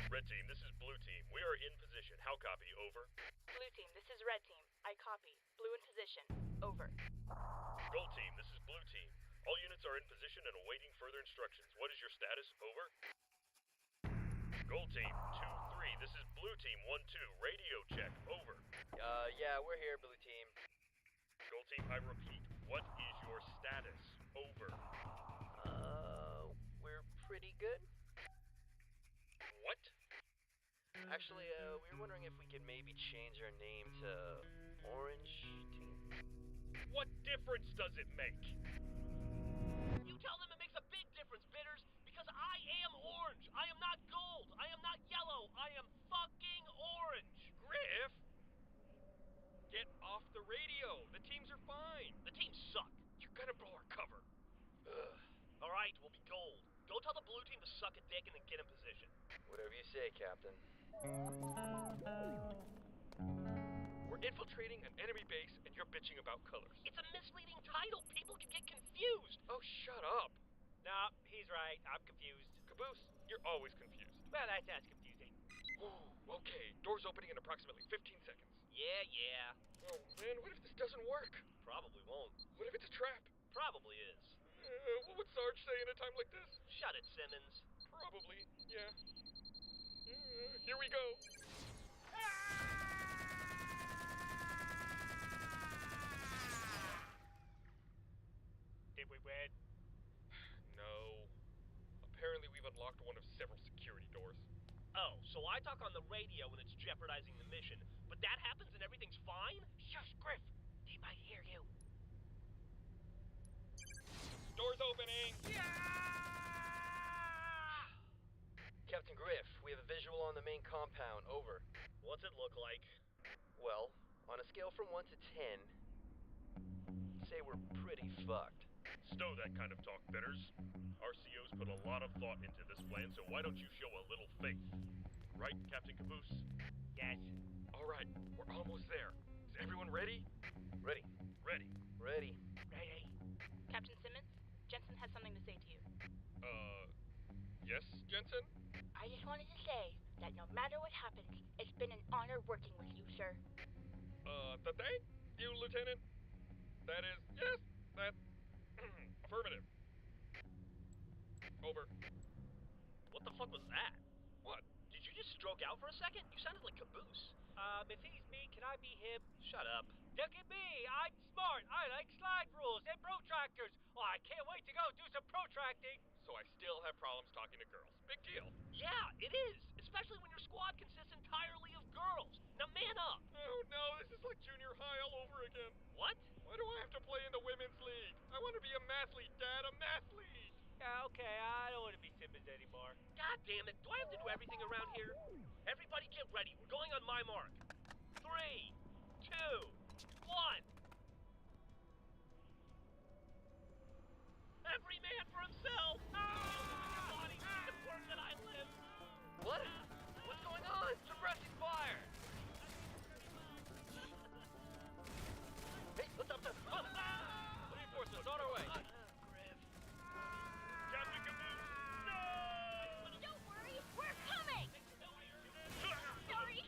Red Team, this is Blue Team. We are in position. How copy? Over. Blue Team, this is Red Team. I copy. Blue in position. Over. Gold Team, this is Blue Team. All units are in position and awaiting further instructions. What is your status? Over. Gold Team, 2-3. This is Blue Team, 1-2. Radio check. Over. Yeah, we're here, Blue Team. Gold Team, I repeat. What is your status? Over. We're pretty good. What? Actually, we were wondering if we could maybe change our name to Orange Team. What difference does it make? You tell them it makes a big difference, Bitters, because I am orange. I am not gold. I am not yellow. I am fucking orange. Griff! Get off the radio. The teams are fine. The teams suck. You're gonna blow our cover. Ugh. All right, we'll be gold. Go tell the Blue Team to suck a dick and then get in position. Whatever you say, Captain. We're infiltrating an enemy base and you're bitching about colors. It's a misleading title. People can get confused. Oh, shut up. Nah, he's right. I'm confused. Caboose, you're always confused. Well, that's confusing. Ooh, okay. Doors opening in approximately 15 seconds. Yeah. Oh, man, what if this doesn't work? Probably won't. What if it's a trap? Probably is. What would Sarge say in a time like this? Shut it, Simmons. Probably, yeah. Here we go. Did we win? No. Apparently we've unlocked one of several security doors. Oh, so I talk on the radio when it's jeopardizing the mission, but that happens and everything's fine? Shush, Griff. They might hear you. Doors opening! Captain Griff, we have a visual on the main compound. Over. What's it look like? Well, on a scale from 1 to 10, say we're pretty fucked. Stow that kind of talk, Bitters. RCO's put a lot of thought into this plan, so why don't you show a little faith? Right, Captain Caboose? Yes. All right, we're almost there. Is everyone ready? Ready. Ready. Ready. Ready. Captain Simmons, Jensen has something to say to you. Yes, Jensen? I just wanted to say that no matter what happens, it's been an honor working with you, sir. Thank you, Lieutenant. That is, yes, that, affirmative. Over. What the fuck was that? What? Did you just stroke out for a second? You sounded like Caboose. If he's me, can I be him? Shut up. Look at me! I'm smart! I like slide rules and protractors! Oh, I can't wait to go do some protracting! So I still have problems talking to girls. Big deal. Yeah, it is! Especially when your squad consists entirely of girls! Now man up! Oh no, this is like junior high all over again. What? Why do I have to play in the women's league? I want to be a mathlete, Dad, a mathlete! Yeah, okay, I don't want to be Simmons anymore. God damn it, do I have to do everything around here? Everybody get ready, we're going on my mark. 3, 2, 1. Every man for himself! Ah! Body the world that I live! What? What's going on? Suppressing fire! Hey, what's up? Reinforcements on our way. Captain Caboose! No! Don't worry, we're coming! Sorry!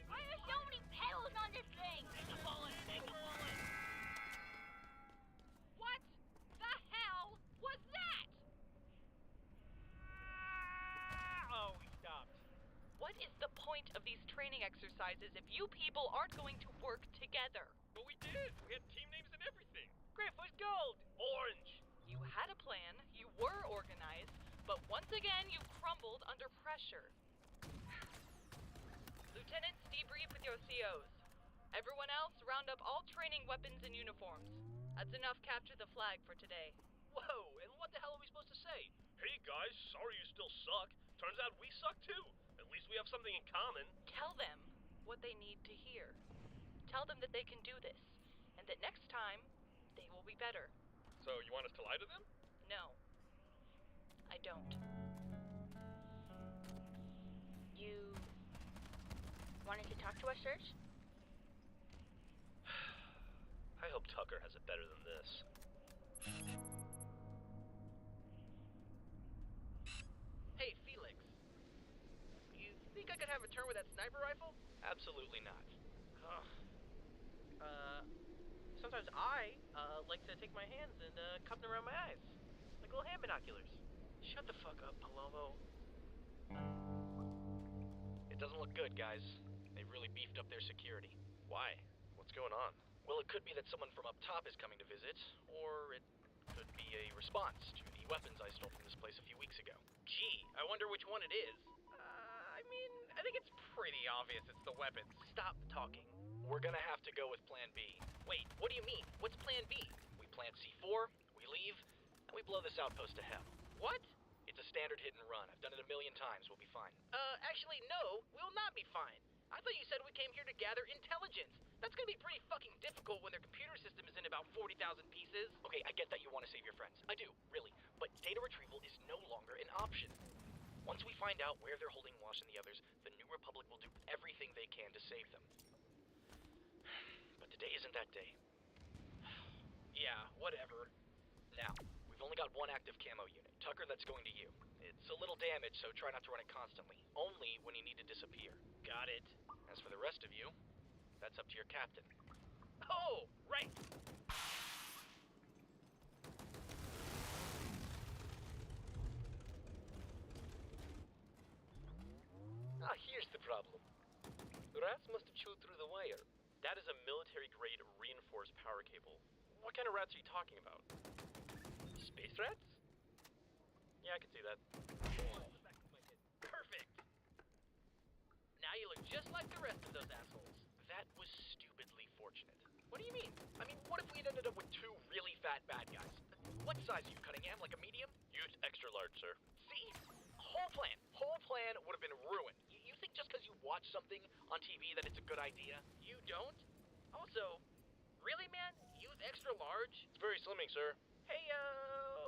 Why are so many pedals on this thing? Take a bullet! What the hell was that? Oh, he stopped. What is the point of these training exercises if you people aren't going to work together? But we did! We had team names and everything! Griff was gold! Orange! You had a plan, you were organized, but once again you crumbled under pressure. Lieutenants, debrief with your COs. Everyone else, round up all training weapons and uniforms. That's enough capture the flag for today. Whoa, and what the hell are we supposed to say? Hey guys, sorry you still suck. Turns out we suck too. At least we have something in common. Tell them what they need to hear. Tell them that they can do this, and that next time, they will be better. So you want us to lie to them? No, I don't. You wanted to talk to us, Serge? I hope Tucker has it better than this. Hey, Felix. return with that sniper rifle? Absolutely not. Ugh. Sometimes I like to take my hands and cup them around my eyes, like little hand binoculars. Shut the fuck up, Palomo. It doesn't look good, guys. They've really beefed up their security. Why? What's going on? Well, it could be that someone from up top is coming to visit, or it could be a response to the weapons I stole from this place a few weeks ago. Gee, I wonder which one it is. I mean, I think it's pretty obvious it's the weapons. Stop talking. We're gonna have to go with Plan B. Wait, what do you mean? What's Plan B? We plant C4, we leave, and we blow this outpost to hell. What? It's a standard hit and run. I've done it a million times. We'll be fine. Actually, no, we'll not be fine. I thought you said we came here to gather intelligence. That's gonna be pretty fucking difficult when their computer system is in about 40,000 pieces. Okay, I get that you want to save your friends. I do, really. But data retrieval is no longer an option. Once we find out where they're holding Wash and the others, the New Republic will do everything they can to save them. But today isn't that day. Yeah, whatever. Now, we've only got one active camo unit. Tucker, that's going to you. It's a little damaged, so try not to run it constantly. Only when you need to disappear. Got it. As for the rest of you, that's up to your captain. Oh, right. Here's the problem. Rats must have chewed through the wire. That is a military-grade reinforced power cable. What kind of rats are you talking about? Space rats? Yeah, I can see that. Perfect. Now you look just like the rest of those assholes. That was stupidly fortunate. What do you mean? I mean, what if we'd ended up with two really fat bad guys? What size are you, Cunningham? Like a medium? Use extra large, sir. See? Whole plan would have been ruined. You think just because you watch something on TV that it's a good idea? You don't? Also, really, man? Use extra large? It's very slimming, sir. Hey,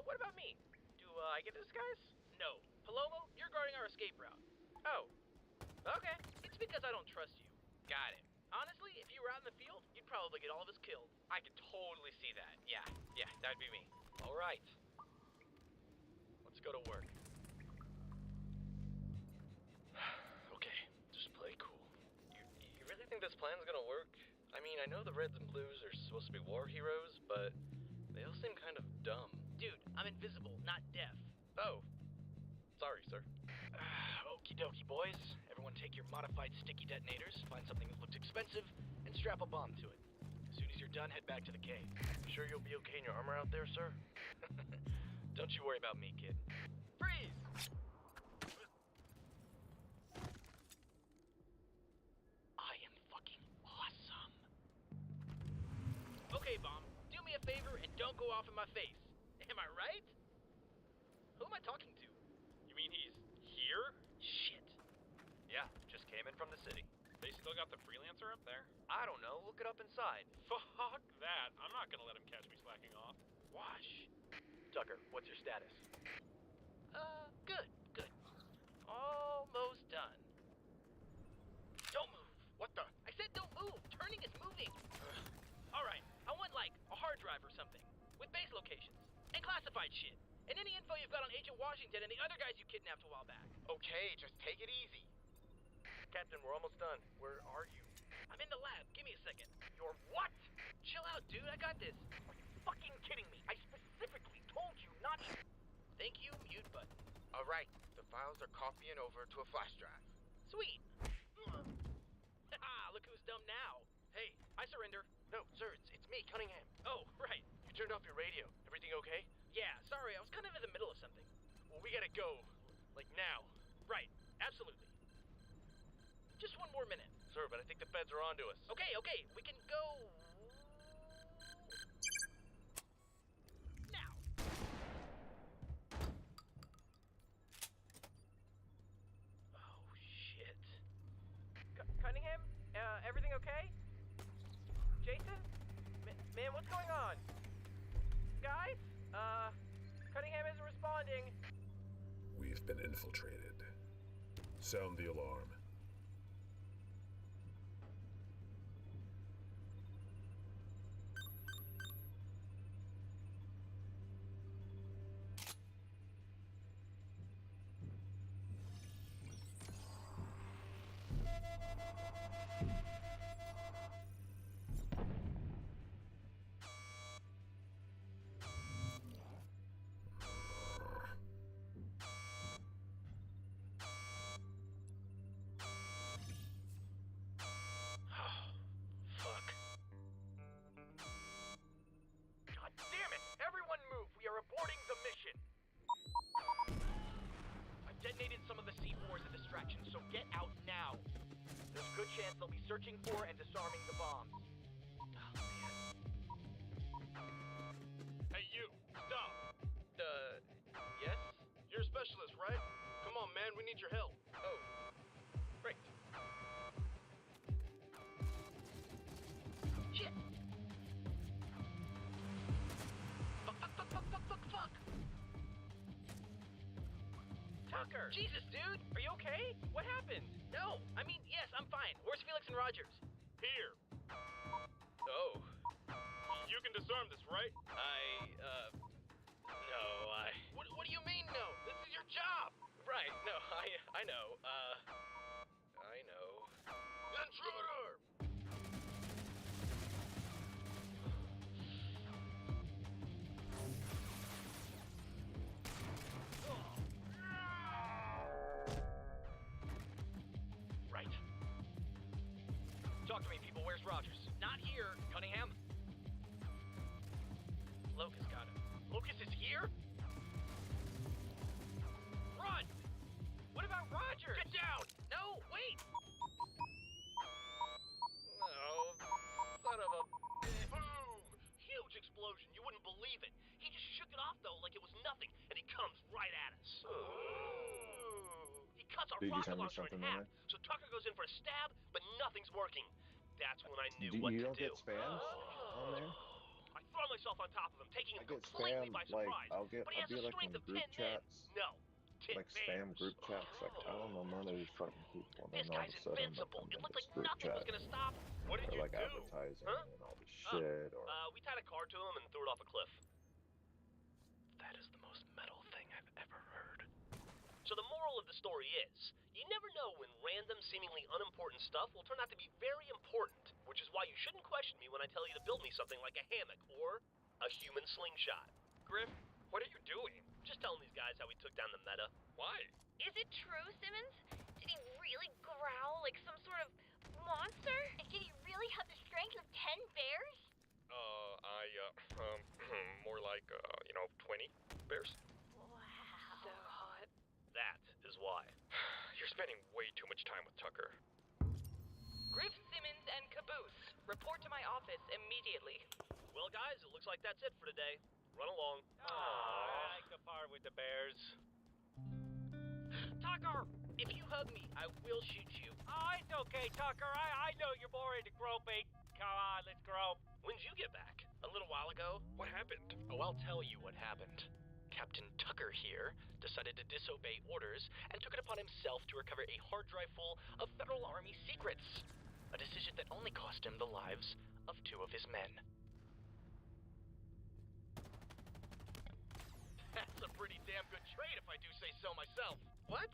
what about me? Do I get a disguise? No. Palomo, you're guarding our escape route. Oh. Okay. It's because I don't trust you. Got it. Honestly, if you were out in the field, you'd probably get all of us killed. I could totally see that. Yeah, that'd be me. All right. Let's go to work. Okay, just play cool. You really think this plan's gonna work? I mean, I know the Reds and Blues are supposed to be war heroes, but they all seem kind of dumb. Dude, I'm invisible, not deaf. Oh. Sorry, sir. Okie dokie, boys. Everyone take your modified sticky detonators, find something that looks expensive, and strap a bomb to it. As soon as you're done, head back to the cave. Sure you'll be okay in your armor out there, sir? Don't you worry about me, kid. Freeze! I am fucking awesome. Okay, Bomb, do me a favor and don't go off in my face. Am I right? Who am I talking to? You mean he's here? Shit. Yeah, just came in from the city. They still got the freelancer up there? I don't know. Look it up inside. Fuck that. I'm not gonna let him catch me slacking off. Wash. Tucker, what's your status? Good. Almost done. Don't move. What the? I said don't move. Turning is moving. Alright, I want like a hard drive or something. With base locations. And classified shit. And any info you've got on Agent Washington and the other guys you kidnapped a while back. Okay, just take it easy. Captain, we're almost done. Where are you? I'm in the lab. Give me a second. You're what? Chill out, dude. I got this. Are you fucking kidding me? I specifically told you not to. Thank you, mute button. All right, the files are copying over to a flash drive. Sweet. Haha, look who's dumb now. Hey, I surrender. No, sir, it's me, Cunningham. Oh, right. You turned off your radio. Everything okay? Yeah, sorry. I was kind of in the middle of something. Well, we gotta go. Like now. Right. Absolutely. Just one more minute. Sir, but I think the feds are onto us. Okay. We can go... now. Oh, shit. Cunningham? Everything okay? Jason? Man, what's going on? Guys? Cunningham isn't responding. We've been infiltrated. Sound the alarm. they'll be searching for and disarming the bombs. Hey, you! Stop! Yes? You're a specialist, right? Come on, man, we need your help. Oh. Great. Shit! Fuck! Tucker! Jesus, dude! Are you okay? What happened? No! I mean, yes, I'm fine. Where's Felix and Rogers? Here. Oh. You can disarm this, right? No, What do you mean, no? This is your job! Right, no, I know, I know. Intruder! Right. Talk to me, people. Where's Rogers? Not here. Cunningham? Locust got him. Locust is here? Run! What about Rogers? Get down! No, wait! Oh, son of a... Boom! Huge explosion. You wouldn't believe it. He just shook it off, though, like it was nothing, and he comes right at us. He cuts our Did you rocket send me launcher in something, half, man? so Tucker goes in for a stab, but nothing's working. That's when I knew You what to don't do. get spams on there? I throw myself on top of him, taking him I get completely spam, by like, surprise. I'll but he has be the like strength in of group 10 men. chats, No, 10 like spam bears. group chats, like, I don't know none of these fucking people, and This then all guy's of a sudden, like, invincible. I'm It in looked this like group nothing chat, was gonna stop him. What did or you like do? advertising Huh? and all this shit, or... We tied a car to him and threw it off a cliff. That is the most metal thing I've ever heard. So the moral of the story is, you never know when random, seemingly unimportant stuff will turn out to be very important, which is why you shouldn't question me when I tell you to build me something like a hammock or a human slingshot. Griff, what are you doing? Just telling these guys how we took down the meta. Why? Is it true, Simmons? Did he really growl like some sort of monster? And did he really have the strength of 10 bears? More like, 20 bears? Wow. So hot. That is why. You're spending way too much time with Tucker. Griff, Simmons, and Caboose, report to my office immediately. Well, guys, it looks like that's it for today. Run along. I like the part with the bears. Tucker! If you hug me, I will shoot you. Oh, it's okay, Tucker. I know you're more into groping. Come on, let's grope. When'd you get back? A little while ago. What happened? Oh, I'll tell you what happened. Captain Tucker here decided to disobey orders and took it upon himself to recover a hard drive full of Federal Army secrets. A decision that only cost him the lives of 2 of his men. That's a pretty damn good trade if I do say so myself. What?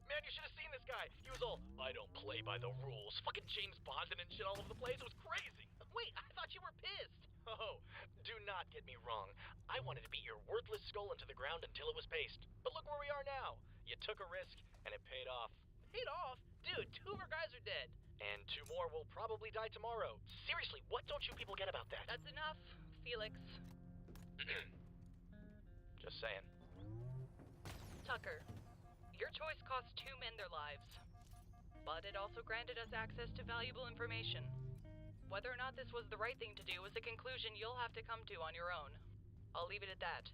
Man, you should have seen this guy. He was all, I don't play by the rules. Fucking James Bonding and shit all over the place. It was crazy. Wait, I thought you were pissed. Oh, do not get me wrong. I wanted to beat your worthless skull into the ground until it was paste. But look where we are now. You took a risk, and it paid off. Paid off? Dude, 2 of our guys are dead. And 2 more will probably die tomorrow. Seriously, what don't you people get about that? That's enough, Felix. Just saying. Tucker, your choice cost 2 men their lives. But it also granted us access to valuable information. Whether or not this was the right thing to do is a conclusion you'll have to come to on your own. I'll leave it at that.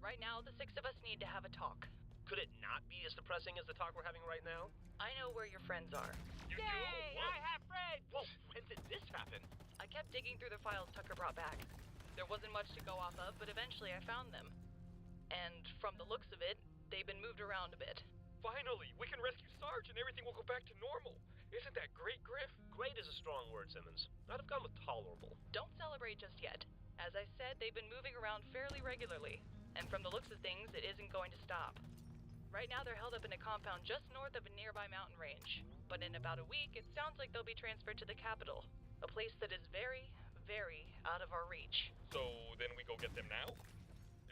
Right now, the 6 of us need to have a talk. Could it not be as depressing as the talk we're having right now? I know where your friends are. You Yay! do? I have friends! Whoa, when did this happen? I kept digging through the files Tucker brought back. There wasn't much to go off of, but eventually I found them. And from the looks of it, they've been moved around a bit. Finally, we can rescue Sarge and everything will go back to normal. Isn't that great, Griff? Great is a strong word, Simmons. I'd have gone with tolerable. Don't celebrate just yet. As I said, they've been moving around fairly regularly. And from the looks of things, it isn't going to stop. Right now, they're held up in a compound just north of a nearby mountain range. But in about a week, it sounds like they'll be transferred to the capital. A place that is very, very out of our reach. So then we go get them now?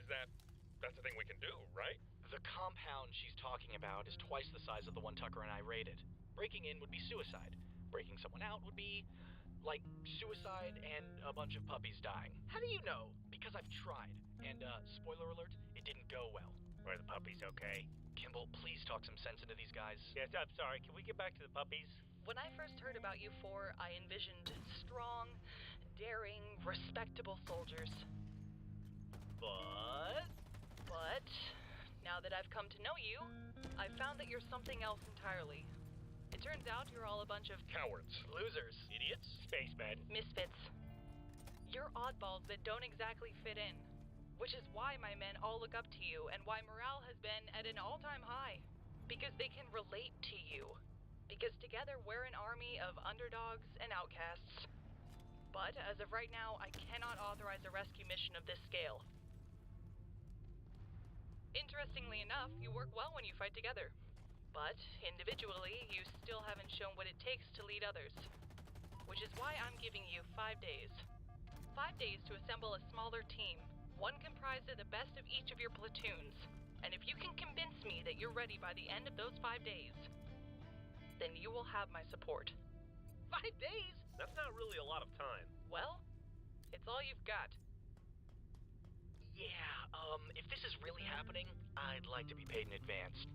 That's the thing we can do, right? The compound she's talking about is twice the size of the one Tucker and I raided. Breaking in would be suicide. Breaking someone out would be, like, suicide and a bunch of puppies dying. How do you know? Because I've tried. And, spoiler alert, it didn't go well. Are the puppies okay? Kimball, please talk some sense into these guys. Yes, I'm sorry. Can we get back to the puppies? When I first heard about you four, I envisioned strong, daring, respectable soldiers. But now that I've come to know you, I've found that you're something else entirely. It turns out you're all a bunch of Cowards. Losers. Idiots. Spacemen. misfits. You're oddballs that don't exactly fit in, which is why my men all look up to you and why morale has been at an all-time high. Because they can relate to you. Because together we're an army of underdogs and outcasts. But as of right now, I cannot authorize a rescue mission of this scale. Interestingly enough, you work well when you fight together. But individually, you still haven't shown what it takes to lead others. Which is why I'm giving you 5 days. 5 days to assemble a smaller team, one comprised of the best of each of your platoons. And if you can convince me that you're ready by the end of those 5 days, then you will have my support. 5 days? That's not really a lot of time. Well, it's all you've got. Yeah, if this is really happening, I'd like to be paid in advance.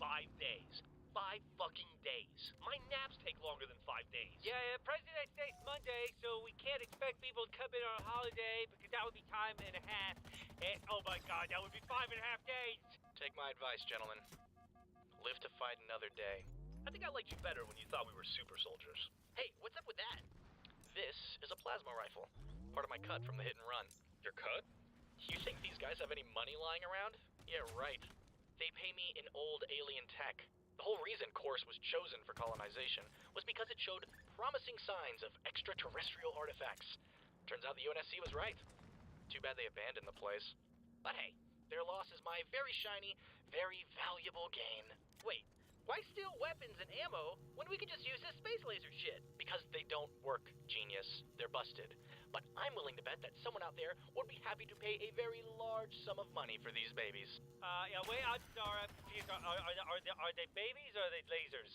5 days. 5 fucking days. My naps take longer than 5 days. Yeah, President's Day's Monday, so we can't expect people to come in on a holiday because that would be time and a half. And, oh my god, that would be 5.5 days. Take my advice, gentlemen. Live to fight another day. I think I liked you better when you thought we were super soldiers. Hey, what's up with that? This is a plasma rifle. Part of my cut from the hit and run. Your cut? You think these guys have any money lying around? Yeah, right. They pay me in old alien tech. The whole reason Course was chosen for colonization was because it showed promising signs of extraterrestrial artifacts. Turns out the UNSC was right. Too bad they abandoned the place. But hey, their loss is my very shiny, very valuable gain. Wait, why steal weapons and ammo when we can just use this space laser shit? Because they don't work, genius. They're busted. But I'm willing to bet that someone out there would be happy to pay a very large sum of money for these babies. Yeah, wait, I'm sorry, I'm confused. Are they babies or are they lasers?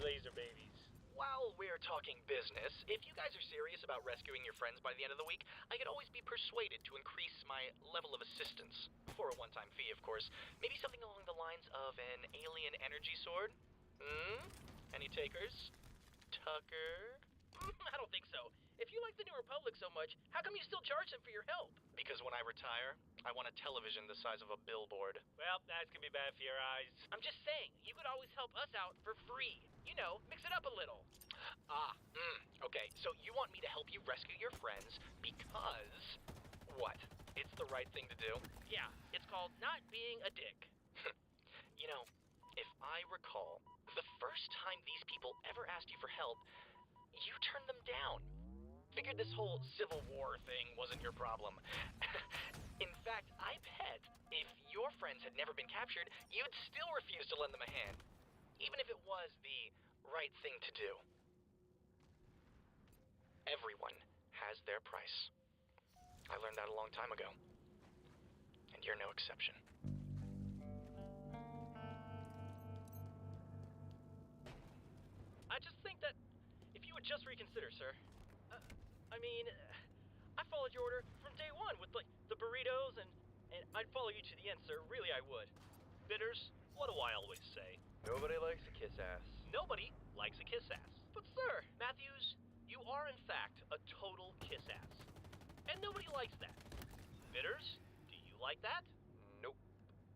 Laser babies. While we're talking business, if you guys are serious about rescuing your friends by the end of the week, I could always be persuaded to increase my level of assistance. For a one-time fee, of course. Maybe something along the lines of an alien energy sword? Any takers? Tucker? I don't think so. If you like the New Republic so much, how come you still charge them for your help? Because when I retire, I want a television the size of a billboard. Well, that's gonna be bad for your eyes. I'm just saying, you could always help us out for free. You know, mix it up a little. Okay, so you want me to help you rescue your friends because... what? It's the right thing to do? Yeah, it's called not being a dick. You know, if I recall, the first time these people ever asked you for help, you turned them down. Figured this whole Civil War thing wasn't your problem. In fact, I bet if your friends had never been captured, you'd still refuse to lend them a hand. Even if it was the right thing to do. Everyone has their price. I learned that a long time ago. And you're no exception. I just think that if you would just reconsider, sir. I followed your order from day one with, like, the burritos, and I'd follow you to the end, sir. Really, I would. Bitters, what do I always say? Nobody likes a kiss ass. Nobody likes a kiss ass. But, sir, Matthews, you are, in fact, a total kiss ass. And nobody likes that. Bitters, do you like that? Nope.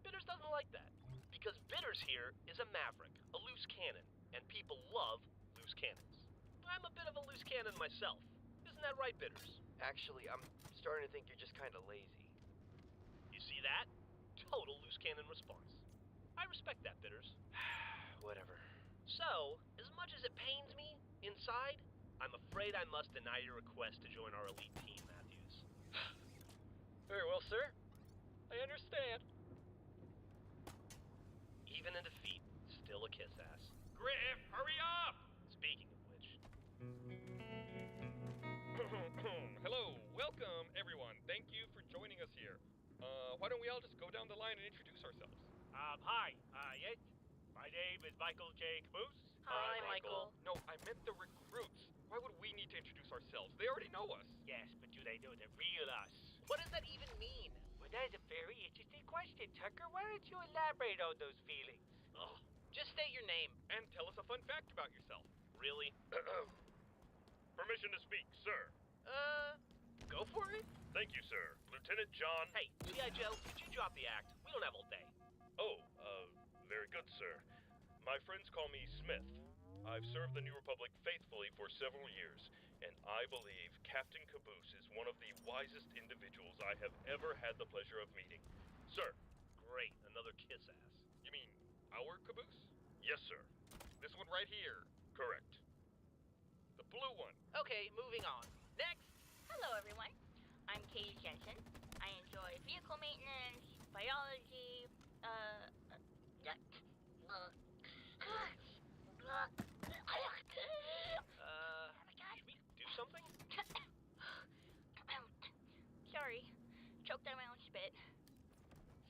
Bitters doesn't like that. Because Bitters here is a maverick, a loose cannon, and people love loose cannons. I'm a bit of a loose cannon myself. Isn't that right, Bitters? Actually, I'm starting to think you're just kind of lazy. You see that? Total loose cannon response. I respect that, Bitters. Whatever. So, as much as it pains me, inside, I'm afraid I must deny your request to join our elite team, Matthews. Very well, sir. I understand. Even in defeat, still a kiss ass. Griff, hurry up! Speaking of which... Hello, welcome everyone. Thank you for joining us here. Why don't we all just go down the line and introduce ourselves? Hi. Yes. My name is Michael J. Caboose. Hi, Michael. No, I meant the recruits. Why would we need to introduce ourselves? They already know us. Yes, but do they know the real us? What does that even mean? Well, that's a very interesting question, Tucker. Why don't you elaborate on those feelings? Ugh, Just state your name. And tell us a fun fact about yourself. Really? Permission to speak, sir. Go for it. Thank you, sir. Lieutenant John... Hey, G.I. Joe, could you drop the act? We don't have all day. Oh, very good, sir. My friends call me Smith. I've served the New Republic faithfully for several years, and I believe Captain Caboose is one of the wisest individuals I have ever had the pleasure of meeting. Sir. Great, another kiss ass. You mean our Caboose? Yes, sir. This one right here. Correct. The blue one. Okay, moving on. Next. Hello, everyone. I'm Katie Jensen. I enjoy vehicle maintenance, biology, Should we do something? Sorry, choked on my own spit.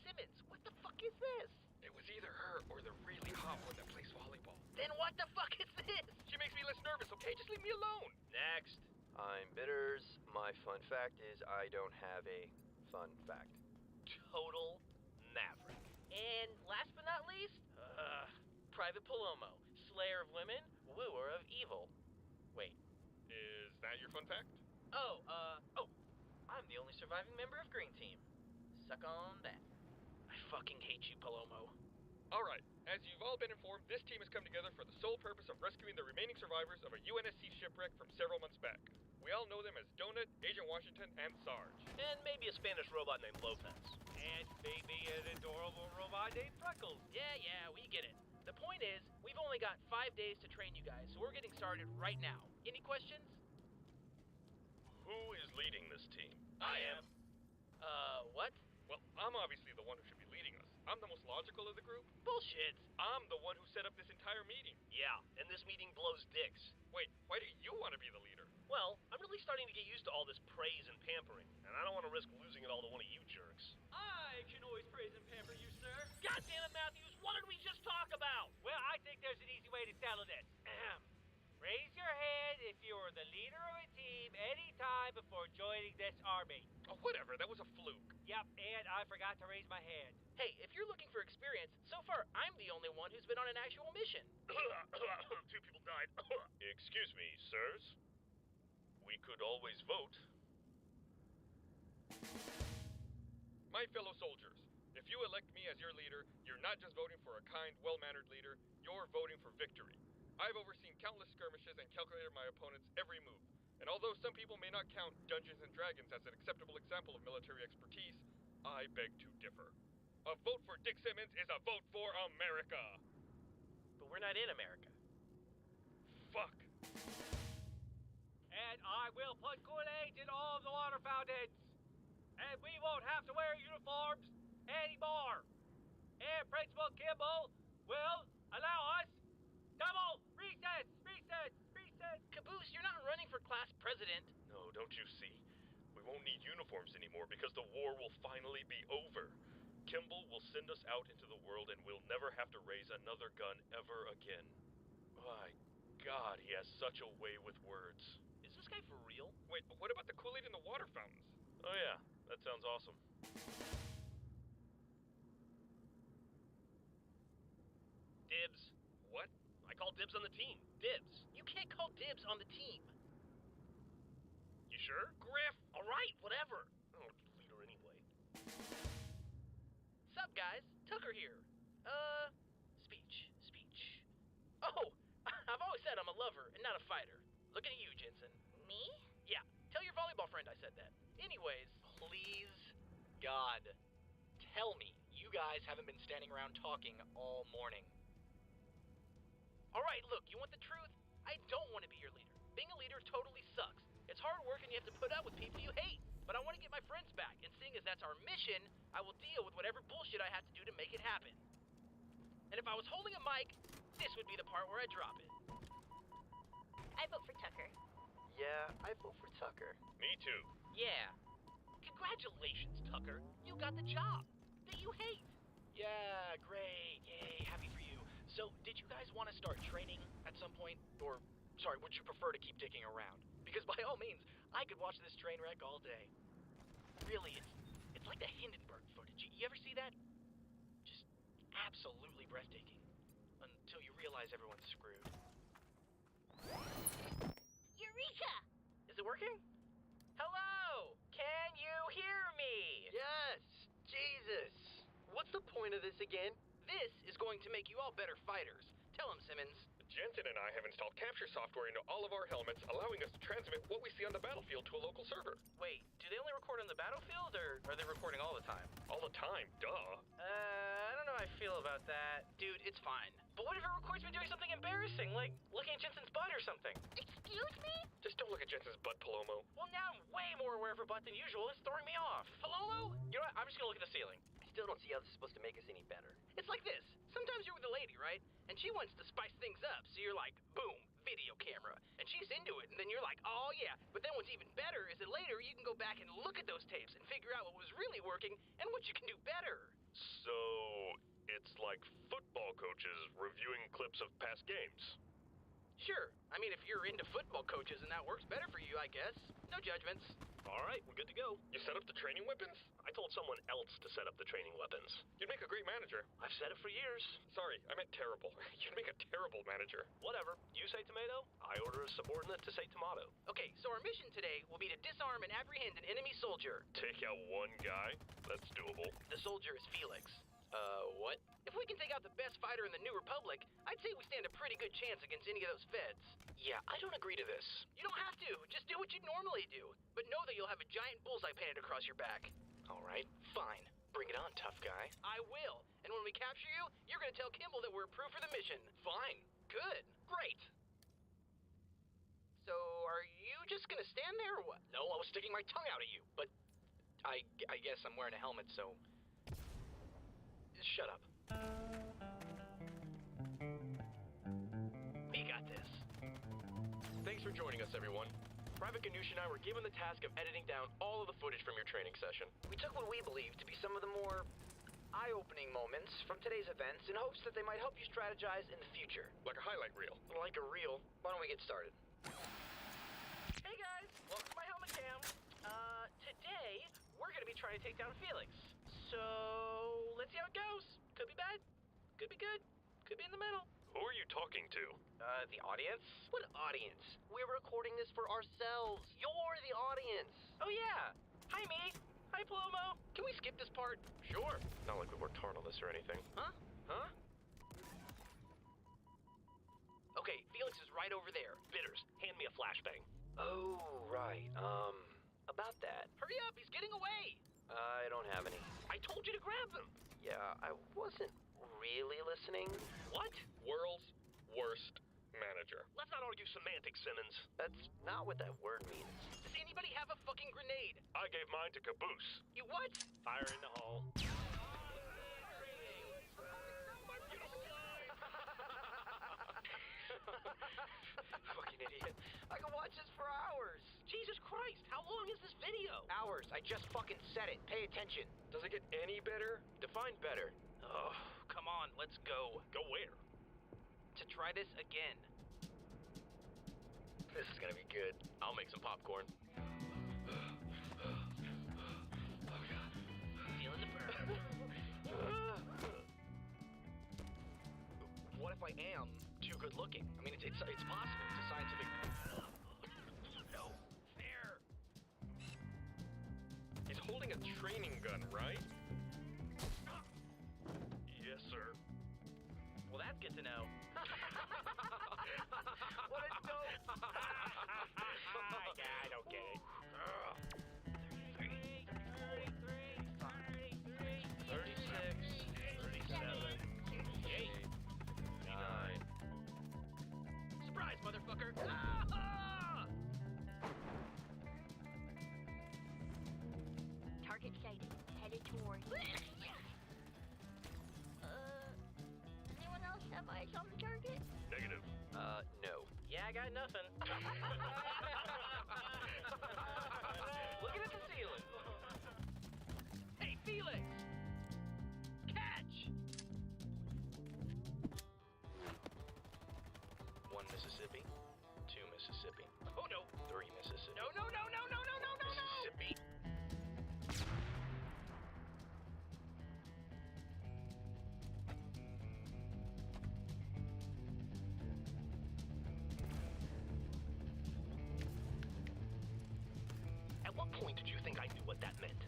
Simmons, what the fuck is this? It was either her or the really hot one that plays volleyball. Then what the fuck is this? She makes me less nervous, okay? Just leave me alone. Next. I'm Bitters. My fun fact is I don't have a fun fact. Total maverick. And last but not least, Private Palomo, Slayer of Women, Wooer of Evil. Wait. Is that your fun fact? Oh, I'm the only surviving member of Green Team. Suck on that. I fucking hate you, Palomo. Alright, as you've all been informed, this team has come together for the sole purpose of rescuing the remaining survivors of a UNSC shipwreck from several months back. We all know them as Donut, Agent Washington, and Sarge. And maybe a Spanish robot named Lopez. And maybe an adorable robot named Freckles. Yeah, we get it. The point is, we've only got 5 days to train you guys, so we're getting started right now. Any questions? Who is leading this team? I am. What? Well, I'm obviously the one who should be leading us. I'm the most logical of the group. Bullshit. I'm the one who set up this entire meeting. Yeah, and this meeting blows dicks. Wait, why do you want to be the leader? Well, I'm really starting to get used to all this praise and pampering, and I don't want to risk losing it all to one of you jerks. I can always praise and pamper you, sir. God damn it, Matthews, what did we just talk about? Well, I think there's an easy way to settle this. Raise your hand if you were the leader of a team any time before joining this army. Oh, whatever, that was a fluke. Yep, and I forgot to raise my hand. Hey, if you're looking for experience, so far I'm the only one who's been on an actual mission. 2 people died. Excuse me, sirs. We could always vote. My fellow soldiers, if you elect me as your leader, you're not just voting for a kind, well-mannered leader, you're voting for victory. I've overseen countless skirmishes and calculated my opponent's every move. And although some people may not count Dungeons & Dragons as an acceptable example of military expertise, I beg to differ. A vote for Dick Simmons is a vote for America! But we're not in America. Fuck. And I will put Kool-Aid in all of the water fountains. And we won't have to wear uniforms anymore. And Principal Kimball will allow us double recess. Caboose, you're not running for class president. No, don't you see? We won't need uniforms anymore because the war will finally be over. Kimball will send us out into the world and we'll never have to raise another gun ever again. My God, he has such a way with words. Is this guy for real? Wait, but what about the Kool-Aid in the water fountains? Oh yeah, that sounds awesome. Dibs. What? I call dibs on the team. Dibs. You can't call dibs on the team. You sure? Griff! Alright, whatever. Oh, leader anyway. Sup, guys? Tucker here. Speech. Oh, I've always said I'm a lover and not a fighter. Looking at you, Jensen. Me? Yeah, tell your volleyball friend I said that. Anyways, Please, God, tell me you guys haven't been standing around talking all morning. alright, look, you want the truth? I don't want to be your leader. Being a leader totally sucks. It's hard work and you have to put up with people you hate. But I want to get my friends back, and seeing as that's our mission, I will deal with whatever bullshit I have to do to make it happen. And if I was holding a mic, this would be the part where I drop it. I vote for Tucker. Yeah, I vote for Tucker. Me too. Yeah. Congratulations, Tucker. You got the job that you hate. Yeah, great. Yay, happy for you. So, did you guys want to start training at some point? Or, sorry, would you prefer to keep dicking around? Because by all means, I could watch this train wreck all day. Really, it's like the Hindenburg footage. You ever see that? Just absolutely breathtaking. realize everyone's screwed. Eureka! Is it working? Hello! Can you hear me? Yes! Jesus! What's the point of this again? This is going to make you all better fighters. Tell him, Simmons. Jensen and I have installed capture software into all of our helmets, allowing us to transmit what we see on the battlefield to a local server. Wait, do they only record on the battlefield, or are they recording all the time? All the time, duh. I don't know how I feel about that. Dude, it's fine. But what if it records me doing something embarrassing, like looking at Jensen's butt or something? Excuse me? Just don't look at Jensen's butt, Palomo. Well, now I'm way more aware of her butt than usual. It's throwing me off. Palolo? You know what? I'm just gonna look at the ceiling. Still don't see how this is supposed to make us any better. It's like this. Sometimes you're with a lady, right? And she wants to spice things up, so you're like, boom, video camera. And she's into it, and then you're like, oh yeah. But then what's even better is that later you can go back and look at those tapes and figure out what was really working and what you can do better. So, it's like football coaches reviewing clips of past games. Sure. I mean, if you're into football coaches and that works better for you, I guess. No judgments. All right, we're good to go. You set up the training weapons? I told someone else to set up the training weapons. You'd make a great manager. I've said it for years. Sorry, I meant terrible. You'd make a terrible manager. Whatever. You say tomato, I order a subordinate to say tomato. Okay, so our mission today will be to disarm and apprehend an enemy soldier. Take out one guy? That's doable. The soldier is Felix. What? If we can take out the best fighter in the New Republic, I'd say we stand a pretty good chance against any of those feds. Yeah, I don't agree to this. You don't have to. Just do what you normally do. But know that you'll have a giant bullseye painted across your back. All right, fine. Bring it on, tough guy. I will. And when we capture you, you're gonna tell Kimball that we're approved for the mission. Fine. Good. Great. So, are you just gonna stand there or what? No, I was sticking my tongue out at you, but I guess I'm wearing a helmet, so... Shut up. We got this. Thanks for joining us, everyone. Private Ganush and I were given the task of editing down all of the footage from your training session. We took what we believe to be some of the more eye-opening moments from today's events in hopes that they might help you strategize in the future. Like a highlight reel. Like a reel. Why don't we get started? Hey guys, welcome to my helmet cam. Today, we're gonna be trying to take down Felix. So, let's see how it goes. Could be bad, could be good, could be in the middle. Who are you talking to? The audience? What audience? We're recording this for ourselves. You're the audience. Oh yeah. Hi, me. Hi, Palomo. Can we skip this part? Sure. Not like we worked hard on this or anything. Huh? Huh? Okay, Felix is right over there. Bitters, hand me a flashbang. Oh, right. About that. Hurry up, he's getting away. I don't have any. I told you to grab them. Yeah, I wasn't really listening. What? World's worst manager. Let's not argue semantics, Simmons. That's not what that word means. Does anybody have a fucking grenade? I gave mine to Caboose. You what? Fire in the hole. Fucking idiot. I could watch this for hours. Jesus Christ, how long is this video? Hours. I just fucking said it. Pay attention. Does it get any better? Define better. Oh, come on, let's go. Go where? To try this again. This is gonna be good. I'll make some popcorn. Feeling the burn. What if I am too good looking? I mean, it's possible. It's a scientific... No, fair. He's holding a training gun, right? Yes, sir. Well, that's good to know. What a dope! I don't get it. 36, 37, 38, 9. surprise, motherfucker! Target sighted. Headed towards. Anyone else have eyes on the target? Negative. No. Yeah, I got nothing. Looking at the ceiling. Hey, Felix! Catch! 1 Mississippi. 2 Mississippi. Oh no! 3 Mississippi. No, no, no, no, no, no, no, no, no! Mississippi. point did you think I knew what that meant?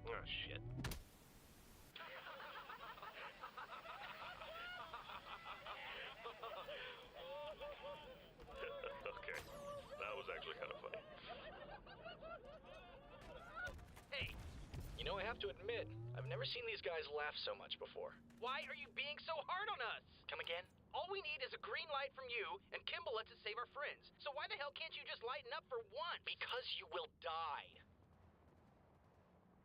Oh, shit. Okay, that was actually kind of funny. Hey, you know, I have to admit, I've never seen these guys laugh so much before. Why are you being so hard on us? Come again? All we need is a green light from you, and Kimball lets us save our friends. So why the hell can't you just lighten up for once? Because you will die.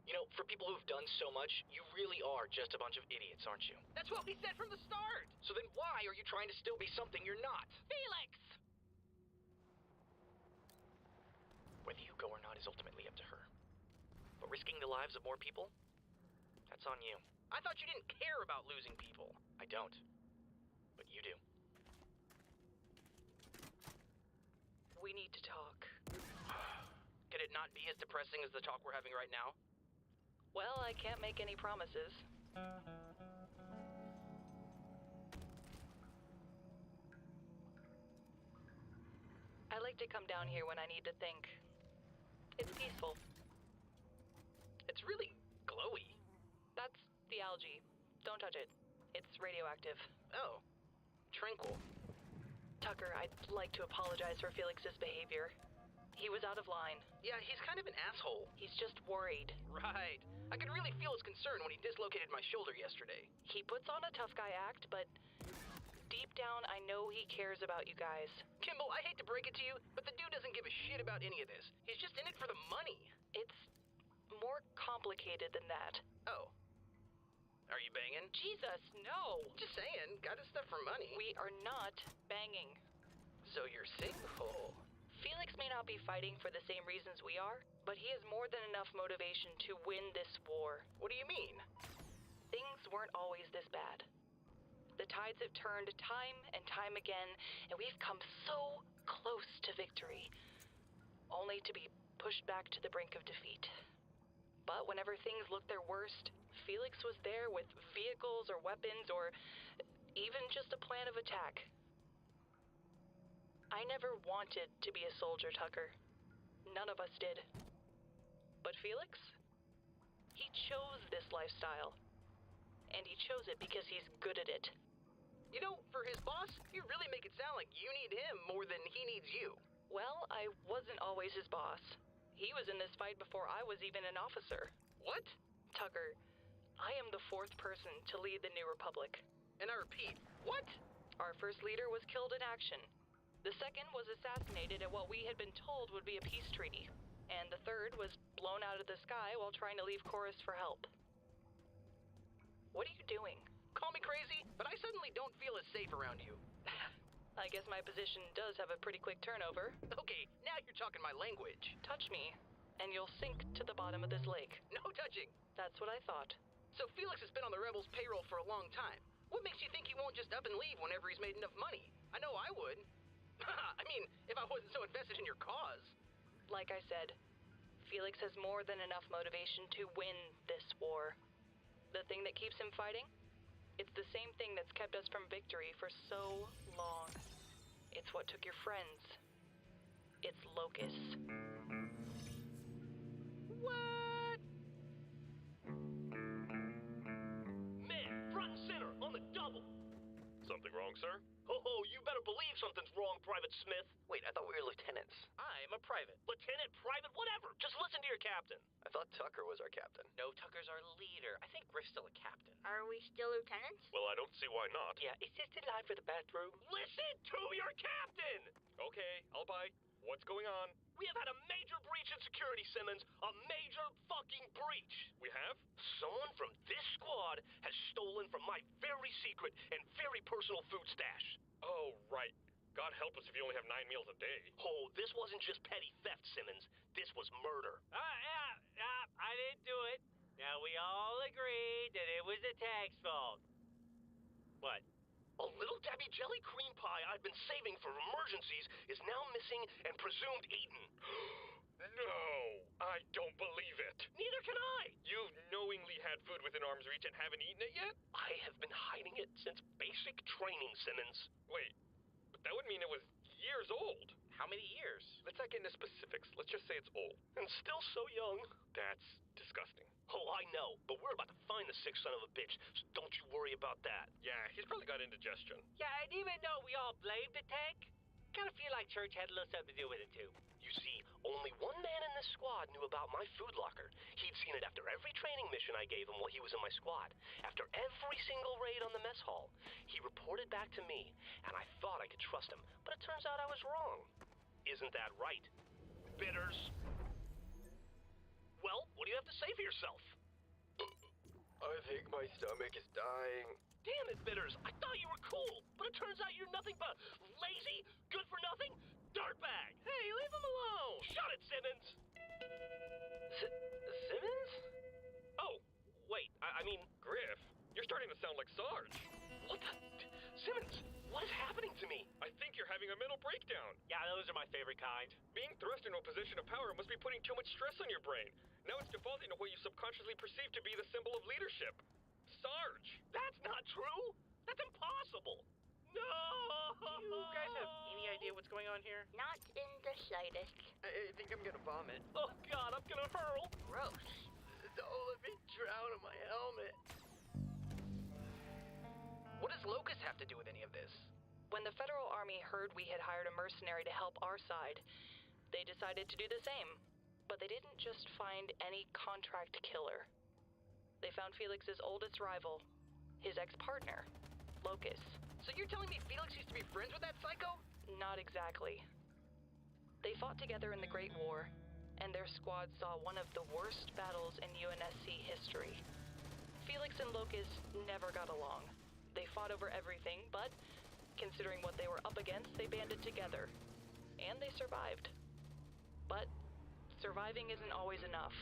You know, for people who've done so much, you really are just a bunch of idiots, aren't you? That's what we said from the start. So then why are you trying to still be something you're not? Felix! Whether you go or not is ultimately up to her. But risking the lives of more people? That's on you. I thought you didn't care about losing people. I don't. But you do. We need to talk. Could it not be as depressing as the talk we're having right now? Well, I can't make any promises. I like to come down here when I need to think. It's peaceful. It's really glowy. That's the algae. Don't touch it. It's radioactive. Oh. Tranquil. Tucker, I'd like to apologize for Felix's behavior. He was out of line. Yeah, he's kind of an asshole. He's just worried. Right. I could really feel his concern when he dislocated my shoulder yesterday. He puts on a tough guy act, but deep down, I know he cares about you guys. Kimball, I hate to break it to you, but the dude doesn't give a shit about any of this. He's just in it for the money. It's more complicated than that. Oh. Are you banging? Jesus, no! Just saying, got his stuff for money. We are not banging. So you're single. Felix may not be fighting for the same reasons we are, but he has more than enough motivation to win this war. What do you mean? Things weren't always this bad. The tides have turned time and time again, and we've come so close to victory, only to be pushed back to the brink of defeat. But whenever things looked their worst, Felix was there with vehicles or weapons or even just a plan of attack. I never wanted to be a soldier, Tucker. None of us did. But Felix? He chose this lifestyle. And he chose it because he's good at it. You know, for his boss, you really make it sound like you need him more than he needs you. Well, I wasn't always his boss. He was in this fight before I was even an officer. What? Tucker, I am the fourth person to lead the New Republic. And I repeat, what? Our first leader was killed in action. The second was assassinated at what we had been told would be a peace treaty. And the third was blown out of the sky while trying to leave Chorus for help. What are you doing? Call me crazy, but I suddenly don't feel as safe around you. I guess my position does have a pretty quick turnover. Okay, now you're talking my language. Touch me, and you'll sink to the bottom of this lake. No touching. That's what I thought. So Felix has been on the Rebels' payroll for a long time. What makes you think he won't just up and leave whenever he's made enough money? I know I would. I mean, if I wasn't so invested in your cause. Like I said, Felix has more than enough motivation to win this war. The thing that keeps him fighting? It's the same thing that's kept us from victory for so long. It's what took your friends. It's Locus. What? Man, front and center, on the double. Something wrong, sir? Oh, you better believe something's wrong, Private Smith. Wait, I thought we were lieutenants. I'm a private. Lieutenant, private, whatever. Just listen to your captain. I thought Tucker was our captain. No, Tucker's our leader. I think Griff's still a captain. Are we still lieutenants? Well, I don't see why not. Yeah, is this the line for the bathroom? Listen to your captain! Okay, I'll buy. What's going on? We have had a major breach in security, Simmons. A major fucking breach. We have? Someone from this squad has stolen from my very secret and very personal food stash. Oh, right. God help us if you only have 9 meals a day. Oh, this wasn't just petty theft, Simmons. This was murder. I didn't do it. Now we all agree that it was the tag's fault. What? A little Debbie jelly cream pie I've been saving for emergencies is now missing and presumed eaten. No, I don't believe it. Neither can I. You've knowingly had food within arm's reach and haven't eaten it yet? I have been hiding it since basic training, Simmons. Wait, but that would mean it was years old. How many years? Let's not get into specifics. Let's just say it's old. And still so young. That's disgusting. Oh, I know, but we're about to find the sick son of a bitch, so don't you worry about that. Yeah, he's probably got indigestion. Yeah, and even though we all blamed the tank, kind of feel like Church had a little something to do with it too. You see, only one man in this squad knew about my food locker. He'd seen it after every training mission I gave him while he was in my squad. After every single raid on the mess hall. He reported back to me, and I thought I could trust him, but it turns out I was wrong. Isn't that right, Bitters? Well, what do you have to say for yourself? I think my stomach is dying. Damn it, Bitters. I thought you were cool, but it turns out you're nothing but lazy, good-for-nothing dirtbag. Hey, leave him alone. Shut it, Simmons. Simmons? Oh, wait, I mean... Griff, you're starting to sound like Sarge. What the... Simmons, what is happening to me? I think you're having a mental breakdown. Yeah, those are my favorite kind. Being thrust into a position of power must be putting too much stress on your brain. Now it's defaulting to what you subconsciously perceive to be the symbol of leadership. Sarge! That's not true! That's impossible! No! Do you guys have any idea what's going on here? Not in the slightest. I think I'm gonna vomit. Oh God, I'm gonna hurl! Gross. Don't let me drown in my helmet. What does Locust have to do with any of this? When the Federal Army heard we had hired a mercenary to help our side, they decided to do the same. But they didn't just find any contract killer. They found Felix's oldest rival, his ex-partner, Locus. So you're telling me Felix used to be friends with that psycho? Not exactly. They fought together in the Great War, and their squad saw one of the worst battles in UNSC history. Felix and Locus never got along. They fought over everything, but considering what they were up against, they banded together. And they survived. But surviving isn't always enough.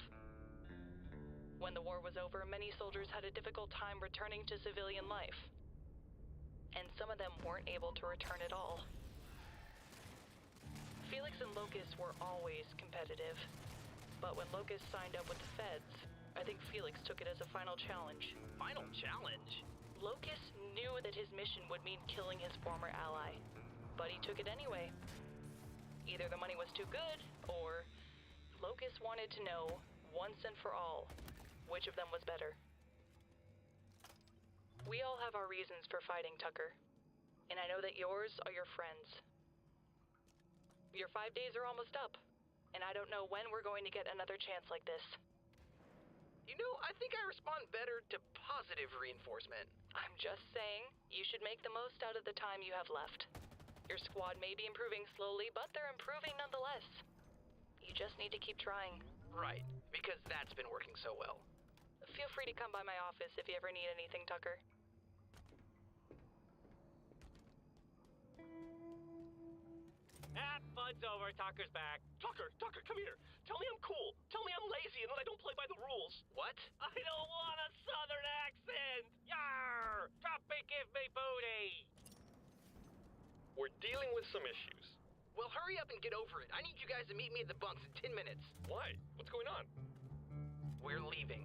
When the war was over, many soldiers had a difficult time returning to civilian life. And some of them weren't able to return at all. Felix and Locus were always competitive. But when Locus signed up with the feds, I think Felix took it as a final challenge. Final challenge? Locus knew that his mission would mean killing his former ally. But he took it anyway. Either the money was too good, or Locus wanted to know, once and for all, which of them was better. We all have our reasons for fighting, Tucker. And I know that yours are your friends. Your 5 days are almost up, and I don't know when we're going to get another chance like this. You know, I think I respond better to positive reinforcement. I'm just saying, you should make the most out of the time you have left. Your squad may be improving slowly, but they're improving nonetheless. You just need to keep trying. Right, because that's been working so well. Feel free to come by my office if you ever need anything, Tucker. Fun's over. Tucker's back. Tucker, come here. Tell me I'm cool. Tell me I'm lazy and that I don't play by the rules. What? I don't want a southern accent. Yarr! Drop it, give me booty. We're dealing with some issues. Well, hurry up and get over it. I need you guys to meet me at the bunks in 10 minutes. Why? What's going on? We're leaving.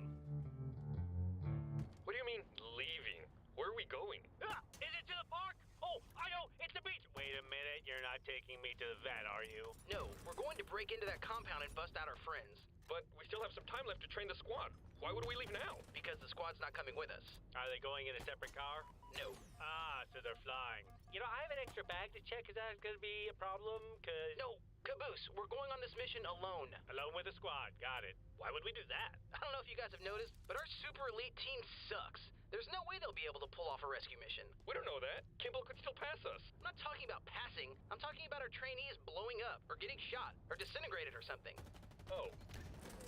What do you mean, leaving? Where are we going? Ah, is it to the park? Oh, I know, it's the beach. Wait a minute, you're not taking me to the vet, are you? No, we're going to break into that compound and bust out our friends. But we still have some time left to train the squad. Why would we leave now? Because the squad's not coming with us. Are they going in a separate car? No. Ah, so they're flying. You know, I have an extra bag to check. Is that going to be a problem? Cause... No, Caboose, we're going on this mission alone. Alone with the squad, got it. Why would we do that? I don't know if you guys have noticed, but our super elite team sucks. There's no way they'll be able to pull off a rescue mission. We don't know that. Kimball could still pass us. I'm not talking about passing. I'm talking about our trainees blowing up, or getting shot, or disintegrated or something. Oh.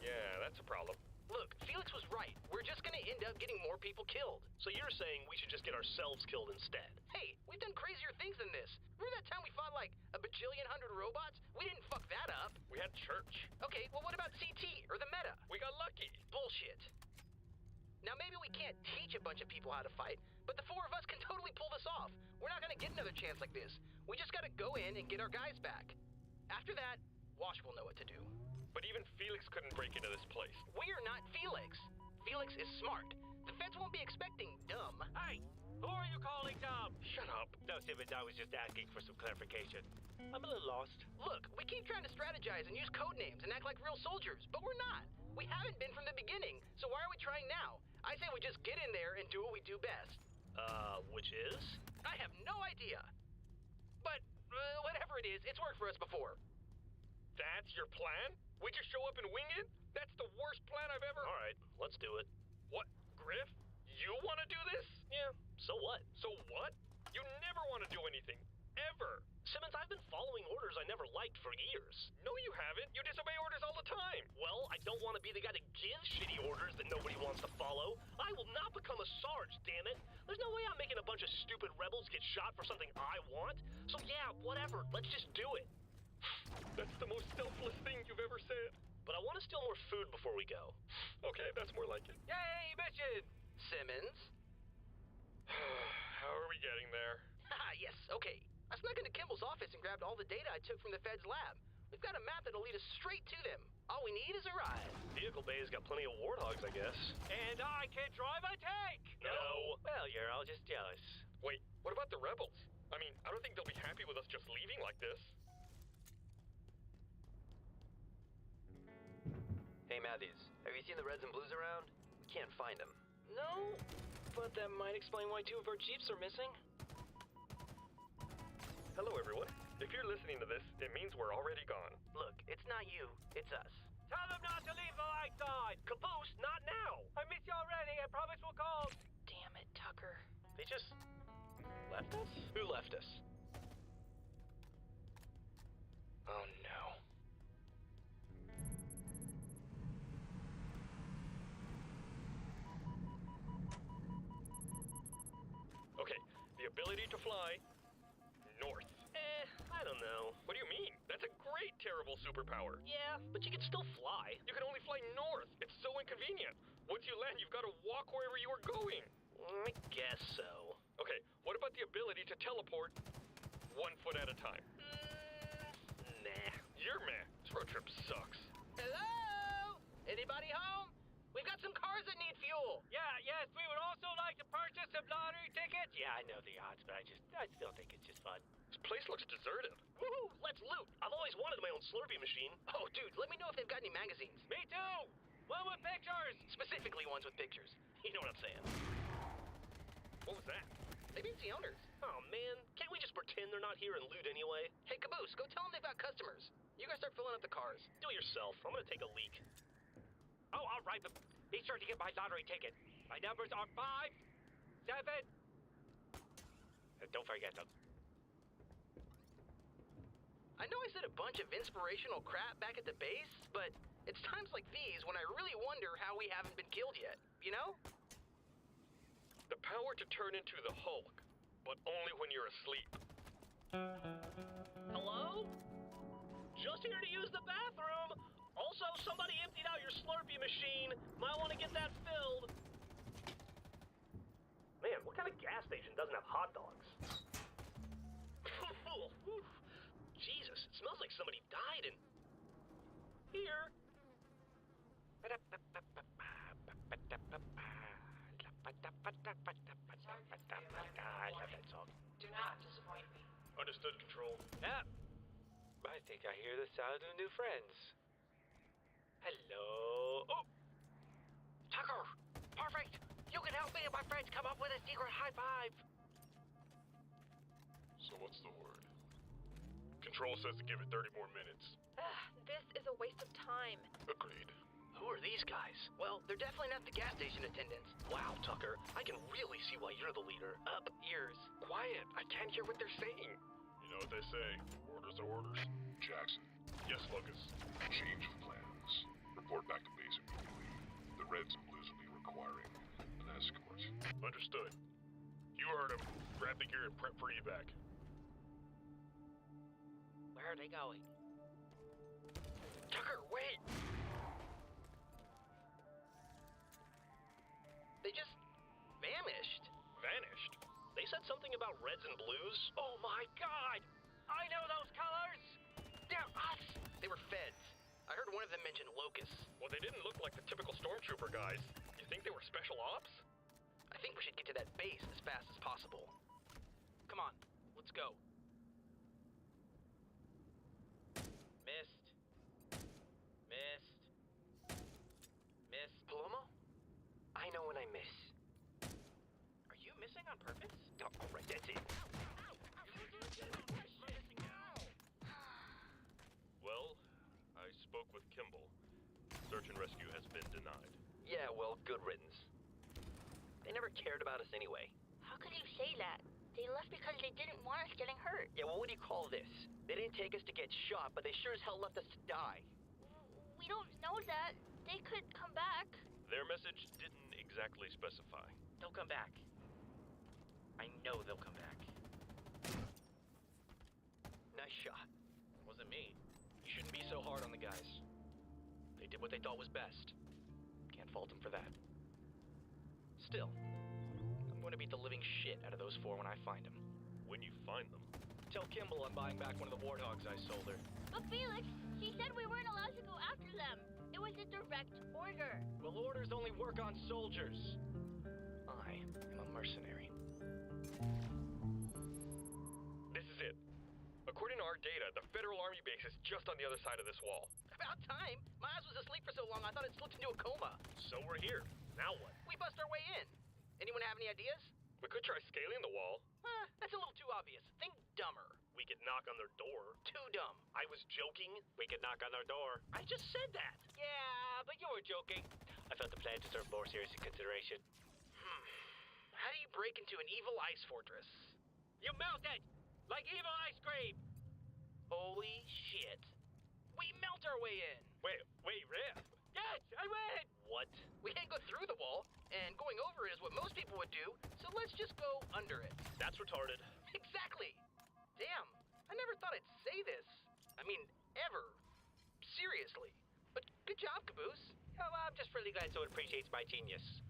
Yeah, that's a problem. Look, Felix was right. We're just gonna end up getting more people killed. So you're saying we should just get ourselves killed instead? Hey, we've done crazier things than this. Remember that time we fought like a bajillion hundred robots? We didn't fuck that up. We had church. Okay, well what about CT, or the Meta? We got lucky. Bullshit. Now maybe we can't teach a bunch of people how to fight, but the four of us can totally pull this off. We're not gonna get another chance like this. We just gotta go in and get our guys back. After that, Wash will know what to do. But even Felix couldn't break into this place. We're not Felix. Felix is smart. The feds won't be expecting dumb. Hey, Who are you calling dumb? Shut up. No, Simmons, I was just asking for some clarification. I'm a little lost. Look, we keep trying to strategize and use code names and act like real soldiers, but we're not. We haven't been from the beginning, so why are we trying now? I say we just get in there and do what we do best. Which is? I have no idea. But, whatever it is, it's worked for us before. That's your plan? We just show up and wing it? That's the worst plan I've ever... Alright, let's do it. What, Griff? You want to do this? Yeah, so what? So what? You never want to do anything. Ever. Simmons, I've been following orders I never liked for years. No, you haven't. You disobey orders all the time. Well, I don't want to be the guy to give shitty orders that nobody wants to follow. I will not become a Sarge, damn it. There's no way I'm making a bunch of stupid rebels get shot for something I want. So yeah, whatever. Let's just do it. That's the most selfless thing you've ever said. But I want to steal more food before we go. Okay, that's more like it. Yay, mission! Simmons? How are we getting there? Haha, yes, okay. I snuck into Kimball's office and grabbed all the data I took from the Fed's lab. We've got a map that'll lead us straight to them. All we need is a ride. Vehicle Bay's got plenty of warthogs, I guess. And I can drive a tank! No. Well, you're all just jealous. Wait, what about the rebels? I mean, I don't think they'll be happy with us just leaving like this. Hey, Matthews, have you seen the Reds and Blues around? We can't find them. No, but that might explain why 2 of our Jeeps are missing. Hello, everyone. If you're listening to this, it means we're already gone. Look, it's not you, it's us. Tell them not to leave the lights on! Caboose, not now! I miss you already. I promise we'll call. Damn it, Tucker. They just left us? Who left us? Oh no. Okay, the ability to fly north. I don't know. What do you mean? That's a great terrible superpower. Yeah, but you can still fly. You can only fly north. It's so inconvenient. Once you land, you've got to walk wherever you are going. I guess so. Okay, what about the ability to teleport 1 foot at a time? Nah. You're meh. This road trip sucks. Hello? Anybody home? We've got some cars that need fuel. Yes, we would also like to purchase some lottery tickets. Yeah, I know the odds, but I still think it's just fun. This place looks deserted. Woohoo! Let's loot! I've always wanted my own Slurpee machine. Oh, dude, let me know if they've got any magazines. Me too! One with pictures! Specifically ones with pictures. You know what I'm saying. What was that? Maybe it's the owners. Oh, man. Can't we just pretend they're not here and loot anyway? Hey, Caboose, go tell them they've got customers. You guys start filling up the cars. Do it yourself. I'm gonna take a leak. Oh, all right, but be sure to get my lottery ticket. My numbers are 5, 7... Don't forget them. I know I said a bunch of inspirational crap back at the base, but it's times like these when I really wonder how we haven't been killed yet, you know? The power to turn into the Hulk, but only when you're asleep. Hello? Just here to use the bathroom. Also, somebody emptied out your Slurpee machine. Might want to get that filled. Man, what kind of gas station doesn't have hot dogs? Jesus, it smells like somebody died in here. I love that song. Do not disappoint me. Understood, Control. Yeah. I think I hear the sound of new friends. Hello. Oh! Tucker! Perfect! You can help me and my friends come up with a secret high five! So what's the word? Control says to give it 30 more minutes. This is a waste of time. Agreed. Who are these guys? Well, they're definitely not the gas station attendants. Wow, Tucker. I can really see why you're the leader. Up ears. Quiet. I can't hear what they're saying. You know what they say. Orders are orders. Jackson. Yes, Lucas. Change of plans. Report back to base immediately. The Reds and Blues will be requiring an escort. Understood. You heard him. Grab the gear and prep for evac. Where are they going? Tucker, wait! They just vanished. Vanished? They said something about Reds and Blues. Oh my god! I know those colors! They're us! They were feds. I heard one of them mention locusts. Well, they didn't look like the typical stormtrooper guys. You think they were special ops? I think we should get to that base as fast as possible. Come on, let's go. Missed. Palomo? I know when I miss. Are you missing on purpose? Oh, all right, that's it. Well, I spoke with Kimball. Search and rescue has been denied. Yeah, well, good riddance. They never cared about us anyway. How could you say that? They left because they didn't want us getting hurt. Yeah, well, what do you call this? They didn't take us to get shot, but they sure as hell left us to die. We don't know that. They could come back. Their message didn't exactly specify. They'll come back. I know they'll come back. Nice shot. Wasn't me. You shouldn't be so hard on the guys. They did what they thought was best. Can't fault them for that. Still, I'm going to beat the living shit out of those four when I find them. When you find them. Tell Kimball I'm buying back one of the warthogs I sold her. But Felix, she said we weren't allowed to go after them. It was a direct order. Well, orders only work on soldiers. I am a mercenary. This is it. According to our data, the Federal Army base is just on the other side of this wall. About time. My ass was asleep for so long, I thought it slipped into a coma. So we're here. Now what? We bust our way in. Anyone have any ideas? We could try scaling the wall. That's a little too obvious. Think dumber. We could knock on their door. Too dumb. I was joking. We could knock on their door. I just said that. Yeah, but you were joking. I felt the plan deserved more serious consideration. How do you break into an evil ice fortress? You melt it! Like evil ice cream! Holy shit. We melt our way in. Wait, Riff. Yes, I win! What? We can't go through the wall, and going over it is what most people would do, so let's just go under it. That's retarded. Exactly. Damn, I never thought I'd say this. I mean, ever. Seriously. But good job, Caboose. Oh, I'm just really glad someone appreciates my genius.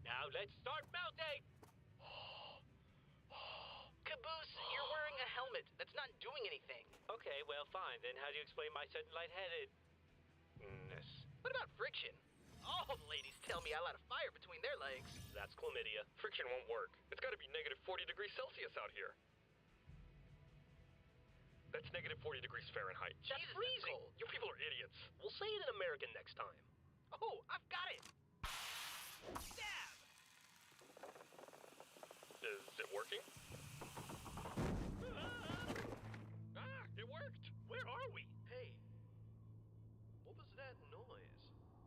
Now let's start melting! Caboose, you're wearing a helmet. That's not doing anything. Okay, well, fine. Then how do you explain my sudden lightheadedness? What about friction? All the ladies tell me I light a fire between their legs. That's chlamydia. Friction won't work. It's gotta be negative 40 degrees Celsius out here. That's negative 40 degrees Fahrenheit. That's freezing. You people are idiots. We'll say it in American next time. Oh, I've got it. Stab! Is it working? It worked. Where are we? Hey, what was that noise?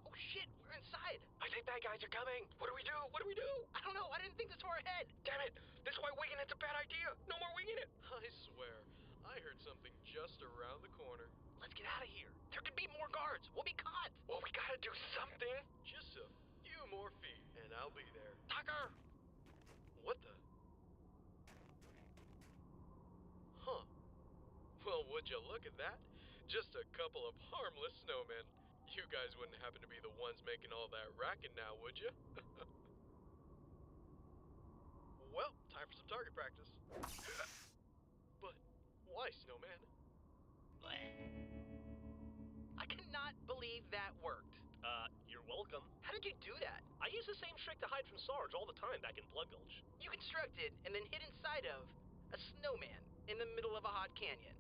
Oh shit, we're inside. I think bad guys are coming. What do we do? What do we do? I don't know, I didn't think this far ahead. Damn it! This is why winging it's a bad idea. No more winging it. I swear, I heard something just around the corner. Let's get out of here. There could be more guards. We'll be caught. Well, we gotta do something. Just a few more feet, and I'll be there. Tucker! What the? Huh. Well, would you look at that? Just a couple of harmless snowmen. You guys wouldn't happen to be the ones making all that racket now, would you? Well, time for some target practice. But why, snowman? I cannot believe that worked. You're welcome. How did you do that? I use the same trick to hide from Sarge all the time back in Blood Gulch. You constructed and then hid inside of a snowman in the middle of a hot canyon.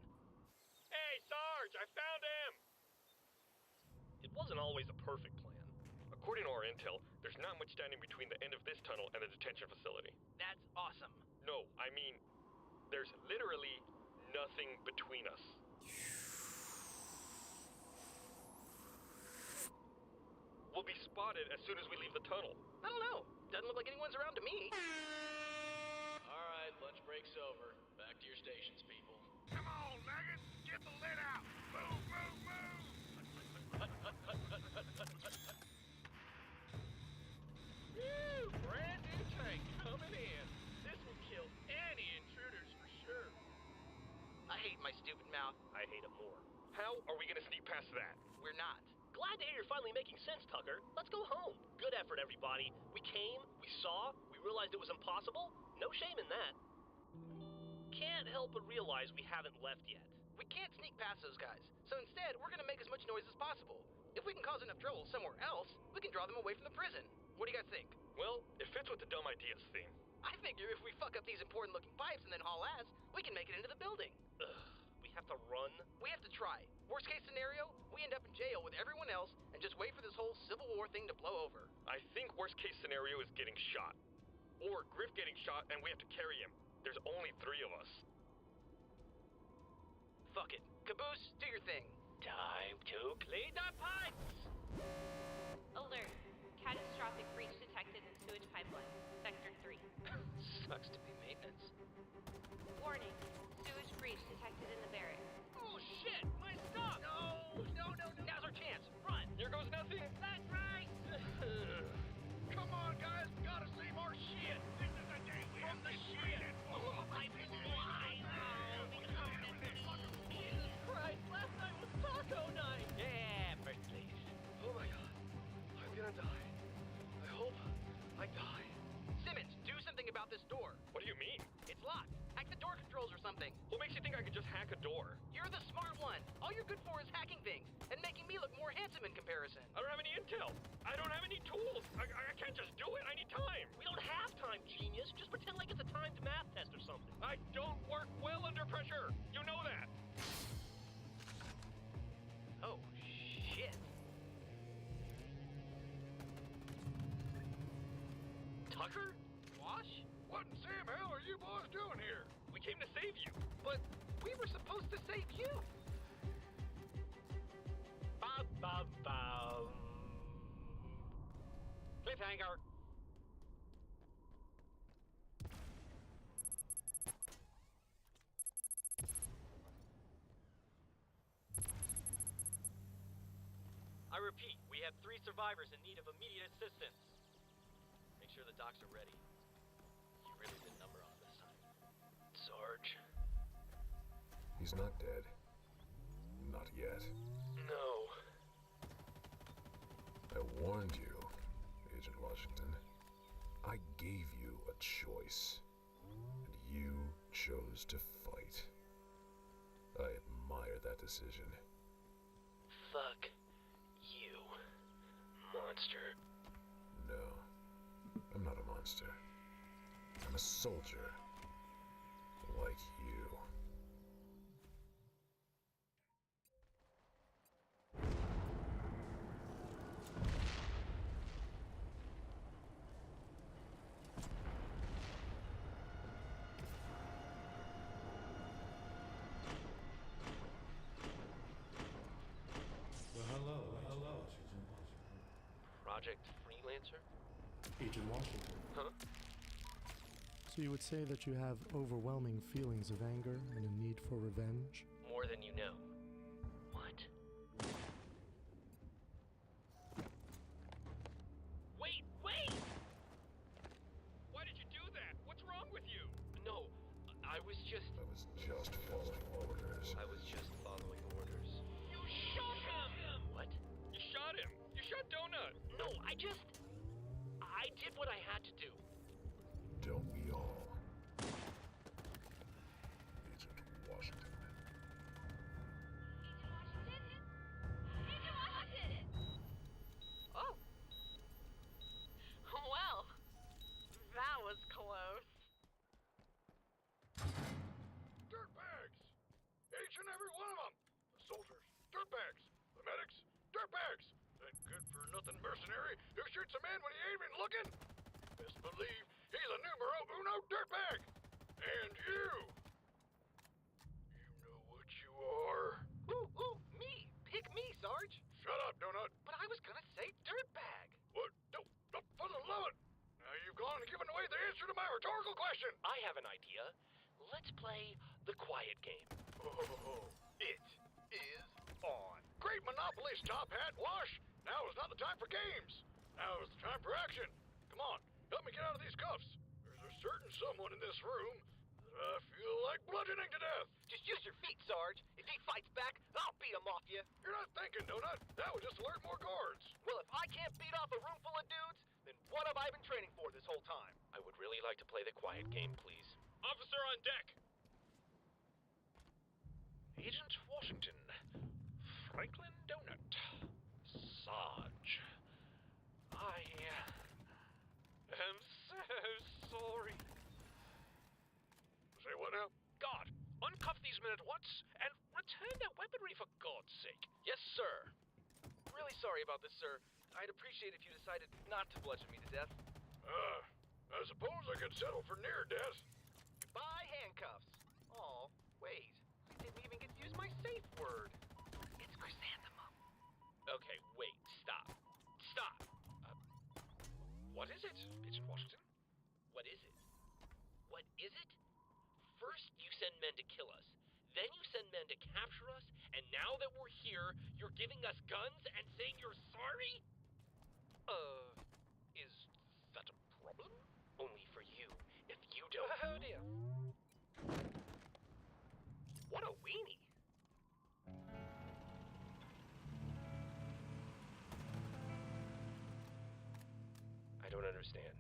Hey, Sarge, I found him. It wasn't always a perfect plan. According to our intel, there's not much standing between the end of this tunnel and the detention facility. That's awesome. No, I mean, there's literally nothing between us. We'll be spotted as soon as we leave the tunnel. I don't know. Doesn't look like anyone's around to me. All right, lunch break's over. Back to your stations, people. Come on, Nugget. Get the lid out. Move, move, move. Woo! Brand new tank coming in. This will kill any intruders for sure. I hate my stupid mouth. I hate him more. How are we gonna sneak past that? We're not. Glad to hear you're finally making sense, Tucker. Let's go home. Good effort, everybody. We came, we saw, we realized it was impossible. No shame in that. Can't help but realize we haven't left yet. We can't sneak past those guys. So instead, we're gonna make as much noise as possible. If we can cause enough trouble somewhere else, we can draw them away from the prison. What do you guys think? Well, it fits with the dumb ideas theme. I figure if we fuck up these important-looking pipes and then haul ass, we can make it into the building. Ugh, we have to run? We have to try. Worst case scenario, we end up in jail with everyone else and just wait for this whole Civil War thing to blow over. I think worst case scenario is getting shot. Or Griff getting shot and we have to carry him. There's only 3 of us. Fuck it. Caboose, do your thing. Time to clean the pipes! Alert. Catastrophic breach detected in sewage pipeline. Sector 3. Sucks to be maintenance. Warning. Sewage breach detected in the barracks. Oh shit! My stuff! No! Now's our chance. Run! Here goes nothing. That's right! Come on, guys, we gotta save our shit. This is the day we have the shit. Jesus Christ! Last night was taco night! Yeah, first place. Oh my god. I'm gonna die. I hope I die. Simmons, do something about this door. What do you mean? It's locked. Hack the door controls or something. What makes you think I could just hack a door? You're the smart one. All you're good for is hacking things and making me look more handsome in comparison. I don't have any intel. I don't have any tools. I can't just do it. I need time. We don't have time, genius. Just pretend like it's a timed math test or something. I don't work well under pressure. You know that. Oh, shit. Tucker? Wash? What in Sam hell are you boys doing here? We came to save you. But we were supposed to save you. Bum. Cliffhanger. I repeat, we have 3 survivors in need of immediate assistance. Make sure the docs are ready. You really did number on this time. Sarge. He's not dead. Not yet. No. I warned you, Agent Washington. I gave you a choice, and you chose to fight. I admire that decision. Fuck you, monster. No, I'm not a monster. I'm a soldier. Like you. Hello, Agent Washington. Project Freelancer? Agent Washington. Huh? So you would say that you have overwhelming feelings of anger and a need for revenge? More than you know. What? Wait! Why did you do that? What's wrong with you? No, I was just following orders. I was just following orders. You shot him! What? You shot him! You shot Donut! No, I did what I had to do. Don't we all? Agent Washington. Agent Washington! Oh. Well, that was close. Dirtbags! Each and every one of them! The soldiers, dirtbags! The medics, dirtbags! That good-for-nothing mercenary who shoots a man when he ain't even looking! Best believe he's a numero uno dirtbag! And you! You know what you are? Ooh, me! Pick me, Sarge! Shut up, Donut! But I was gonna say dirtbag! What? No, for the love of it! Now you've gone and given away the answer to my rhetorical question! I have an idea. Let's play the quiet game. Oh, it is on. Great Monopoly, Top Hat, Wash! Now is not the time for games. Now is the time for action. Come on, help me get out of these cuffs. There's a certain someone in this room that I feel like bludgeoning to death. Just use your feet, Sarge. If he fights back, I'll beat him off you. You're not thinking, Donut. That would just alert more guards. Well, if I can't beat off a room full of dudes, then what have I been training for this whole time? I would really like to play the quiet game, please. Officer on deck! Agent Washington. Franklin Donut. Sarge. I men at once and return their weaponry for God's sake. Yes, sir. Really sorry about this, sir. I'd appreciate if you decided not to bludgeon me to death. I suppose I could settle for near death. Goodbye, handcuffs. Oh, wait. I didn't even get to use my safe word. It's chrysanthemum. Okay, wait, stop. Stop! What is it, Agent Washington? What is it? What is it? First, you send men to kill us. Then you send men to capture us. And now that we're here, you're giving us guns and saying you're sorry? Is that a problem? Only for you. If you don't... Oh dear. What a weenie. I don't understand.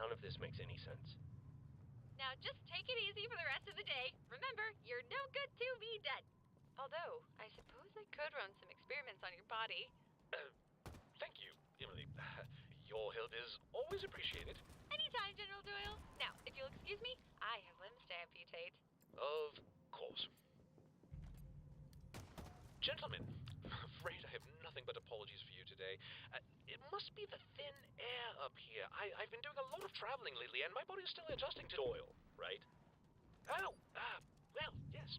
None of this makes any sense. Now just take it easy for the rest of the day. Remember, you're no good to be dead. Although, I suppose I could run some experiments on your body. Thank you, Emily. Your help is always appreciated. Anytime, General Doyle. Now, if you'll excuse me, I have limbs to amputate. Of course. Gentlemen, I'm afraid I have nothing but apologies for you today. It must be the thin air up here. I've been doing a lot of traveling lately, and my body's still adjusting to Doyle, right? Oh, well, yes,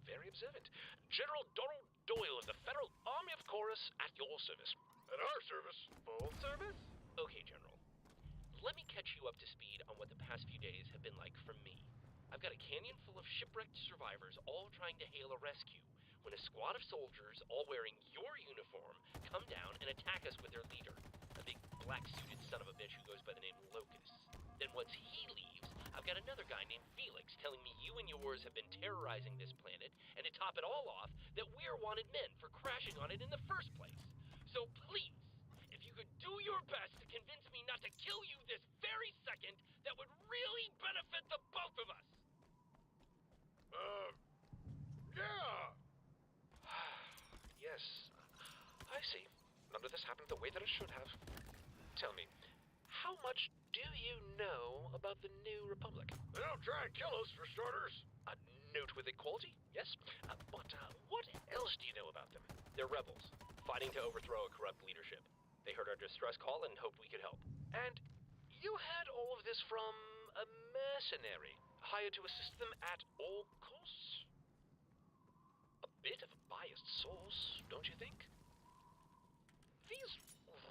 very observant. General Donald Doyle of the Federal Army of Chorus at your service. At our service. Full service? Okay, General. Let me catch you up to speed on what the past few days have been like for me. I've got a canyon full of shipwrecked survivors all trying to hail a rescue when a squad of soldiers, all wearing your uniform, come down and attack us with their leader, a big black-suited son of a bitch who goes by the name Locust. Then once he leaves, I've got another guy named Felix telling me you and yours have been terrorizing this planet, and to top it all off, that we're wanted men for crashing on it in the first place. So please, if you could do your best to convince me not to kill you this very second, that would really benefit the both of us. Yeah. Yes, I see. None of this happened the way that it should have. Tell me, how much do you know about the New Republic? They don't try and kill us, for starters. A noteworthy quality, yes. But what else do you know about them? They're rebels, fighting to overthrow a corrupt leadership. They heard our distress call and hoped we could help. And you heard all of this from a mercenary, hired to assist them at all costs? A bit of a biased source, don't you think? These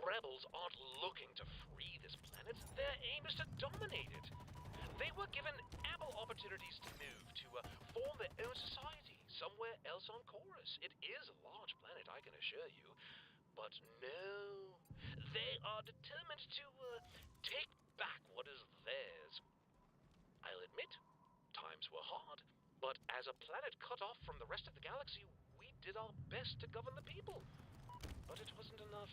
rebels aren't looking to free this planet. Their aim is to dominate it. They were given ample opportunities to move, to form their own society somewhere else on Chorus. It is a large planet, I can assure you. But no, they are determined to take back what is theirs. I'll admit, times were hard, but as a planet cut off from the rest of the galaxy, we did our best to govern the people. But it wasn't enough.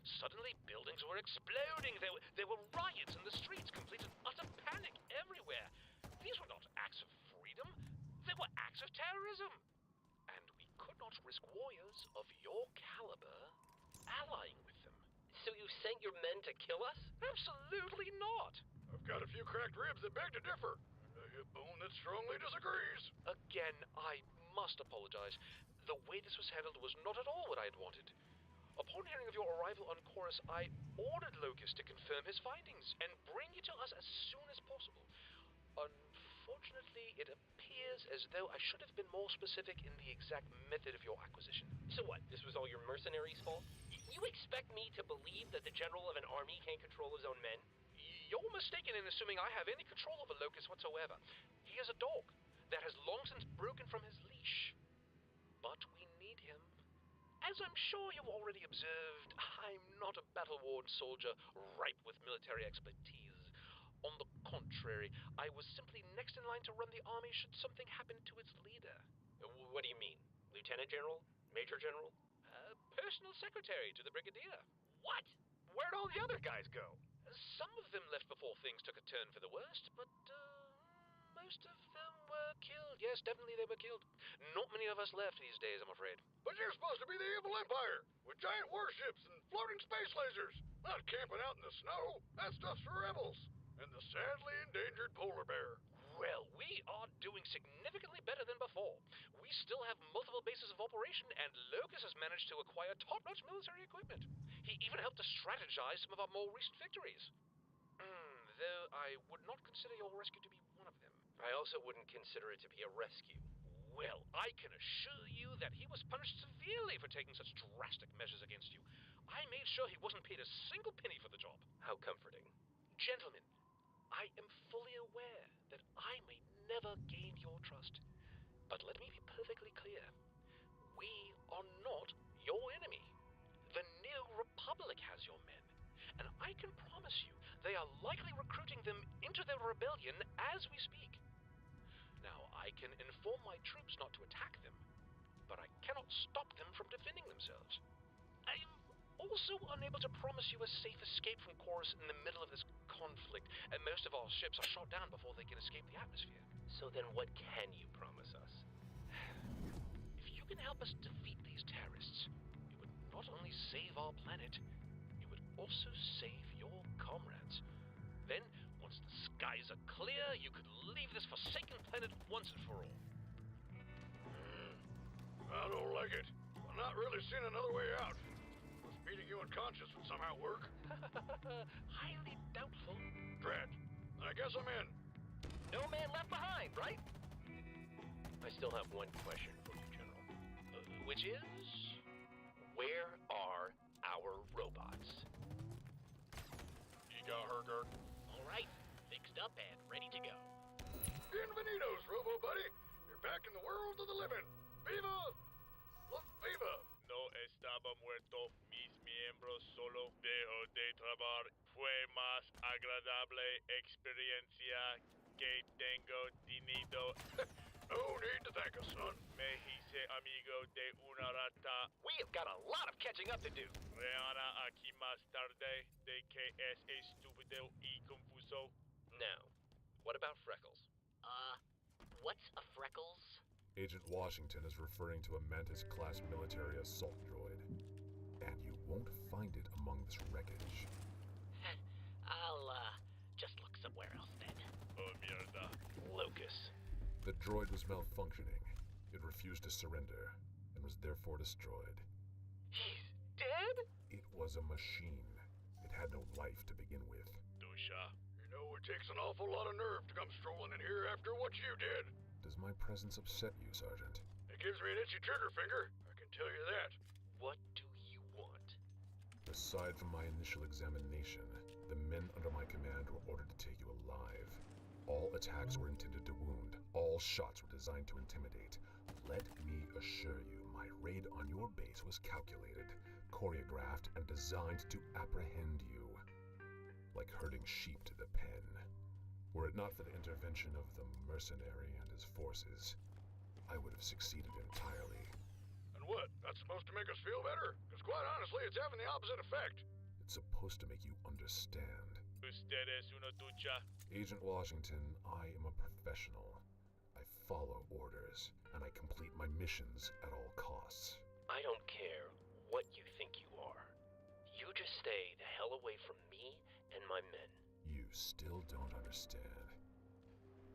Suddenly, buildings were exploding. There were riots in the streets, complete and utter panic everywhere. These were not acts of freedom. They were acts of terrorism. And we could not risk warriors of your caliber allying with them. So you sent your men to kill us? Absolutely not. I've got a few cracked ribs that beg to differ. A hip bone that strongly disagrees. Again, I must apologize. The way this was handled was not at all what I had wanted. Upon hearing of your arrival on Chorus, I ordered Locust to confirm his findings and bring you to us as soon as possible. Unfortunately, it appears as though I should have been more specific in the exact method of your acquisition. So what, this was all your mercenaries' fault? You expect me to believe that the general of an army can't control his own men? You're mistaken in assuming I have any control over Locust whatsoever. He is a dog that has long since broken from his leash. But we need him. As I'm sure you've already observed, I'm not a battle-worn soldier ripe with military expertise. On the contrary, I was simply next in line to run the army should something happen to its leader. What do you mean? Lieutenant General? Major General? Personal secretary to the Brigadier. What? Where'd all the other guys go? Some of them left before things took a turn for the worst, but most of them were killed. Yes, definitely they were killed. Not many of us left these days, I'm afraid. But you're supposed to be the evil empire, with giant warships and floating space lasers. Not camping out in the snow. That stuff's for rebels. And the sadly endangered polar bear. Well, we are doing significantly better than operation, and Locus has managed to acquire top-notch military equipment. He even helped to strategize some of our more recent victories. Though I would not consider your rescue to be one of them. I also wouldn't consider it to be a rescue. Well, I can assure you that he was punished severely for taking such drastic measures against you. I made sure he wasn't paid a single penny for the job. How comforting. Gentlemen, I am fully aware that I may never gain your trust. But let me be perfectly clear. We are not your enemy. The New Republic has your men. And I can promise you, they are likely recruiting them into their rebellion as we speak. Now, I can inform my troops not to attack them, but I cannot stop them from defending themselves. I am also unable to promise you a safe escape from Chorus in the middle of this conflict, and most of our ships are shot down before they can escape the atmosphere. So then what can you promise us? If you can help us defeat these terrorists, it would not only save our planet, it would also save your comrades. Then, once the skies are clear, you could leave this forsaken planet once and for all. I don't like it. I'm not really seeing another way out. Unless beating you unconscious would somehow work. Highly doubtful. Drat. I guess I'm in. No man left behind, right? I still have one question for you, General. Which is? Where are our robots? You got her, Gert? All right, fixed up and ready to go. Bienvenidos, Robo Buddy. You're back in the world of the living. Viva! Viva! No estaba muerto. Mis miembros solo dejo de trabajar. Fue más agradable experiencia que tengo tenido. No need to thank us, son. Me hice amigo de una rata. We have got a lot of catching up to do. Reana aquí más tarde de que es estúpido y confuso. Now, what about Freckles? What's a Freckles? Agent Washington is referring to a Mantis-class military assault droid. And you won't find it among this wreckage. I'll, just look somewhere else then. Oh, mierda. Locus. The droid was malfunctioning. It refused to surrender, and was therefore destroyed. He's dead? It was a machine. It had no life to begin with. Dusha. You know, it takes an awful lot of nerve to come strolling in here after what you did. Does my presence upset you, Sergeant? It gives me an itchy trigger finger, I can tell you that. What do you want? Aside from my initial examination, the men under my command were ordered to take you alive. All attacks were intended to wound. All shots were designed to intimidate. Let me assure you, my raid on your base was calculated, choreographed, and designed to apprehend you. Like herding sheep to the pen. Were it not for the intervention of the mercenary and his forces, I would have succeeded entirely. And what? That's supposed to make us feel better? Because quite honestly, it's having the opposite effect. It's supposed to make you understand. Usted es una ducha. Agent Washington, I am a professional. I follow orders, and I complete my missions at all costs. I don't care what you think you are. You just stay the hell away from me and my men. You still don't understand.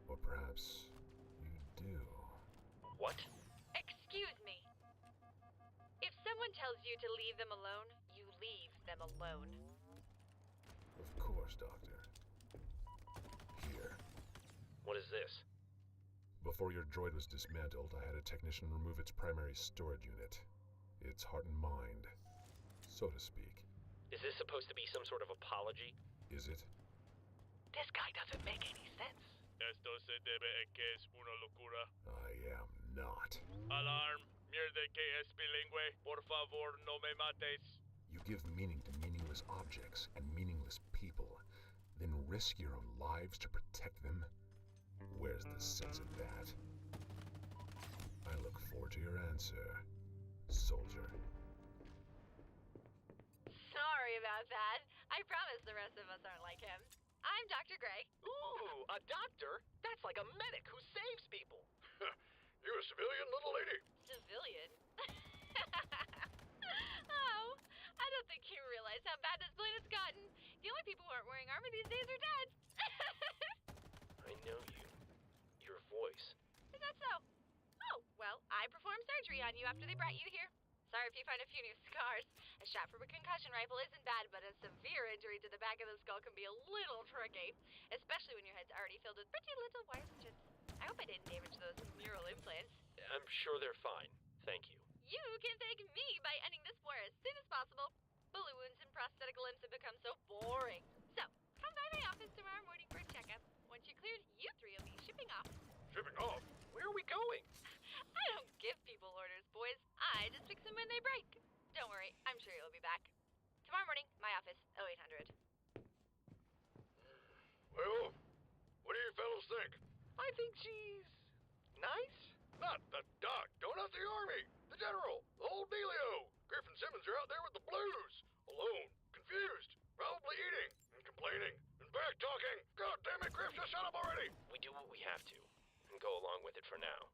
Or perhaps you do. What? Excuse me. If someone tells you to leave them alone, you leave them alone. Of course, Doctor. Here. What is this? Before your droid was dismantled, I had a technician remove its primary storage unit. Its heart and mind, so to speak. Is this supposed to be some sort of apology? Is it? This guy doesn't make any sense. Esto se debe a que es una locura. I am not. Alarm. Mierde que es bilingüe. Por favor, no me mates. You give meaning to meaningless objects and meaningless people, then risk your own lives to protect them? Where's the sense of that? I look forward to your answer, soldier. Sorry about that. I promise the rest of us aren't like him. I'm Dr. Gray. Ooh, a doctor? That's like a medic who saves people. You a civilian, little lady? Civilian? Oh, I don't think you realize how bad this planet's gotten. The only people who aren't wearing armor these days are dead. I know you. Your voice. Is that so? Oh, well, I perform surgery on you after they brought you here. Sorry if you find a few new scars. A shot from a concussion rifle isn't bad, but a severe injury to the back of the skull can be a little tricky. Especially when your head's already filled with pretty little wire stitches. I hope I didn't damage those neural implants. I'm sure they're fine. Thank you. You can thank me by ending this war as soon as possible. Bullet wounds and prosthetic limbs have become so boring. So, come by my office tomorrow morning for a checkup. Once you're cleared, you three will be shipping off. Shipping off? Where are we going? I don't give people orders, boys. I just fix them when they break. Don't worry, I'm sure you'll be back. Tomorrow morning, my office, 0800. Well, what do you fellows think? I think she's nice. Not the doc, don't have the army. The general, the whole dealio. Griffin Simmons are out there with the blues. Alone, confused, probably eating and complaining and back-talking. God damn it, Griff, just shut up already. We do what we have to, and go along with it for now.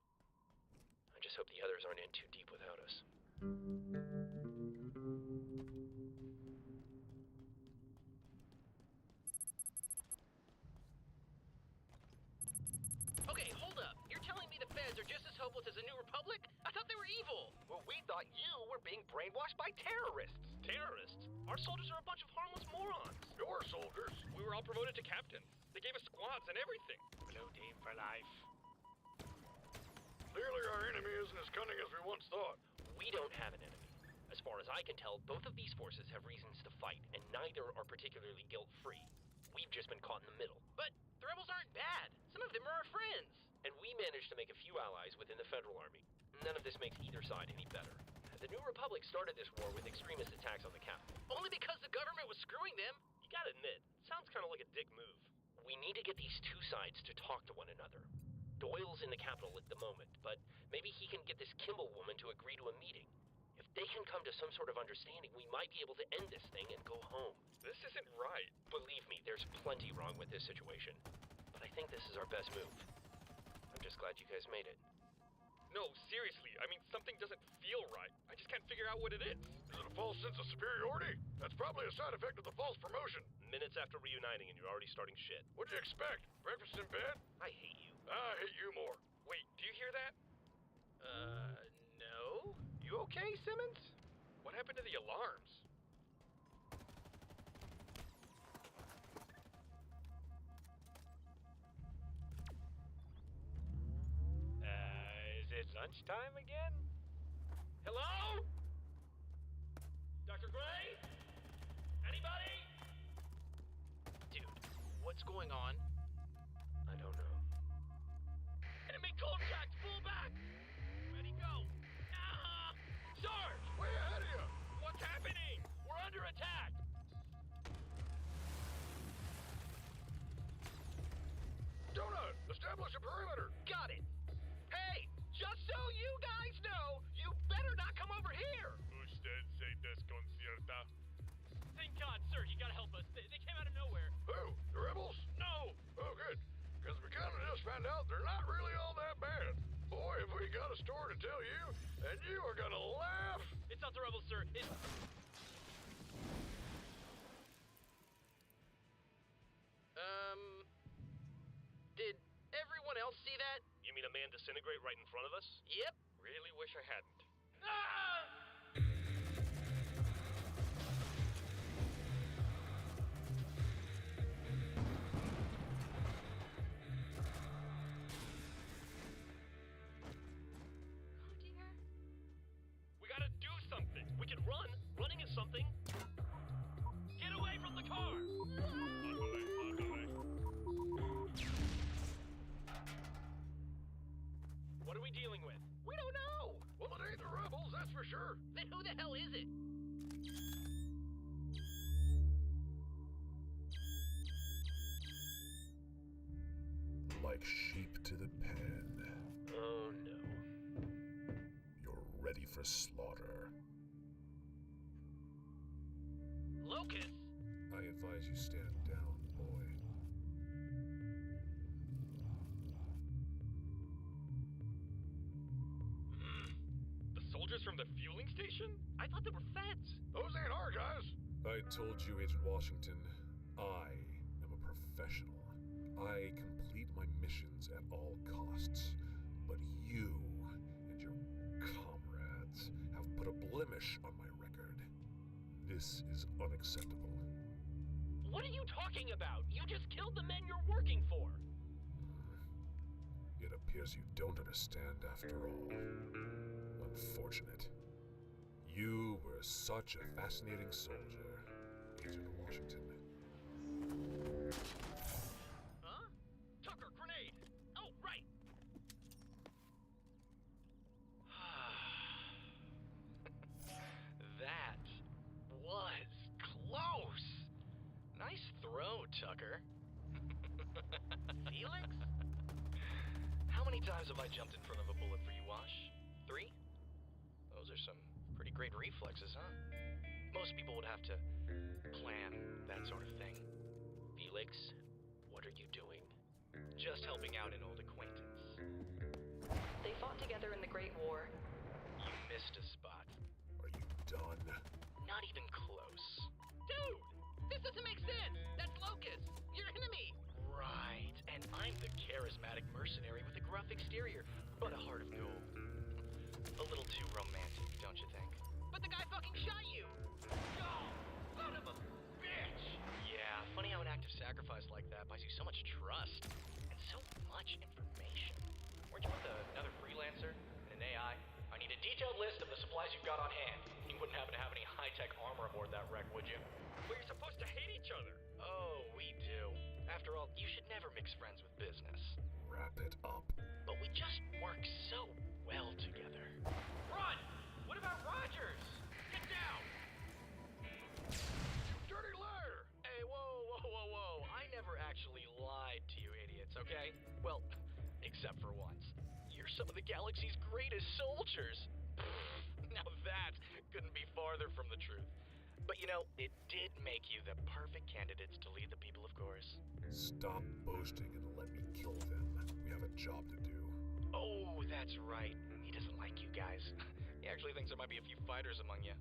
I just hope the others aren't in too deep without us. Okay, hold up. You're telling me the feds are just as hopeless as the New Republic? I thought they were evil. Well, we thought you were being brainwashed by terrorists. Terrorists? Our soldiers are a bunch of harmless morons. Your soldiers? We were all promoted to captains. They gave us squads and everything. Blue team for life. Clearly our enemy isn't as cunning as we once thought. We don't have an enemy. As far as I can tell, both of these forces have reasons to fight, and neither are particularly guilt-free. We've just been caught in the middle. But the rebels aren't bad. Some of them are our friends. And we managed to make a few allies within the Federal Army. None of this makes either side any better. The New Republic started this war with extremist attacks on the capital. Only because the government was screwing them. You gotta admit, it sounds kind of like a dick move. We need to get these two sides to talk to one another. Doyle's in the capital at the moment, but maybe he can get this Kimball woman to agree to a meeting. If they can come to some sort of understanding, we might be able to end this thing and go home. This isn't right. Believe me, there's plenty wrong with this situation. But I think this is our best move. I'm just glad you guys made it. No, seriously, I mean, something doesn't feel right. I just can't figure out what it is. Is it a false sense of superiority? That's probably a side effect of the false promotion. Minutes after reuniting and you're already starting shit. What'd you expect? Breakfast in bed? I hate you. I hate you more. Wait, do you hear that? No? You okay, Simmons? What happened to the alarms? Is it lunchtime again? Hello? Dr. Gray? Anybody? Dude, what's going on? I don't know. Enemy contact! Pull back! Ready, go! Ah! Sarge! Way ahead of you! What's happening? We're under attack! Donut! Establish a perimeter! Got it! Hey! Just so you guys know, you better not come over here! Usted se desconcierta. Thank God, sir, you gotta help us. They came out of nowhere. Who? The rebels? No! Oh, good. Because we kind of just found out they're not really all that bad. Boy, have we got a story to tell you, and you are gonna laugh! It's not the rebels, sir. It's... Did everyone else see that? You mean a man disintegrate right in front of us? Yep. Really wish I hadn't. Oh dear. We gotta do something. We can run. Running is something. Get away from the car! What are we dealing with? We don't know! Well, it ain't the rebels, that's for sure. Then who the hell is it? Like sheep to the pen. Oh no. You're ready for slaughter. Locust! I advise you stand down, boy. The soldiers from the fueling station? I thought they were feds. Those ain't our guys. I told you, Agent Washington, I am a professional. I complete my missions at all costs. But you and your comrades blemish on my record. This is unacceptable. What are you talking about? You just killed the men you're working for. It appears you don't understand after all. Unfortunate. You were such a fascinating soldier, Agent Washington. Huh? Tucker, grenade! Oh, right! That was close! Nice throw, Tucker. Felix? How many times have I jumped in front of a bullet for you, Wash? 3? Those are some pretty great reflexes, huh? Most people would have to plan that sort of thing. Felix, what are you doing? Just helping out an old acquaintance. They fought together in the Great War. You missed a spot. Are you done? Not even close. Dude! This doesn't make sense! That's Locust! Your enemy! Right, and I'm the charismatic mercenary with a gruff exterior, but a heart of gold. A little too romantic, don't you think? But the guy fucking shot you! Yo! Son of a bitch! Yeah, funny how an act of sacrifice like that buys you so much trust and so much information. Weren't you with another freelancer and an AI? I need a detailed list of the supplies you've got on hand. You wouldn't happen to have any high-tech armor aboard that wreck, would you? Well, you're supposed to hate each other. Oh, we do. After all, you should never mix friends with business. Wrap it up. But we just work so well together. Run! What about Rogers? Get down! You dirty liar! Hey, whoa. I never actually lied to you idiots, okay? Well, except for once. You're some of the galaxy's greatest soldiers. Now that couldn't be farther from the truth. But you know, it did make you the perfect candidates to lead the people of Chorus. Stop boasting and let me kill them. We have a job to do. Oh, that's right. He doesn't like you guys. He actually thinks there might be a few fighters among you.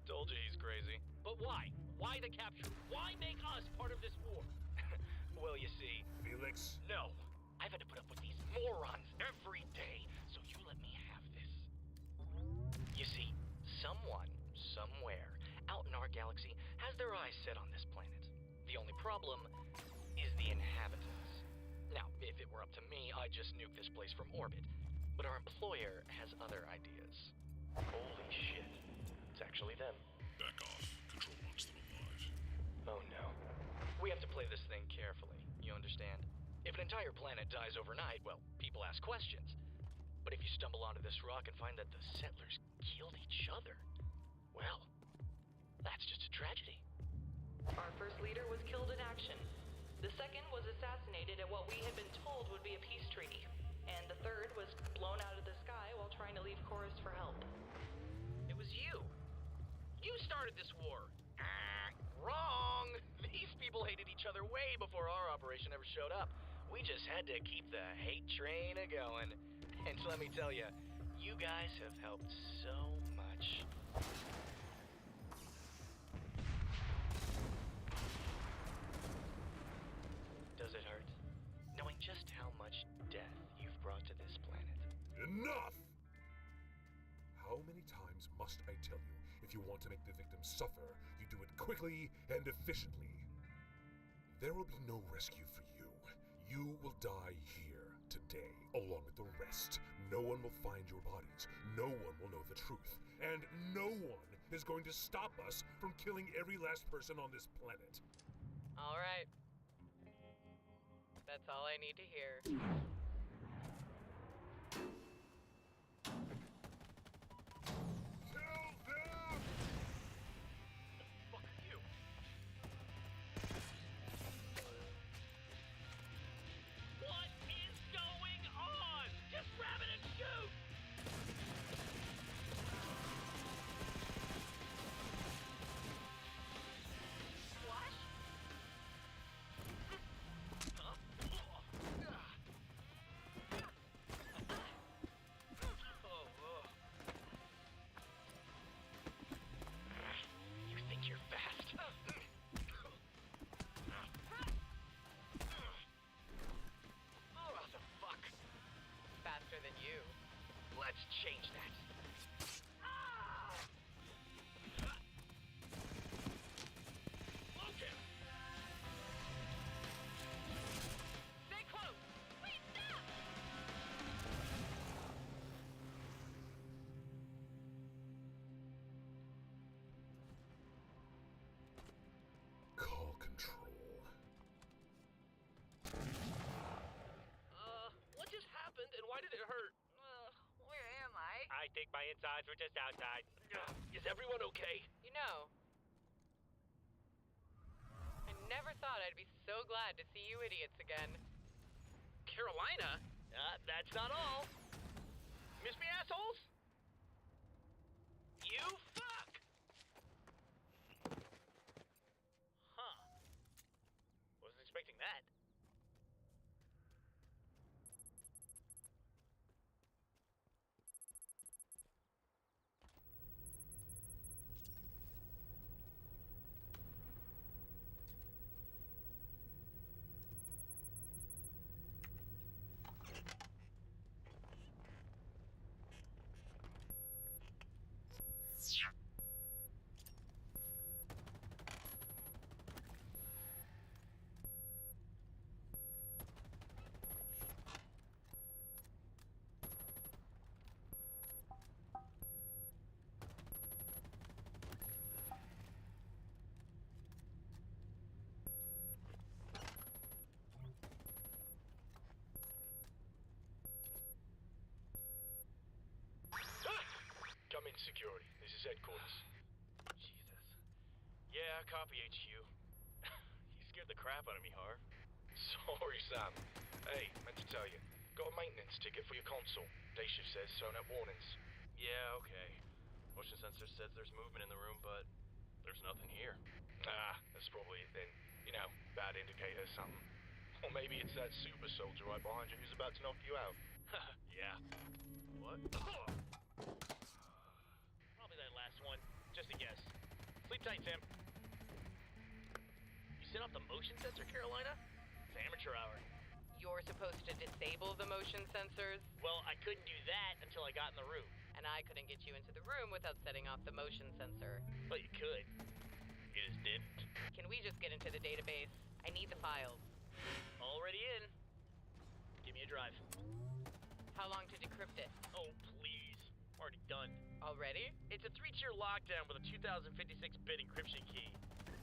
Told you he's crazy. But why? Why the capture? Why make us part of this war? Well, you see... Felix? No. I've had to put up with these morons every day, so you let me have this. You see, someone, somewhere, out in our galaxy, has their eyes set on this planet. The only problem is the inhabitants. Now, if it were up to me, I'd just nuke this place from orbit. But our employer has other ideas. Holy shit. It's actually them. Back off. Control wants them alive. Oh no. We have to play this thing carefully, you understand? If an entire planet dies overnight, well, people ask questions. But if you stumble onto this rock and find that the settlers killed each other, well, that's just a tragedy. Our first leader was killed in action. The second was assassinated at what we had been told would be a peace treaty. And the third was blown out of the sky while trying to leave Chorus for help. It was you. You started this war. Wrong! These people hated each other way before our operation ever showed up. We just had to keep the hate train a-going. And let me tell you, you guys have helped so much. Does it hurt? Knowing just how much death you've brought to this planet. Enough! How many times must I tell you, if you want to make the victim suffer, you do it quickly and efficiently? There will be no rescue for you. You will die here, today, along with the rest. No one will find your bodies. No one will know the truth. And no one is going to stop us from killing every last person on this planet. All right. That's all I need to hear. What is going on? Just grab it and shoot! Wash? You think you're fast? What the fuck? Faster than you. Let's change that. I think my insides were just outside. Is everyone okay? You know, I never thought I'd be so glad to see you idiots again. Carolina? That's not all. Miss me, assholes? You fuck! Huh. Wasn't expecting that. Come in, security. This is headquarters. Jesus. Yeah, copy HQ. You scared the crap out of me, Harv. Sorry, Sam. Hey, meant to tell you. Got a maintenance ticket for your console. Day shift says thrown out warnings. Yeah, okay. Motion sensor says there's movement in the room, but there's nothing here. Ah, that's probably it then. You know, bad indicator or something. Or maybe it's that super soldier right behind you who's about to knock you out. Yeah. What? Probably that last one. Just a guess. Sleep tight, Tim. You set off the motion sensor, Carolina? It's amateur hour. You're supposed to disable the motion sensors, Well, I couldn't do that until I got in the room. and I couldn't get you into the room without setting off the motion sensor. But you could. You just didn't. Can we just get into the database? I need the files. Already in. Give me a drive. How long to decrypt it? Oh, please. Already done. Already? It's a 3-tier lockdown with a 2056-bit encryption key.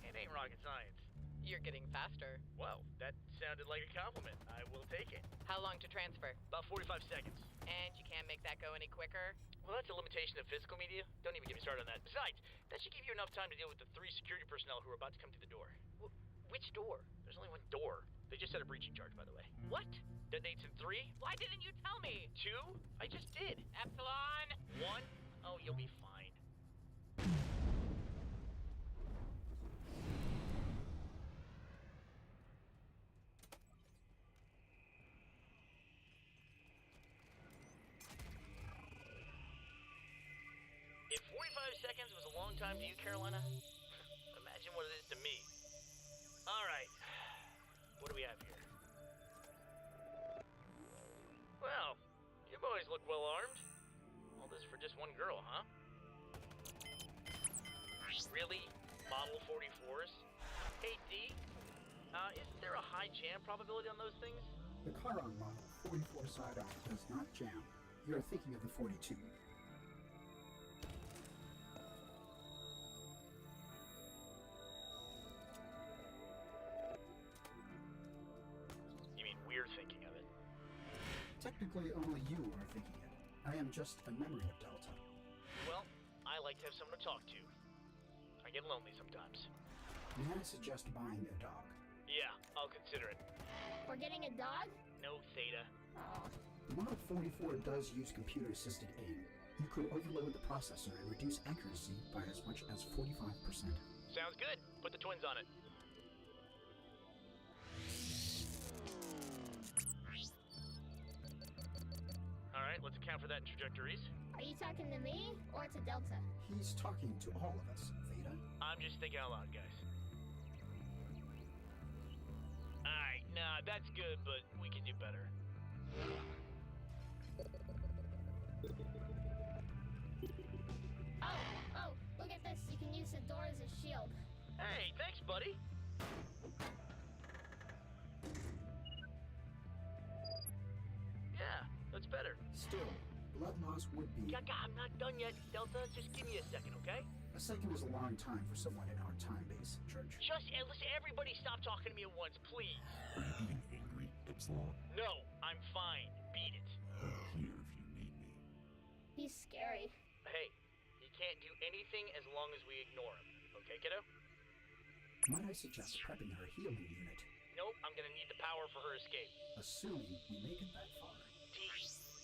It ain't rocket science. You're getting faster. Well, that sounded like a compliment. I will take it. How long to transfer? About 45 seconds. And you can't make that go any quicker? Well, that's a limitation of physical media. Don't even get me started on that. Besides, that should give you enough time to deal with the 3 security personnel who are about to come through the door. Which door? There's only one door. They just set a breaching charge, by the way. What? Detonates in 3? Why didn't you tell me? 2? I just did. Epsilon! 1? Oh, you'll be fine. If 45 seconds was a long time to you, Carolina, imagine what it is to me. All right. What do we have here? Well, you boys look well armed. All this for just one girl, huh? Really? Model 44s? Hey, D, isn't there a high jam probability on those things? The Chiron model 44 side-on does not jam. You're thinking of the 42. You mean we're thinking of it? Technically, only you are thinking it. I am just a memory of Delta. Well, I like to have someone to talk to. I get lonely sometimes. May I suggest buying a dog? Yeah, I'll consider it. We're getting a dog? No, Theta. The Model 44 does use computer-assisted aim. You could overload the processor and reduce accuracy by as much as 45%. Sounds good. Put the twins on it. All right, let's account for that in trajectories. Are you talking to me or to Delta? He's talking to all of us, Theta. I'm just thinking out loud, guys. Alright, nah, that's good, but we can do better. Oh, look at this. You can use the door as a shield. Hey, thanks, buddy. Yeah, that's better. Still, blood loss would be... I'm not done yet, Delta. Just give me a second, okay? A second is a long time for someone in our time base, Church. Listen, everybody stop talking to me at once, please. Are you being angry, Epsilon? No, I'm fine. Beat it. Here if you need me. These He's scary. Hey, he can't do anything as long as we ignore him. Okay, kiddo? Might I suggest prepping her healing unit, Nope, I'm gonna need the power for her escape. assuming we make it that far? D,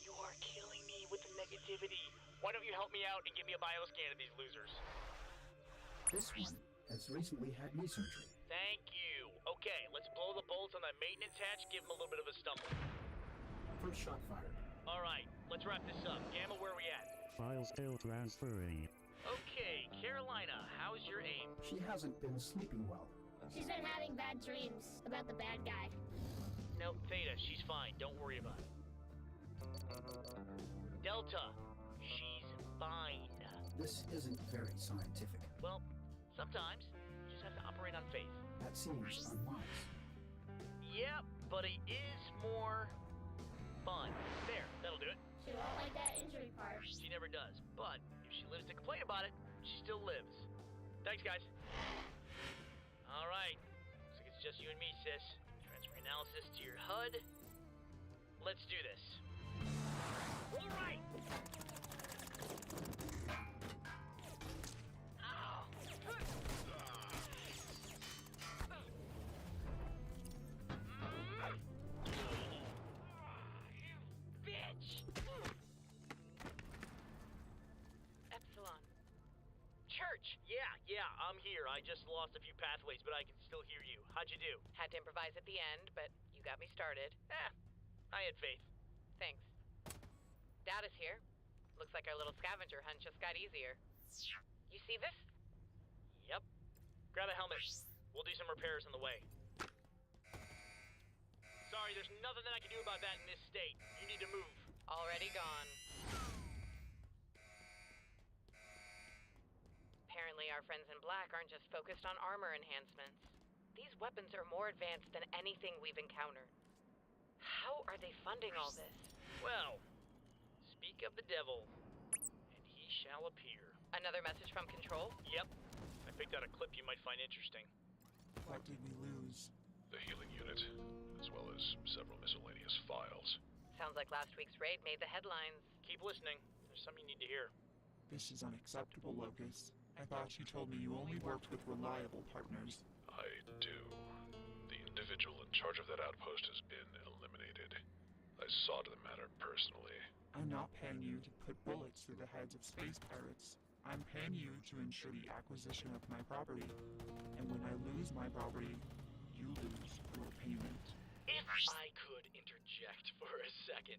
you are killing me with the negativity. Why don't you help me out and give me a bioscan of these losers? This one has recently had knee surgery. Thank you. Okay, let's blow the bolts on that maintenance hatch, give him a little bit of a stumble. First shot fired. All right, let's wrap this up. Gamma, where are we at? File still transferring. Okay, Carolina, how's your aim? She hasn't been sleeping well. She's been having bad dreams about the bad guy. No, Theta, she's fine. Don't worry about it. Delta, she's fine. This isn't very scientific. Well, sometimes you just have to operate on faith. That seems unwise. Yeah, but it is more fun. There, that'll do it. She won't like that injury part. She never does, but if she lives to complain about it, she still lives. Thanks, guys. All right, looks like it's just you and me, sis. Transfer analysis to your HUD. Let's do this. All right. Bitch! Epsilon. Church! Yeah, I'm here. I just lost a few pathways, but I can still hear you. How'd you do? Had to improvise at the end, but you got me started. I had faith. Thanks. Data's here. Looks like our little scavenger hunt just got easier. You see this? Yep. Grab a helmet. We'll do some repairs on the way. Sorry, there's nothing that I can do about that in this state. You need to move. Already gone. Apparently our friends in black aren't just focused on armor enhancements. These weapons are more advanced than anything we've encountered. How are they funding all this? Well, speak of the devil, and he shall appear. Another message from Control? Yep. I picked out a clip you might find interesting. What did we lose? The healing unit, as well as several miscellaneous files. Sounds like last week's raid made the headlines. Keep listening. There's something you need to hear. This is unacceptable, Locus. I thought you told me you only worked with reliable partners. I do. The individual in charge of that outpost has been eliminated. I saw to the matter personally. I'm not paying you to put bullets through the heads of space pirates. I'm paying you to ensure the acquisition of my property. And when I lose my property, you lose your payment. If I could interject for a second,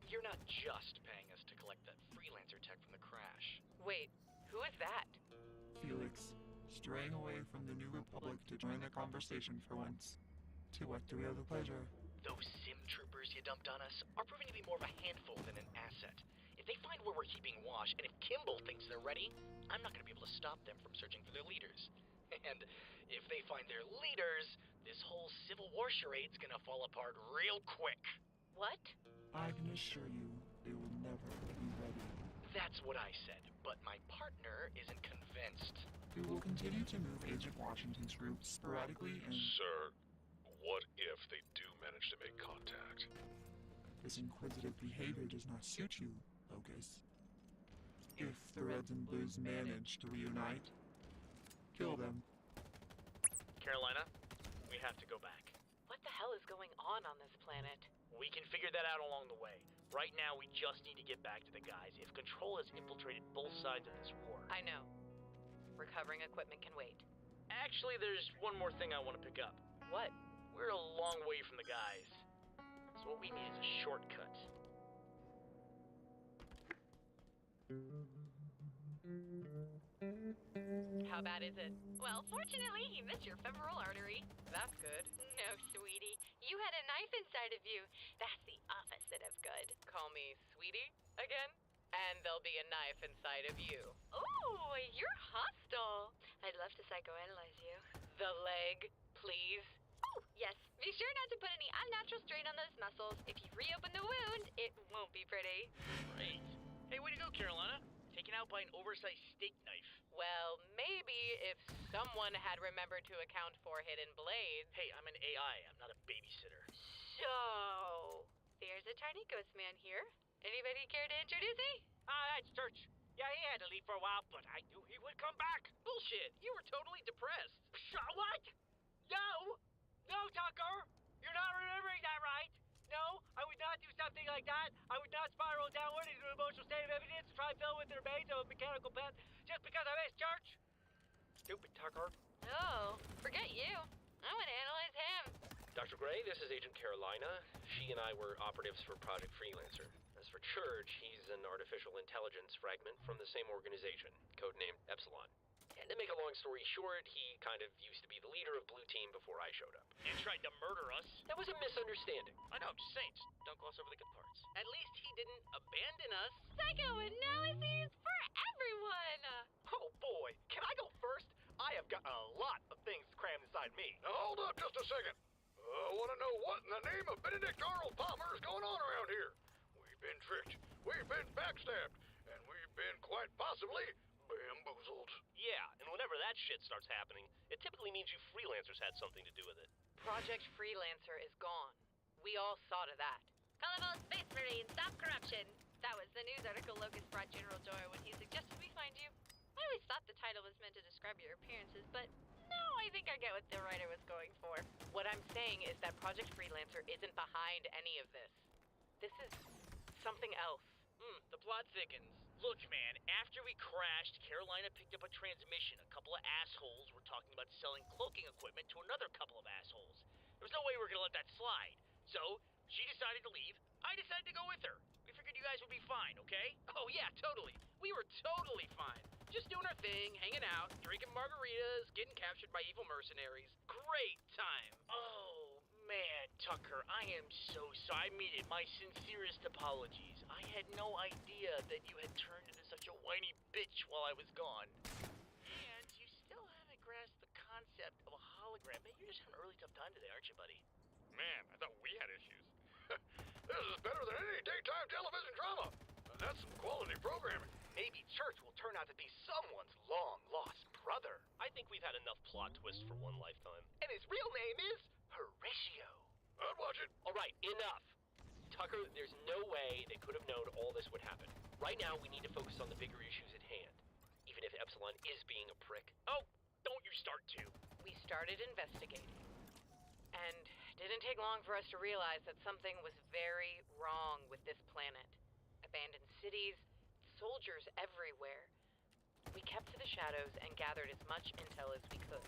you're not just paying us to collect that freelancer tech from the crash. Wait, who is that? Felix, straying away from the New Republic to join the conversation for once. To what do we owe the pleasure? Those sim troopers you dumped on us are proving to be more of a handful than an asset. If they find where we're keeping Wash, and if Kimball thinks they're ready, I'm not gonna be able to stop them from searching for their leaders. And if they find their leaders, this whole Civil War charade's gonna fall apart real quick. What? I can assure you, they will never be ready. That's what I said, but my partner isn't convinced. We will continue to move Agent Washington's troops sporadically and... Sir, what if they do manage to make contact? This inquisitive behavior does not suit you, Locus. If the Reds and Blues manage to reunite, kill them. Carolina, we have to go back. What the hell is going on this planet? We can figure that out along the way. Right now, we just need to get back to the guys. If Control has infiltrated both sides of this war... I know. Recovering equipment can wait. Actually, there's one more thing I want to pick up. What? We're a long way from the guys. So what we need is a shortcut. How bad is it? Well, fortunately, you missed your femoral artery. That's good. No, sweetie. You had a knife inside of you. That's the opposite of good. Call me sweetie again? And there'll be a knife inside of you. Ooh, you're hostile. I'd love to psychoanalyze you. The leg, please. Oh, yes. Be sure not to put any unnatural strain on those muscles. If you reopen the wound, it won't be pretty. Great. Hey, way to go, Carolina. Taken out by an oversized steak knife. Well, maybe if someone had remembered to account for hidden blades. Hey, I'm an AI. I'm not a babysitter. So, there's a tiny ghost man here. Anybody care to introduce me? That's leave for a while, but I knew he would come back. Bullshit. You were totally depressed. What? No! No, Tucker! You're not remembering that right. No, I would not do something like that. I would not spiral downward into an emotional state of evidence and try to fill with the remains of a mechanical pet just because I missed church. Stupid Tucker. No, forget you. I want to analyze him. Dr. Gray, this is Agent Carolina. She and I were operatives for Project Freelancer. As for Church, he's an artificial intelligence fragment from the same organization, codenamed Epsilon. And to make a long story short, he kind of used to be the leader of Blue Team before I showed up. And tried to murder us. That was a misunderstanding. I know, I'm just saying. Don't gloss over the good parts. At least he didn't abandon us. Psychoanalyses for everyone! Oh boy, can I go first? I have got a lot of things crammed inside me. Now hold up just a second. I want to know what in the name of Benedict Arnold Palmer is going on around here. We've been tricked, we've been backstabbed, and we've been quite possibly bamboozled. Yeah, and whenever that shit starts happening, it typically means you freelancers had something to do with it. Project Freelancer is gone. We all saw to that. Colorful Space Marine, stop corruption. That was the news article Locust brought General Joy when he suggested we find you. I always thought the title was meant to describe your appearances, but no, I think I get what the writer was going for. What I'm saying is that Project Freelancer isn't behind any of this. This is something else. The plot thickens. Look, man, after we crashed, Carolina picked up a transmission. A couple of assholes were talking about selling cloaking equipment to another couple of assholes. There was no way we were gonna let that slide. So, she decided to leave. I decided to go with her. We figured you guys would be fine, okay? Oh yeah, totally. We were totally fine. Just doing our thing, hanging out, drinking margaritas, getting captured by evil mercenaries. Great time. Oh, man, Tucker, I am so sorry. I mean it. My sincerest apologies. I had no idea that you had turned into such a whiny bitch while I was gone. And you still haven't grasped the concept of a hologram. Man, you're just having a really tough time today, aren't you, buddy? Man, I thought we had issues. This is better than any daytime television drama. That's some quality programming. Maybe Church will turn out to be someone's long-lost brother. I think we've had enough plot twists for one lifetime. And his real name is Horatio. I'd watch it. All right, enough. Tucker, there's no way they could have known all this would happen. Right now, we need to focus on the bigger issues at hand. Even if Epsilon is being a prick. Oh, don't you start to. We started investigating. And didn't take long for us to realize that something was very wrong with this planet. Abandoned cities, soldiers everywhere. We kept to the shadows and gathered as much intel as we could.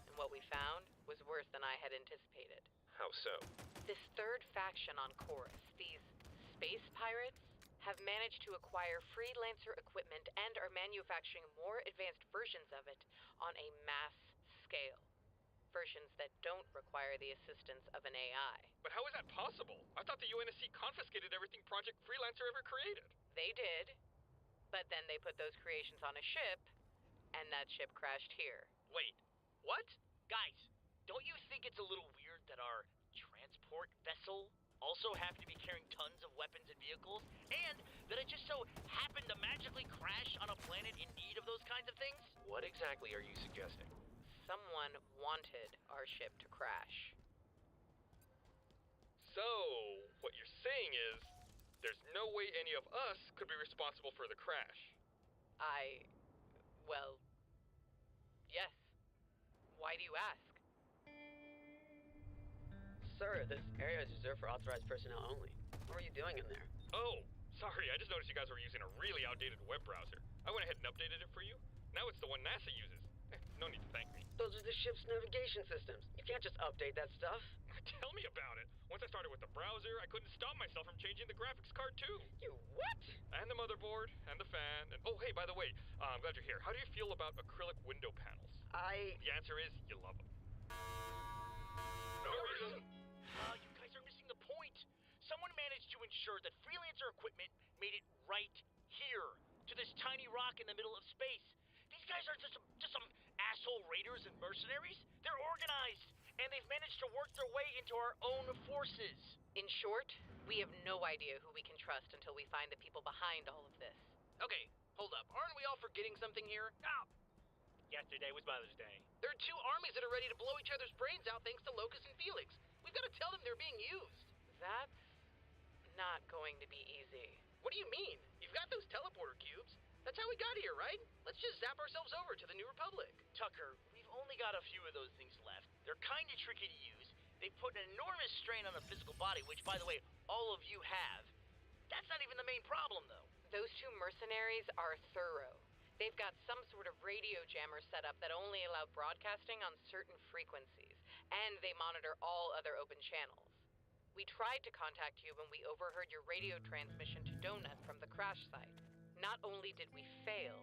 And what we found was worse than I had anticipated. How so? This third faction on Chorus, these space pirates, have managed to acquire freelancer equipment and are manufacturing more advanced versions of it on a mass scale. Versions that don't require the assistance of an AI. But how is that possible? I thought the UNSC confiscated everything Project Freelancer ever created. They did, but then they put those creations on a ship, and that ship crashed here. Wait, what? Guys, don't you think it's a little weird that our transport vessel also happened to be carrying tons of weapons and vehicles, and that it just so happened to magically crash on a planet in need of those kinds of things? What exactly are you suggesting? Someone wanted our ship to crash. So, what you're saying is, there's no way any of us could be responsible for the crash. Well, yes. Why do you ask? Sir, this area is reserved for authorized personnel only. What were you doing in there? Oh, sorry, I just noticed you guys were using a really outdated web browser. I went ahead and updated it for you. Now it's the one NASA uses. No need to thank me. Those are the ship's navigation systems. You can't just update that stuff. Tell me about it. Once I started with the browser, I couldn't stop myself from changing the graphics card too. You what? And the motherboard, and the fan, and oh hey, by the way, I'm glad you're here. How do you feel about acrylic window panels? The answer is, you love them. No reason. You guys are missing the point. Someone managed to ensure that freelancer equipment made it right here, to this tiny rock in the middle of space. These guys are just some asshole raiders and mercenaries. They're organized, and they've managed to work their way into our own forces. In short, we have no idea who we can trust until we find the people behind all of this. Okay, hold up. Aren't we all forgetting something here? Yesterday was Mother's Day. There are two armies that are ready to blow each other's brains out thanks to Locust and Felix. We've got to tell them they're being used. That's not going to be easy. What do you mean? You've got those teleporter cubes. That's how we we got here, right? Let's just zap ourselves over to the New Republic. Tucker, we've only got a few of those things left. They're kinda tricky to use. They put an enormous strain on the physical body, which, by the way, all of you have. That's not even the main problem, though. Those two mercenaries are thorough. They've got some sort of radio jammer set up that only allow broadcasting on certain frequencies, and they monitor all other open channels. We tried to contact you when we overheard your radio transmission to Donut from the crash site. Not only did we fail,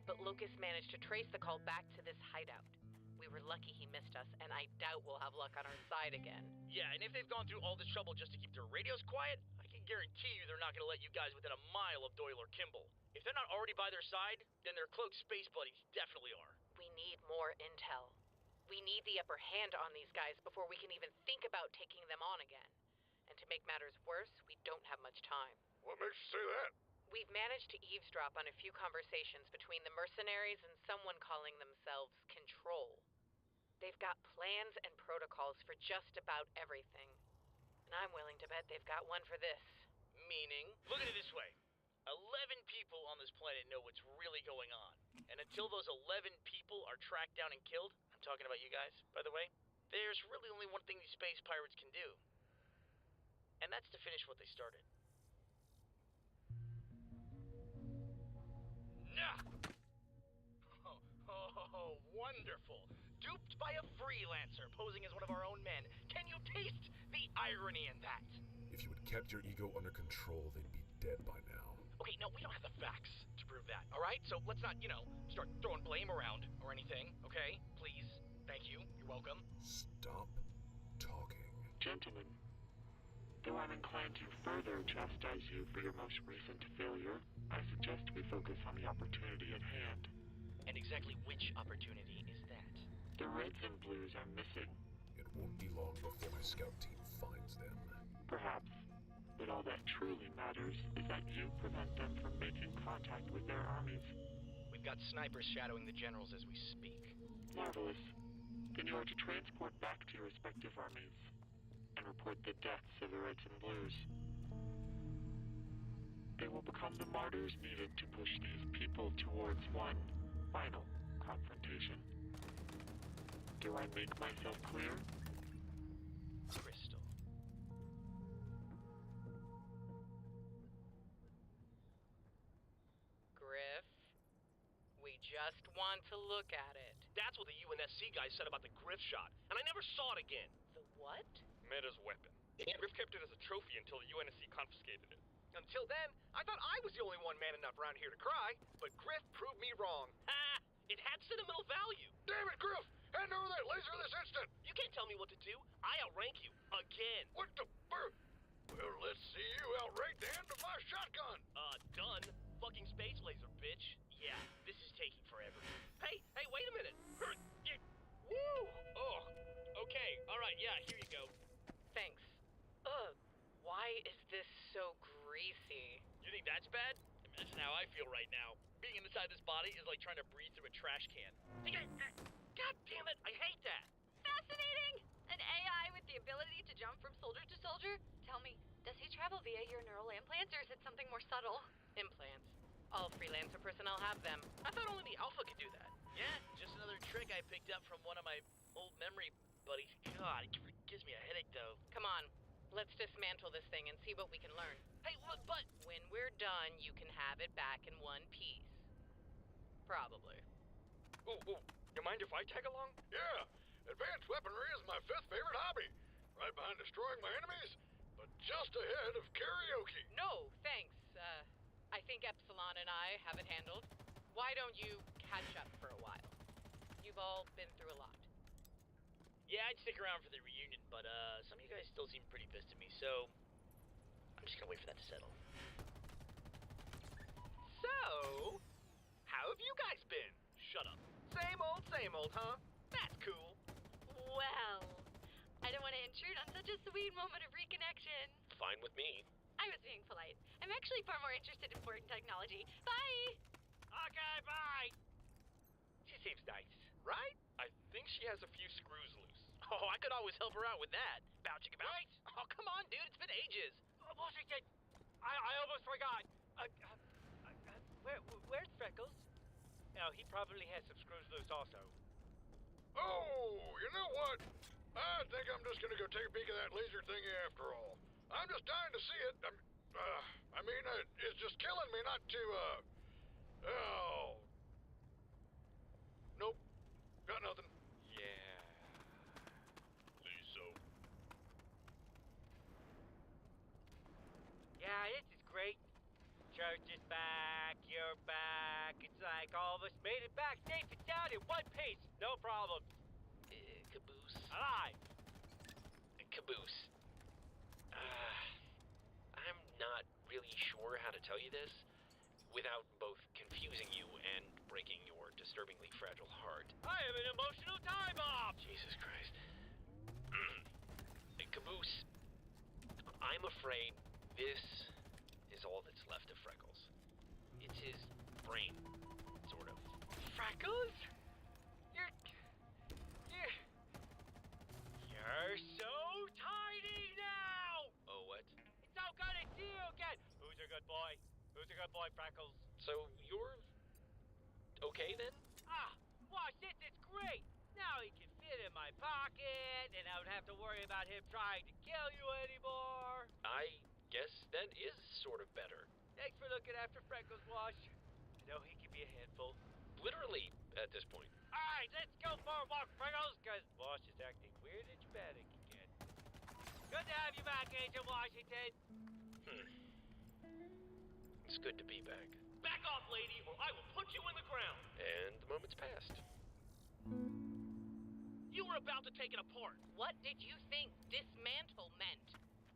but Locust managed to trace the call back to this hideout. We were lucky he missed us, and I doubt we'll have luck on our side again. Yeah, and if they've gone through all this trouble just to keep their radios quiet, I can guarantee you they're not gonna let you guys within a mile of Doyle or Kimball. If they're not already by their side, then their cloaked space buddies definitely are. We need more intel. We need the upper hand on these guys before we can even think about taking them on again. And to make matters worse, we don't have much time. What makes you say that? We've managed to eavesdrop on a few conversations between the mercenaries and someone calling themselves Control. They've got plans and protocols for just about everything. And I'm willing to bet they've got one for this. Meaning? Look at it this way. 11 people on this planet know what's really going on. And until those 11 people are tracked down and killed, I'm talking about you guys, by the way, there's really only one thing these space pirates can do. And that's to finish what they started. Nah! Oh, wonderful. Duped by a freelancer posing as one of our own men. Can you taste the irony in that? If you had kept your ego under control, they'd be dead by now. Okay, no, we don't have the facts to prove that, alright? So let's not, start throwing blame around or anything, okay? Please. Thank you. You're welcome. Stop talking. Gentlemen, though I'm inclined to further chastise you for your most recent failure, I suggest we focus on the opportunity at hand. And exactly which opportunity is that? The Reds and Blues are missing. It won't be long before my scout team finds them. Perhaps. But all that truly matters is that you prevent them from making contact with their armies. We've got snipers shadowing the generals as we speak. Marvelous. Then you are to transport back to your respective armies and report the deaths of the Reds and Blues. They will become the martyrs needed to push these people towards one final confrontation. Do I make myself clear? Crystal. Griff, we just want to look at it. That's what the UNSC guy said about the Griff shot, and I never saw it again. The what? Meta's weapon. Griff kept it as a trophy until the UNSC confiscated it. Until then, I thought I was the only one man enough around here to cry, but Griff proved me wrong. Ha! It had sentimental value. Damn it, Griff! Hand over that laser this instant! You can't tell me what to do. I outrank you. Again. What the... Well, let's see you outrank the end of my shotgun! Done. Fucking space laser, bitch. Yeah, this is taking forever. Hey, wait a minute. Woo! Oh, okay. Alright, yeah, here you go. Thanks. Ugh, why is this so greasy? You think that's bad? Imagine how I feel right now. Being inside this body is like trying to breathe through a trash can. God damn it, I hate that. Fascinating! An AI with the ability to jump from soldier to soldier? Tell me, does he travel via your neural implants or is it something more subtle? Implants. All freelancer personnel have them. I thought only the Alpha could do that. Yeah, just another trick I picked up from one of my old memory buddies. God, it gives me a headache though. Come on, let's dismantle this thing and see what we can learn. Hey, look, but when we're done, you can have it back in one piece. Probably. Ooh, you mind if I tag along? Yeah, advanced weaponry is my 5th favorite hobby. Right behind destroying my enemies, but just ahead of karaoke. No, thanks. I think Epsilon and I have it handled. Why don't you catch up for a while? You've all been through a lot. Yeah, I'd stick around for the reunion, but some of you guys still seem pretty pissed at me, so I'm just gonna wait for that to settle. So, how have you guys been? Shut up. Same old, huh? That's cool. Well, I don't want to intrude on such a sweet moment of reconnection. Fine with me. I was being polite. I'm actually far more interested in important technology. Bye! Okay, bye! She seems nice, right? I think she has a few screws loose. Oh, I could always help her out with that. Bow chicka bow. Wait! Oh, come on, dude. It's been ages. Washington! I almost forgot. Where's Freckles? know, he probably has some screws loose also. Oh, you know what? I think I'm just gonna go take a peek at that laser thingy after all. I'm just dying to see it. It's just killing me not to, oh. Nope. Got nothing. Yeah. Liso. Yeah, this is great. Church is back, you're back. It's like all of us made it back safe and sound in one piece. No problems. Caboose. Alive. Caboose. I'm not really sure how to tell you this without both confusing you and breaking your disturbingly fragile heart. I am an emotional time bomb. Jesus Christ. Caboose, I'm afraid this is all that's left of Freckles. It's his brain, sort of. Freckles? You're so tiny now! Oh, what? It's so good to see you again! Who's a good boy? Who's a good boy, Freckles? So, you're okay then? Watch this, it's great! Now he can fit in my pocket, and I don't have to worry about him trying to kill you anymore! I guess that is sort of better. Thanks for looking after Freckles, Wash. I know he can be a handful. Literally, at this point. Alright, let's go for a walk, Freckles, because Wash is acting weird and dramatic again. Good to have you back, Agent Washington. It's good to be back. Back off, lady, or I will put you in the ground. And the moment's passed. You were about to take it apart. What did you think dismantle meant?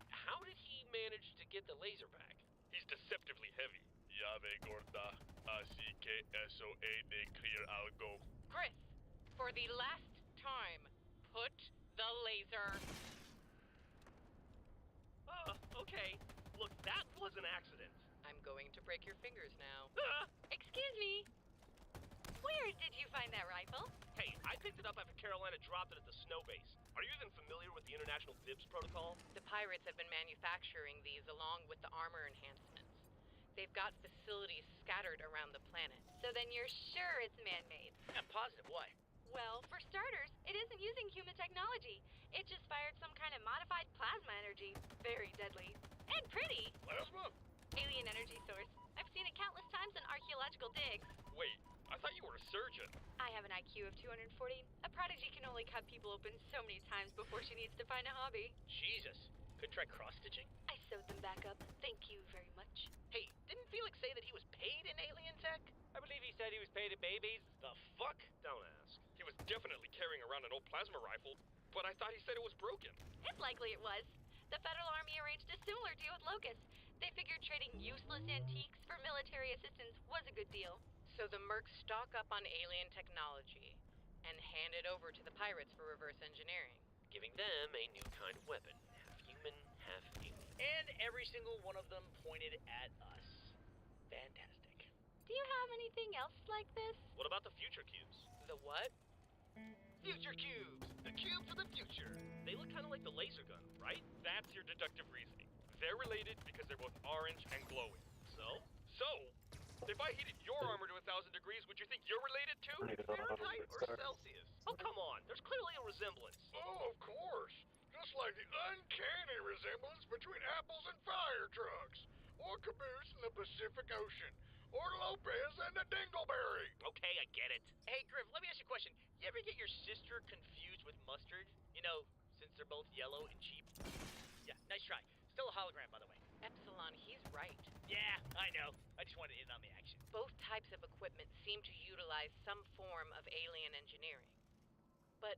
How did he manage to get the laser back? He's deceptively heavy. Llave gorda, así que eso he de clear algo. Chris, for the last time, put the laser. Okay. Look, that was an accident. I'm going to break your fingers now. Excuse me. Where did you find that rifle? Hey, I picked it up after Carolina dropped it at the snow base. Are you even familiar with the International Dibs Protocol? The pirates have been manufacturing these along with the armor enhancements. They've got facilities scattered around the planet. So then you're sure it's man-made? I'm positive. Why? Well, for starters, it isn't using human technology. It just fired some kind of modified plasma energy. Very deadly. And pretty. Plasma? Alien energy source. I've seen it countless times in archaeological digs. Wait, I thought you were a surgeon. I have an IQ of 240. A prodigy can only cut people open so many times before she needs to find a hobby. Jesus. Couldn't try cross-stitching? I sewed them back up. Thank you very much. Hey, didn't Felix say that he was paid in alien tech? I believe he said he was paid in babies. The fuck? Don't ask. He was definitely carrying around an old plasma rifle, but I thought he said it was broken. It's likely it was. The Federal Army arranged a similar deal with Locust. They figured trading useless antiques for military assistance was a good deal. So the mercs stock up on alien technology and hand it over to the pirates for reverse engineering. Giving them a new kind of weapon. Half human, half alien. And every single one of them pointed at us. Fantastic. Do you have anything else like this? What about the future cubes? The what? Future cubes! The cube for the future! They look kind of like the laser gun, right? That's your deductive reasoning. They're related because they're both orange and glowing. So, if I heated your armor to 1,000 degrees, would you think you're related too? Fahrenheit or Celsius? Oh, come on. There's clearly a resemblance. Oh, of course. Just like the uncanny resemblance between apples and fire trucks, or Caboose and the Pacific Ocean, or Lopez and the Dingleberry. Okay, I get it. Hey, Griff, let me ask you a question. You ever get your sister confused with mustard? You know, since they're both yellow and cheap? Yeah, nice try. Still a hologram, by the way. Epsilon, he's right. Yeah, I know. I just wanted in on the action. Both types of equipment seem to utilize some form of alien engineering. But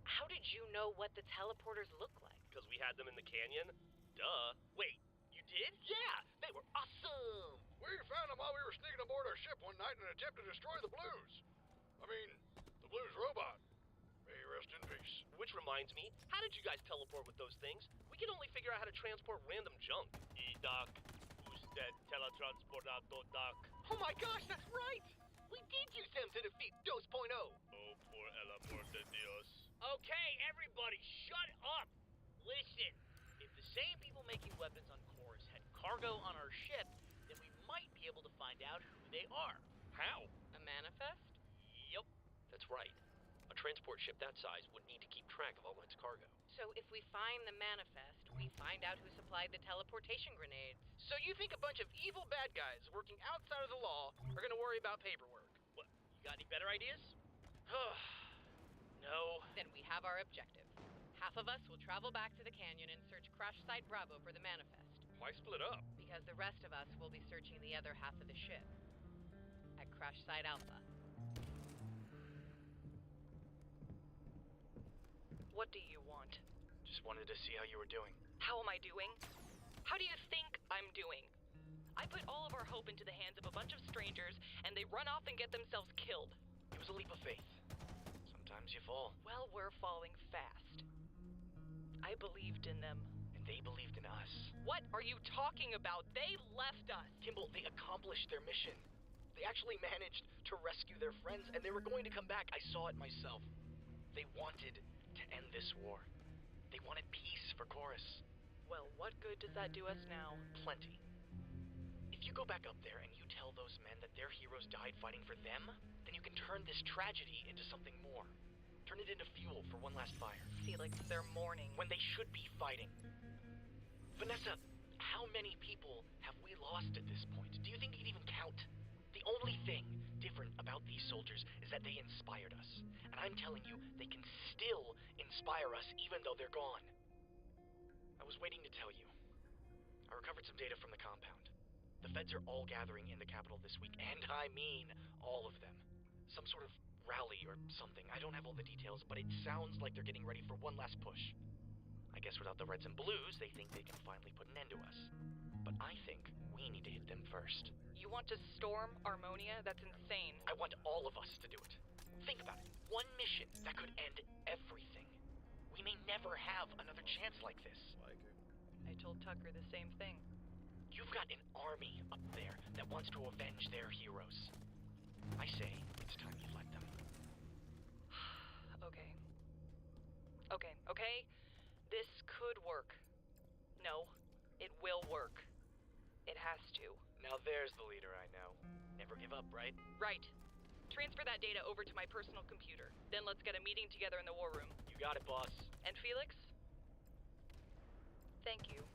how did you know what the teleporters look like? Because we had them in the canyon. Duh. Wait, you did? Yeah, they were awesome. We found them while we were sneaking aboard our ship one night in an attempt to destroy the Blues. I mean, the Blues robot. May he rest in peace. Which reminds me, how did you guys teleport with those things? We can only figure out how to transport random junk. Doc, usted teletransportado, Doc. Oh my gosh, that's right! We did use them to defeat 2.0. Oh, por el amor de Dios. Okay, everybody, shut up! Listen, if the same people making weapons on Chorus had cargo on our ship, then we might be able to find out who they are. How? A manifest? That's right. A transport ship that size would need to keep track of all its cargo. So if we find the manifest, we find out who supplied the teleportation grenades. So you think a bunch of evil bad guys working outside of the law are gonna worry about paperwork? What, you got any better ideas? No. Then we have our objective. Half of us will travel back to the canyon and search Crash Site Bravo for the manifest. Why split up? Because the rest of us will be searching the other half of the ship. At Crash Site Alpha. What do you want? Just wanted to see how you were doing. How am I doing? How do you think I'm doing? I put all of our hope into the hands of a bunch of strangers, and they run off and get themselves killed. It was a leap of faith. Sometimes you fall. Well, we're falling fast. I believed in them. And they believed in us. What are you talking about? They left us. Kimball, they accomplished their mission. They actually managed to rescue their friends, and they were going to come back. I saw it myself. They wanted to end this war. They wanted peace for Chorus. Well, what good does that do us now? Plenty. If you go back up there and you tell those men that their heroes died fighting for them, then you can turn this tragedy into something more. Turn it into fuel for one last fire. Felix, they're mourning. When they should be fighting. Vanessa, how many people have we lost at this point? Do you think you'd even count? The only thing different about these soldiers is that they inspired us. And I'm telling you, they can still inspire us even though they're gone. I was waiting to tell you. I recovered some data from the compound. The feds are all gathering in the capital this week, and I mean all of them. Some sort of rally or something. I don't have all the details, but it sounds like they're getting ready for one last push. I guess without the Reds and Blues, they think they can finally put an end to us. But I think we need to hit them first. You want to storm Harmonia? That's insane. I want all of us to do it. Think about it. One mission that could end everything. We may never have another chance like this. I told Tucker the same thing. You've got an army up there that wants to avenge their heroes. I say, it's time you let them. Okay. This could work. No, it will work. It has to. Now there's the leader I know. Never give up, right? Right. Transfer that data over to my personal computer. Then let's get a meeting together in the war room. You got it, boss. And Felix? Thank you.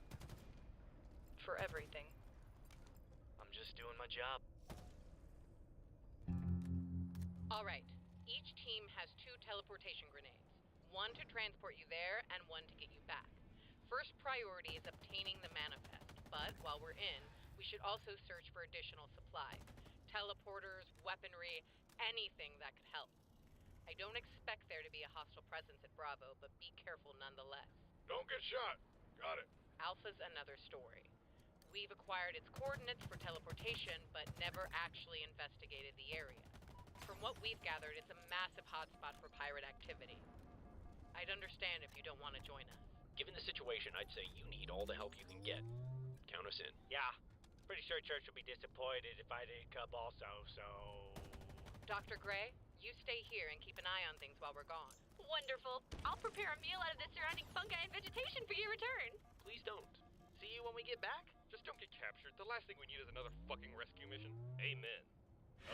For everything. I'm just doing my job. Alright. Each team has 2 teleportation grenades. One to transport you there, and one to get you back. First priority is obtaining the manifest, but while we're in, we should also search for additional supplies. Teleporters, weaponry, anything that could help. I don't expect there to be a hostile presence at Bravo, but be careful nonetheless. Don't get shot. Got it. Alpha's another story. We've acquired its coordinates for teleportation, but never actually investigated the area. From what we've gathered, it's a massive hotspot for pirate activity. I'd understand if you don't want to join us. Given the situation, I'd say you need all the help you can get. Count us in. Yeah. Pretty sure Church would be disappointed if I didn't come also, so... Dr. Gray, you stay here and keep an eye on things while we're gone. Wonderful. I'll prepare a meal out of the surrounding fungi and vegetation for your return. Please don't. See you when we get back? Just don't get captured. The last thing we need is another fucking rescue mission. Amen.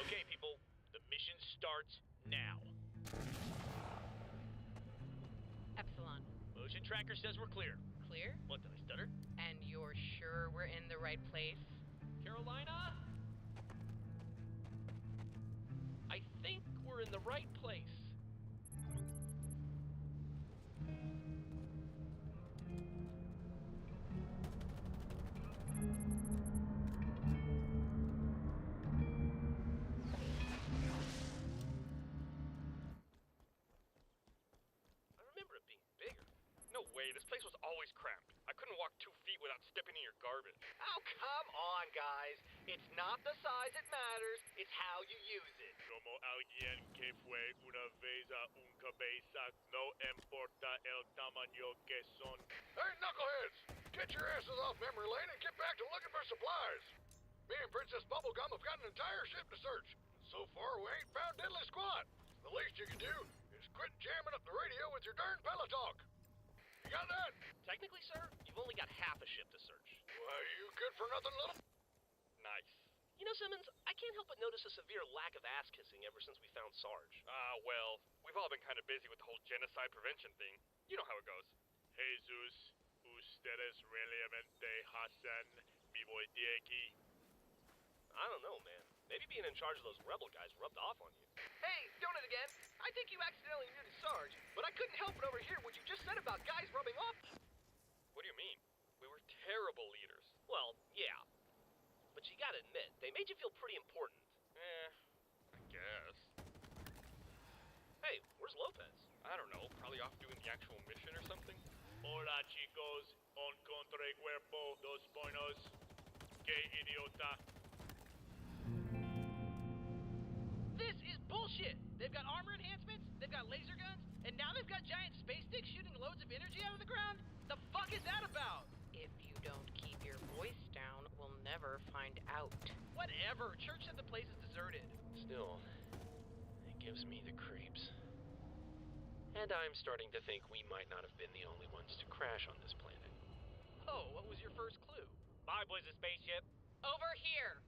Okay, people. The mission starts now. Epsilon. Motion tracker says we're clear. Clear? What, did I stutter? And you're sure we're in the right place? Carolina? I think we're in the right place. This place was always cramped. I couldn't walk 2 feet without stepping in your garbage. Oh, come on, guys. It's not the size that matters, it's how you use it. Como alguien que fue una vez a un cabeza, no importa el tamaño que son. Hey, knuckleheads! Get your asses off memory lane and get back to looking for supplies. Me and Princess Bubblegum have got an entire ship to search. So far, we ain't found diddly squat. The least you can do is quit jamming up the radio with your darn pillow talk. You got that? Technically, sir, you've only got half a ship to search. Why, you good for nothing, little... Nice. You know, Simmons, I can't help but notice a severe lack of ass-kissing ever since we found Sarge. Well, we've all been kind of busy with the whole genocide prevention thing. You know how it goes. Jesus, ustedes realmente hacen mi aquí. I don't know, man. Maybe being in charge of those rebel guys rubbed off on you. Hey, Donut again. I think you accidentally muted Sarge, but I couldn't help but overhear what you just said about guys rubbing off. What do you mean? We were terrible leaders. Well, yeah. But you gotta admit, they made you feel pretty important. I guess. Hey, where's Lopez? I don't know, probably off doing the actual mission or something. Hola, chicos. Encontré cuerpo, dos buenos. Que idiota. This is bullshit! They've got armor enhancements, they've got laser guns, and now they've got giant space sticks shooting loads of energy out of the ground? The fuck is that about? If you don't keep your voice down, we'll never find out. Whatever. Church said the place is deserted. Still, it gives me the creeps. And I'm starting to think we might not have been the only ones to crash on this planet. Oh, what was your first clue? Mine was a spaceship. Over here!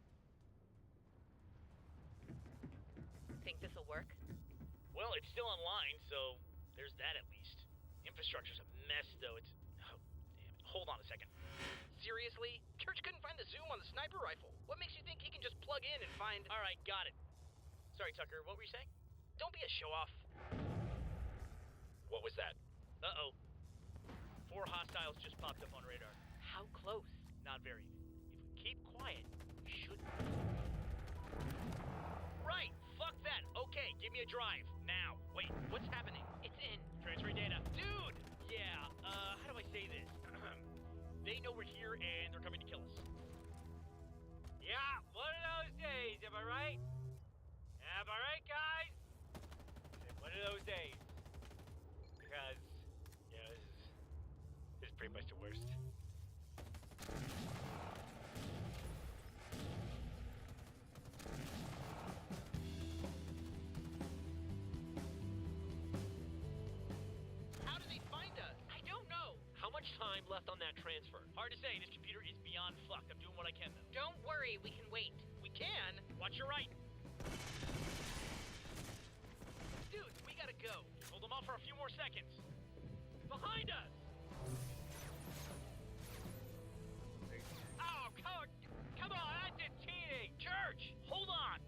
Think this'll work? Well, it's still online, so there's that at least. Infrastructure's a mess, though. It's... Oh, damn it. Hold on a second. Seriously? Church couldn't find the zoom on the sniper rifle. What makes you think he can just plug in and find... Alright, got it. Sorry, Tucker, what were you saying? Don't be a show-off. What was that? Uh-oh. 4 hostiles just popped up on radar. How close? Not very. If we keep quiet, we should... Right! Fuck that! Okay, give me a drive. Now. Wait, what's happening? It's in. Transferring data. Dude! Yeah, how do I say this? They know we're here and they're coming to kill us. Yeah, one of those days, am I right? Am I right, guys? One of those days. Because, yeah, this is pretty much the worst. How did they find us? I don't know. How much time left on that transfer? Hard to say. This computer is beyond fucked. I'm doing what I can, though. Don't worry, we can wait. We can? Watch your right. Dude, we gotta go. Hold them off for a few more seconds. Behind us! Oh, come on, that's just cheating! Church, hold on!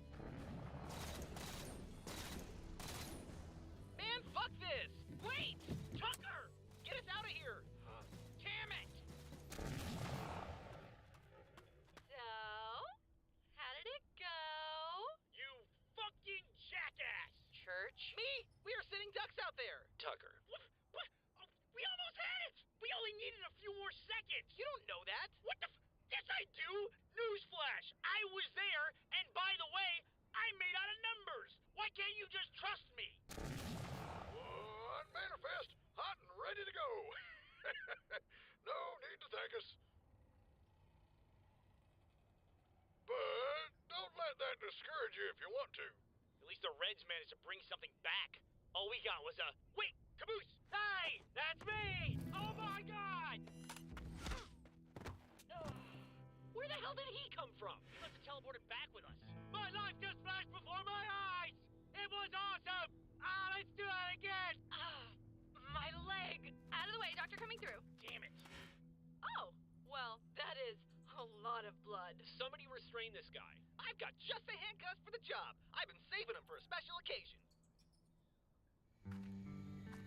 Man, fuck this! Wait! Tucker! Get us out of here! Damn it! So, how did it go? You fucking jackass! Church? Me? We are sitting ducks out there! Tucker. What? Oh, we almost had it! We only needed a few more seconds! You don't know that! What the Yes, I do! Newsflash! I was there, and by the way, I'm made out of numbers! Why can't you just trust me? One manifest, hot and ready to go. No need to thank us. But don't let that discourage you if you want to. At least the Reds managed to bring something back. All we got was a... Wait! Caboose! Hey! That's me! Oh my god! Where the hell did he come from? He must have teleported back with us. My life just flashed before my eyes! It was awesome! Let's do that again! My leg! Out of the way, doctor coming through. Damn it. Oh, well, that is a lot of blood. Somebody restrain this guy. I've got just the handcuffs for the job. I've been saving them for a special occasion.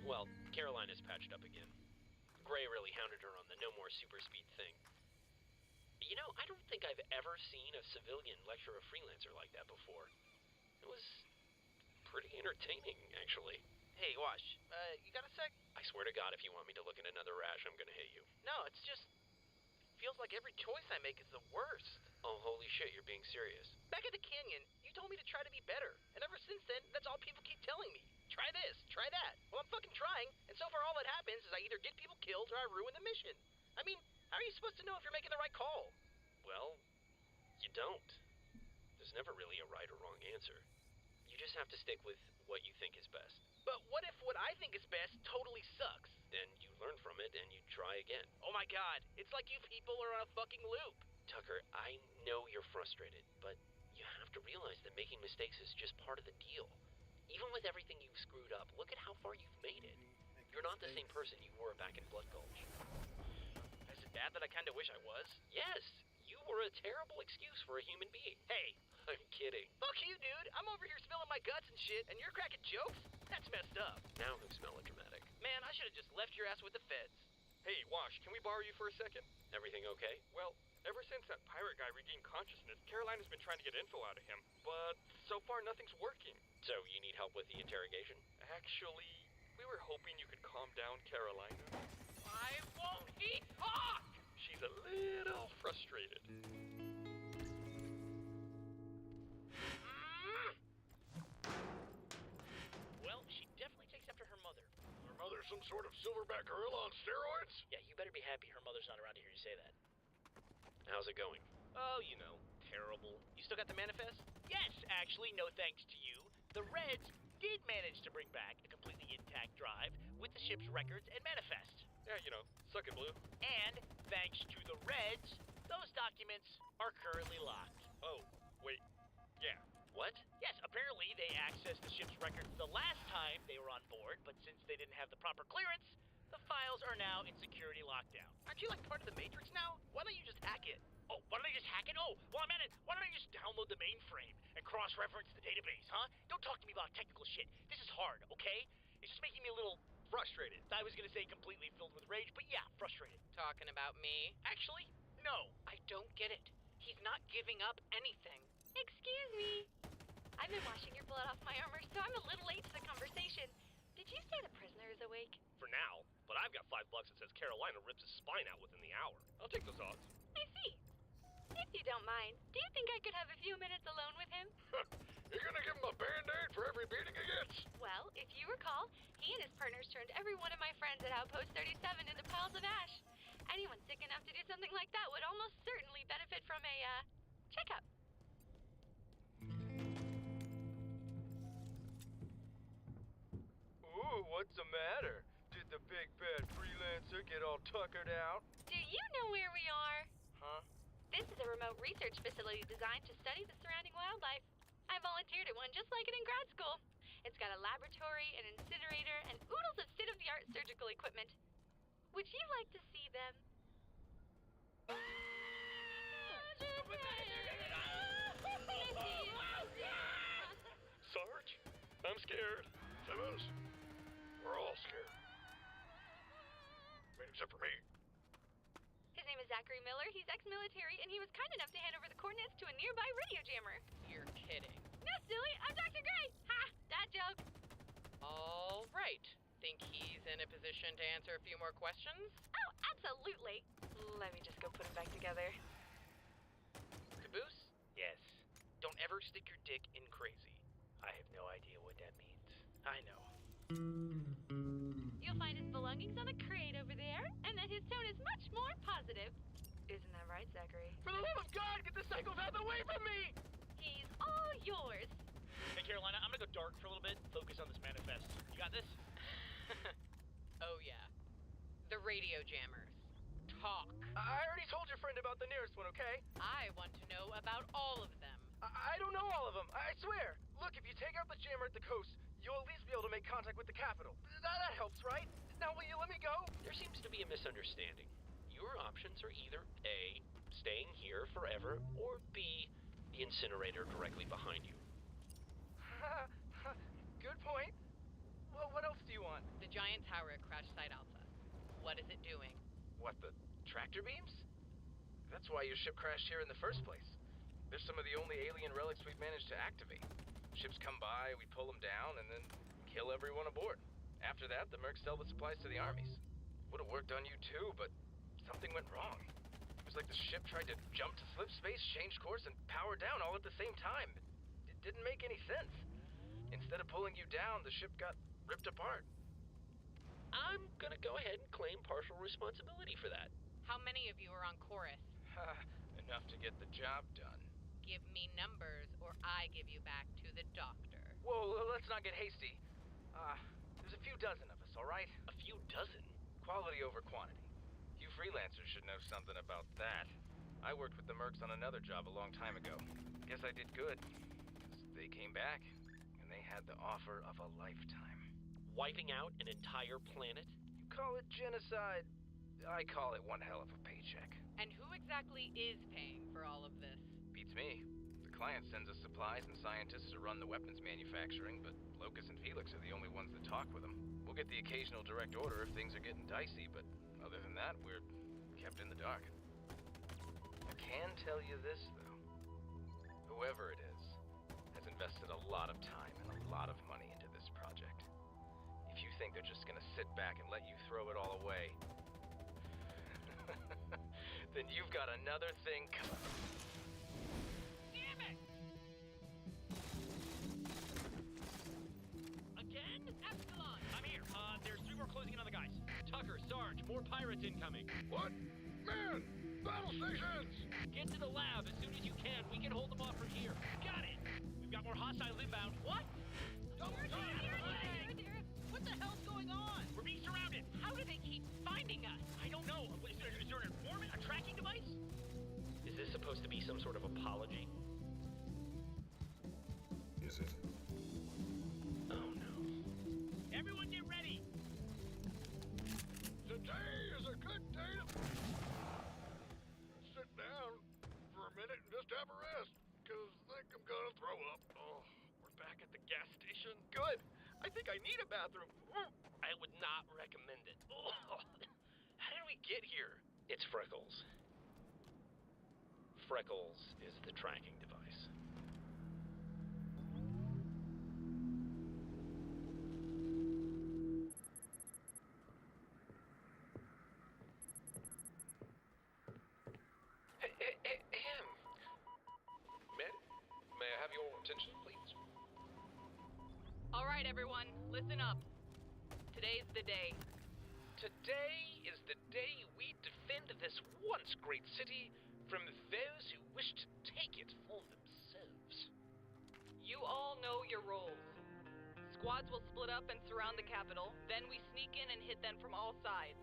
Well, Caroline is patched up again. Gray really hounded her on the no more super speed thing. You know, I don't think I've ever seen a civilian lecture a freelancer like that before. It was pretty entertaining, actually. Hey, Wash, you got a sec? I swear to God, if you want me to look at another rash, I'm gonna hit you. No, it's just... feels like every choice I make is the worst. Oh, holy shit, you're being serious. Back at the canyon, you told me to try to be better. And ever since then, that's all people keep telling me. Try this, try that. Well, I'm fucking trying, and so far all that happens is I either get people killed or I ruin the mission. I mean, how are you supposed to know if you're making the right call? Well, you don't. There's never really a right or wrong answer. You just have to stick with what you think is best. But what if what I think is best totally sucks? Then you learn from it and you try again. Oh my god, it's like you people are on a fucking loop. Tucker, I know you're frustrated, but you have to realize that making mistakes is just part of the deal. Even with everything you've screwed up, look at how far you've made it. You're not the same person you were back in Blood Gulch. Is it bad that I kinda wish I was? Yes, you were a terrible excuse for a human being. Hey! I'm kidding. Fuck you, dude! I'm over here spilling my guts and shit, and you're cracking jokes? That's messed up. Now who's melodramatic? Man, I should've just left your ass with the feds. Hey, Wash, can we borrow you for a second? Everything okay? Well, ever since that pirate guy regained consciousness, Carolina's been trying to get info out of him, but so far nothing's working. So you need help with the interrogation? Actually, we were hoping you could calm down Carolina. Why won't he talk? She's a little frustrated. Well, she definitely takes after her mother. Her mother's some sort of silverback gorilla on steroids? Yeah, you better be happy her mother's not around to hear you say that. How's it going? Oh, you know, terrible. You still got the manifest? Yes, actually, no thanks to you. The Reds did manage to bring back a completely intact drive with the ship's records and manifest. Yeah, you know, suck it, Blue. And thanks to the Reds, those documents are currently locked. Oh, wait. Yeah. What? Yes, apparently they accessed the ship's records the last time they were on board, but since they didn't have the proper clearance, the files are now in security lockdown. Aren't you like part of the Matrix now? Why don't you just hack it? Oh, why don't I just hack it? Oh, while I'm at it, why don't I just download the mainframe and cross-reference the database, huh? Don't talk to me about technical shit. This is hard, okay? It's just making me a little frustrated. I was gonna say completely filled with rage, but yeah, frustrated. Talking about me? Actually, no. I don't get it. He's not giving up anything. Excuse me. I've been washing your blood off my armor, so I'm a little late to the conversation. Did you say the prisoner is awake? For now, but I've got $5 that says Carolina rips his spine out within the hour. I'll take those odds. I see. If you don't mind, do you think I could have a few minutes alone with him? You're gonna give him a band-aid for every beating he gets? Well, if you recall, he and his partners turned every one of my friends at Outpost 37 into piles of ash. Anyone sick enough to do something like that would almost certainly benefit from a, checkup. Ooh, what's the matter? Did the big bad freelancer get all tuckered out? Do you know where we are? Huh? This is a remote research facility designed to study the surrounding wildlife. I volunteered at one just like it in grad school. It's got a laboratory, an incinerator, and oodles of state-of-the-art surgical equipment. Would you like to see them? Sarge, I'm scared. Simmons, we're all scared. I mean, except for me. His name is Zachary Miller. He's ex-military, and he was kind enough to hand over the coordinates to a nearby radio jammer. You're kidding. No, silly. I'm Dr. Gray. Ha! That joke. All right. Think he's in a position to answer a few more questions? Oh, absolutely. Let me just go put him back together. Caboose? Yes. Don't ever stick your dick in crazy. I have no idea what that means. I know. You'll find his belongings on a crate over there, and that his tone is much more positive. Isn't that right, Zachary? For the love of God, get the psychopath away from me! He's all yours. Hey, Carolina, I'm gonna go dark for a little bit. Focus on this manifest. You got this? Oh, yeah. The radio jammers. Talk. I already told your friend about the nearest one, okay? I want to know about all of them. I don't know all of them, I swear. Look, if you take out the jammer at the coast, you'll at least be able to make contact with the capital. That helps, right? Now will you let me go? There seems to be a misunderstanding. Your options are either A, staying here forever, or B, the incinerator directly behind you. Good point. Well, what else do you want? The giant tower at Crash Site Alpha. What is it doing? What, the tractor beams? That's why your ship crashed here in the first place. They're some of the only alien relics we've managed to activate. Ships come by, we pull them down, and then kill everyone aboard. After that, the mercs sell the supplies to the armies. Would have worked on you too, but something went wrong. It was like the ship tried to jump to slip space, change course, and power down all at the same time. It didn't make any sense. Instead of pulling you down, the ship got ripped apart. I'm gonna go ahead and claim partial responsibility for that. How many of you are on chorus? Enough to get the job done. Give me numbers, or I give you back to the doctor. Whoa, let's not get hasty. There's a few dozen of us, all right? A few dozen? Quality over quantity. You freelancers should know something about that. I worked with the Mercs on another job a long time ago. Guess I did good. 'Cause they came back, and they had the offer of a lifetime. Wiping out an entire planet? You call it genocide. I call it one hell of a paycheck. And who exactly is paying for all of this? Beats me. The client sends us supplies and scientists to run the weapons manufacturing, but Locus and Felix are the only ones that talk with them. We'll get the occasional direct order if things are getting dicey, but other than that, we're kept in the dark. I can tell you this, though. Whoever it is has invested a lot of time and a lot of money into this project. If you think they're just gonna sit back and let you throw it all away, then you've got another thing coming. Damn it! Again? Epsilon! I'm here. There's 3 more closing in on the guys. Tucker, Sarge, more pirates incoming. What? Man! Battle stations! Get to the lab as soon as you can. We can hold them off from here. Got it! We've got more hostiles inbound. What? What the hell's going on? We're being surrounded. How do they keep finding us? I don't know. Is there an informant? A tracking device? Is this supposed to be some sort of apology? Is it? Oh no. Everyone get ready! Today is a good day to sit down for a minute and just have a rest, because I think I'm gonna throw up. Oh, we're back at the gas station. Good. I think I need a bathroom. I would not recommend it. How did we get here? It's Freckles. Freckles is the tracking device. May I have your attention, please? All right, everyone, listen up. Today's the day. Today is the day we defend this once great city from those who wish to take it for themselves. You all know your roles. Squads will split up and surround the capital, then we sneak in and hit them from all sides.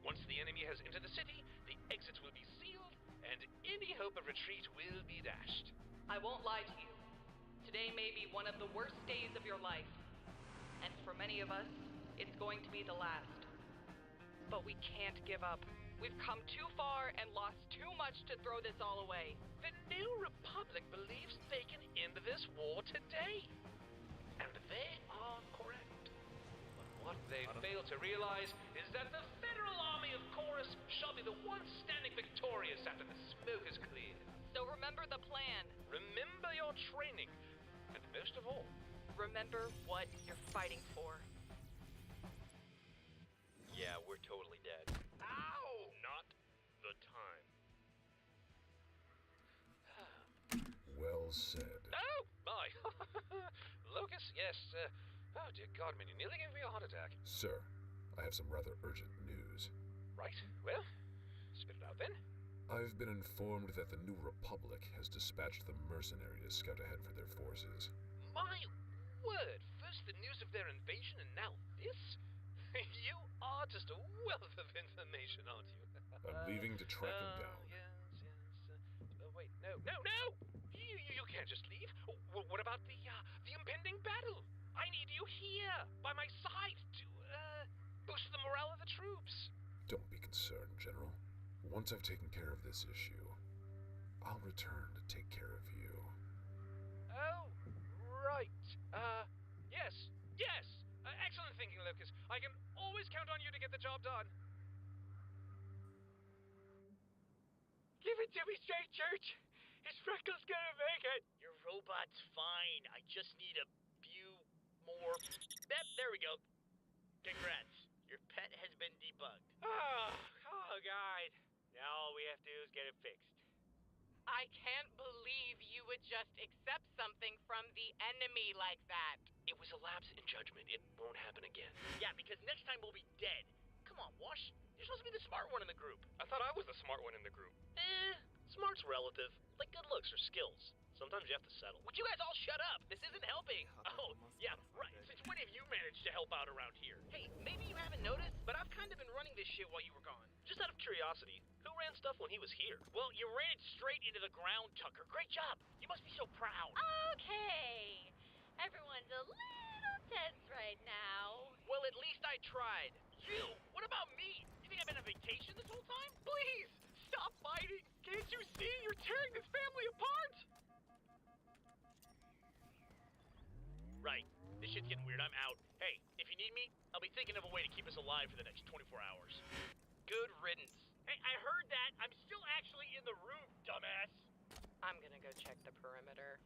Once the enemy has entered the city, the exits will be sealed, and any hope of retreat will be dashed. I won't lie to you. Today may be one of the worst days of your life. And for many of us, it's going to be the last. But we can't give up. We've come too far and lost too much to throw this all away. The New Republic believes they can end this war today. And they are correct. But what they fail to realize is that the Federal Army of Chorus shall be the one standing victorious after the smoke is cleared. So remember the plan. Remember your training. And most of all, remember what you're fighting for. Yeah, we're totally dead. Ow! Not the time. Well said. Oh, my. Locus, yes. Oh, dear God, man, you nearly gave me a heart attack. Sir, I have some rather urgent news. Right, well, spit it out then. I've been informed that the New Republic has dispatched the mercenary to scout ahead for their forces. My word! First the news of their invasion and now this? You are just a wealth of information, aren't you? I'm leaving to track them down. Yes. Wait, no! You can't just leave. What about the impending battle? I need you here, by my side, to, boost the morale of the troops. Don't be concerned, General. Once I've taken care of this issue, I'll return to take care of you. Oh, right. Yes. Excellent thinking, Lucas. I can always count on you to get the job done. Give it to me straight, Church. Is Freckles gonna make it? Your robot's fine. I just need a few more... There we go. Congrats. Your pet has been debugged. Oh, God. Now all we have to do is get it fixed. I can't believe you would just accept something from the enemy like that. It was a lapse in judgment. It won't happen again. Yeah, because next time we'll be dead. Come on, Wash. You're supposed to be the smart one in the group. I thought I was the smart one in the group. Smart's relative. Like good looks or skills. Sometimes you have to settle. Would you guys all shut up? This isn't helping. Oh, yeah, right. Since when have you managed to help out around here? Hey, maybe you haven't noticed, but I've kind of been running this shit while you were gone. Just out of curiosity, who ran stuff when he was here? Well, you ran it straight into the ground, Tucker. Great job. You must be so proud. Okay. Everyone's a little tense right now. Well, at least I tried. You? What about me? You think I've been on vacation this whole time? Please, stop fighting. Can't you see? You're tearing this family apart. Right. This shit's getting weird. I'm out. Hey, if you need me, I'll be thinking of a way to keep us alive for the next 24 hours. Good riddance. Hey, I heard that. I'm still actually in the room, dumbass. I'm gonna go check the perimeter.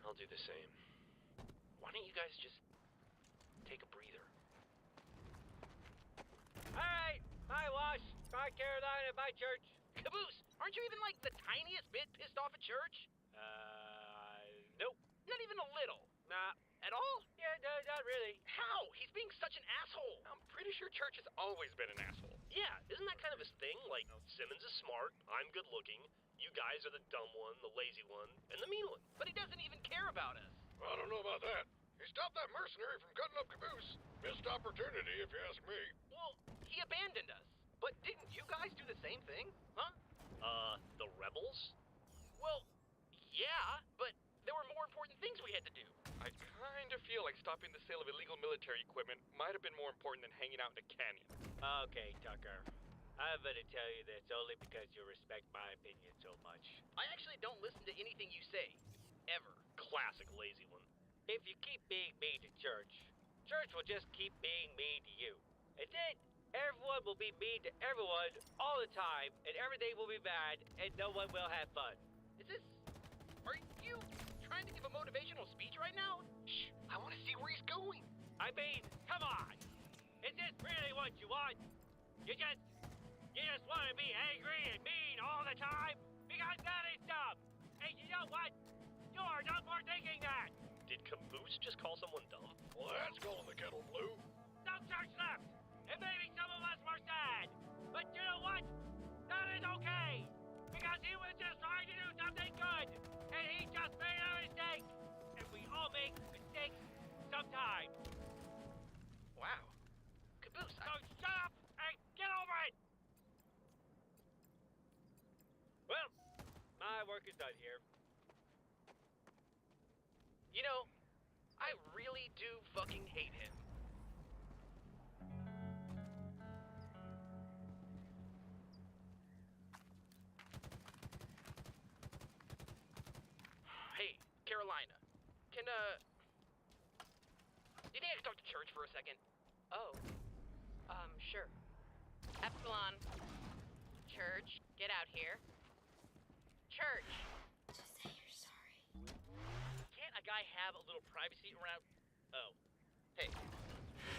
I'll do the same. Why don't you guys just take a breather? Alright, bye Wash, bye Carolina, bye church. Caboose, aren't you even like the tiniest bit pissed off at church? Nope. Not even a little. Nah. At all? Yeah, no, not really. How? He's being such an asshole. I'm pretty sure Church has always been an asshole. Yeah, isn't that kind of his thing? Like, Simmons is smart, I'm good looking, you guys are the dumb one, the lazy one, and the mean one. But he doesn't even care about us. I don't know about that. He stopped that mercenary from cutting up Caboose. Missed opportunity, if you ask me. Well, he abandoned us. But didn't you guys do the same thing? Huh? The rebels? Well, yeah, but there were more important things we had to do. I kind of feel like stopping the sale of illegal military equipment might have been more important than hanging out in a canyon. Okay, Tucker. I'm gonna tell you this only because you respect my opinion so much. I actually don't listen to anything you say. Ever. Classic lazy one. If you keep being mean to church, church will just keep being mean to you. And then everyone will be mean to everyone all the time, and everything will be bad, and no one will have fun. Are you trying to give a motivational speech right now? Shh, I want to see where he's going. I mean, come on. Is this really what you want? You just want to be angry and mean all the time? Because that is dumb. And you know what? You are dumb for thinking that. Did Caboose just call someone dumb? Well, that's calling the kettle blue. Some church left, and maybe some of us were sad. But you know what? That is okay. Because he was just trying to do something good. And he just made a mistake. And we all make mistakes sometimes. Wow. Caboose, So shut up and get over it. Well, my work is done here. You know, I really do fucking hate him. Hey, Carolina. Do you think I could talk to Church for a second? Oh. Sure. Epsilon. Church, get out here. Church. Just say you're sorry. Can't a guy have a little privacy around... Oh. Hey.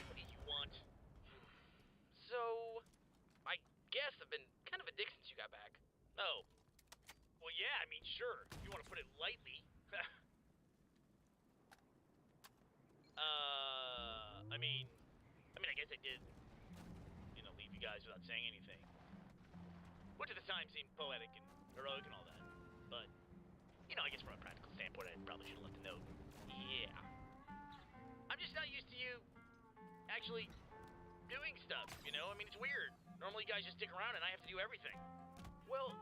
What do you want? So, I guess I've been kind of a dick since you got back. Oh. Well, yeah, I mean, sure. If you want to put it lightly. I guess I did, leave you guys without saying anything. Which at the time seemed poetic and heroic and all that. But, I guess from a practical standpoint, I probably should have left a note. Yeah. I'm just not used to you actually doing stuff, it's weird. Normally you guys just stick around and I have to do everything. Well,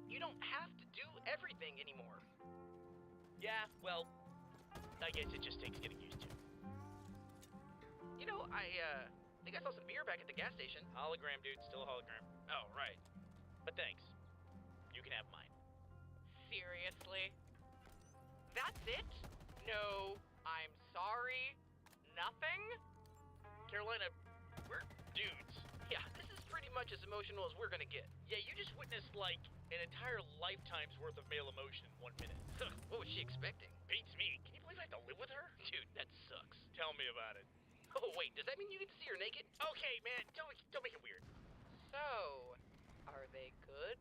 you don't have to do everything anymore. Yeah, well, I guess it just takes getting used to. I think I saw some beer back at the gas station. Hologram, dude. Still a hologram. Oh, right. But thanks. You can have mine. Seriously? That's it? No, I'm sorry. Nothing? Carolina, we're dudes. Yeah, this is pretty much as emotional as we're gonna get. Yeah, you just witnessed, an entire lifetime's worth of male emotion in 1 minute. What was she expecting? Beats me. Can you believe I have to live with her? Dude, that sucks. Tell me about it. Oh, wait, does that mean you get to see her naked? Okay, man, don't make it weird. So, are they good?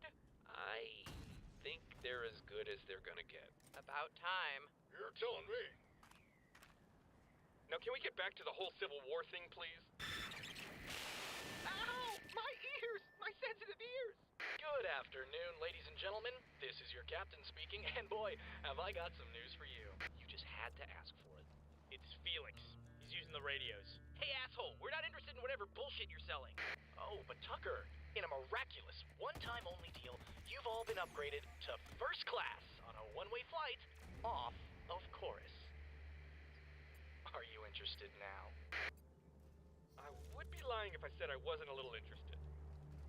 I think they're as good as they're gonna get. About time. You're telling me. Now, can we get back to the whole Civil War thing, please? Ow! My ears! My sensitive ears! Good afternoon, ladies and gentlemen. This is your captain speaking, and boy, have I got some news for you. You just had to ask for it. It's Felix. He's using the radios. Hey, asshole, we're not interested in whatever bullshit you're selling. Oh, but Tucker, in a miraculous, one-time only deal, you've all been upgraded to first class on a one-way flight off of Chorus. Are you interested now? I would be lying if I said I wasn't a little interested.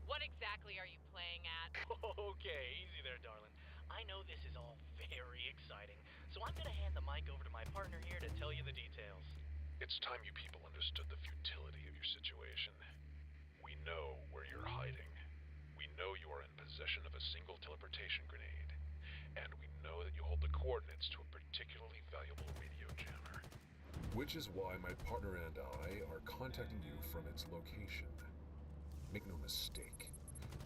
What exactly are you playing at? Okay, easy there, darling. I know this is all very exciting, so I'm gonna hand the mic over to my partner here to tell you the details. It's time you people understood the futility of your situation. We know where you're hiding. We know you are in possession of a single teleportation grenade. And we know that you hold the coordinates to a particularly valuable radio jammer. Which is why my partner and I are contacting you from its location. Make no mistake,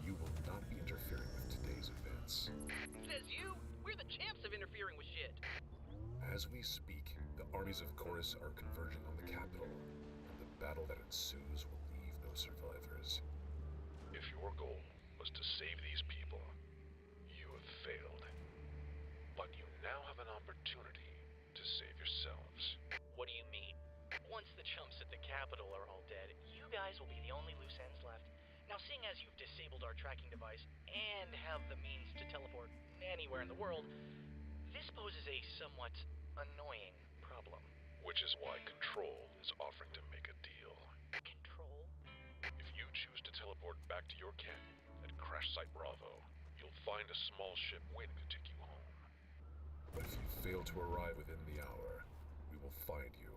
you will not be interfering with today's events. Says you? We're the champs of interfering with shit. As we speak, the armies of Chorus are converging on the capital, and the battle that ensues will leave no survivors. If your goal was to save these people, you have failed. But you now have an opportunity to save yourselves. What do you mean? Once the chumps at the capital are all dead, you guys will be the only loose ends left. Now, seeing as you've disabled our tracking device and have the means to teleport anywhere in the world, this poses a somewhat annoying problem. Which is why Control is offering to make a deal. Control? If you choose to teleport back to your canyon at Crash Site Bravo, you'll find a small ship waiting to take you home. But if you fail to arrive within the hour, we will find you,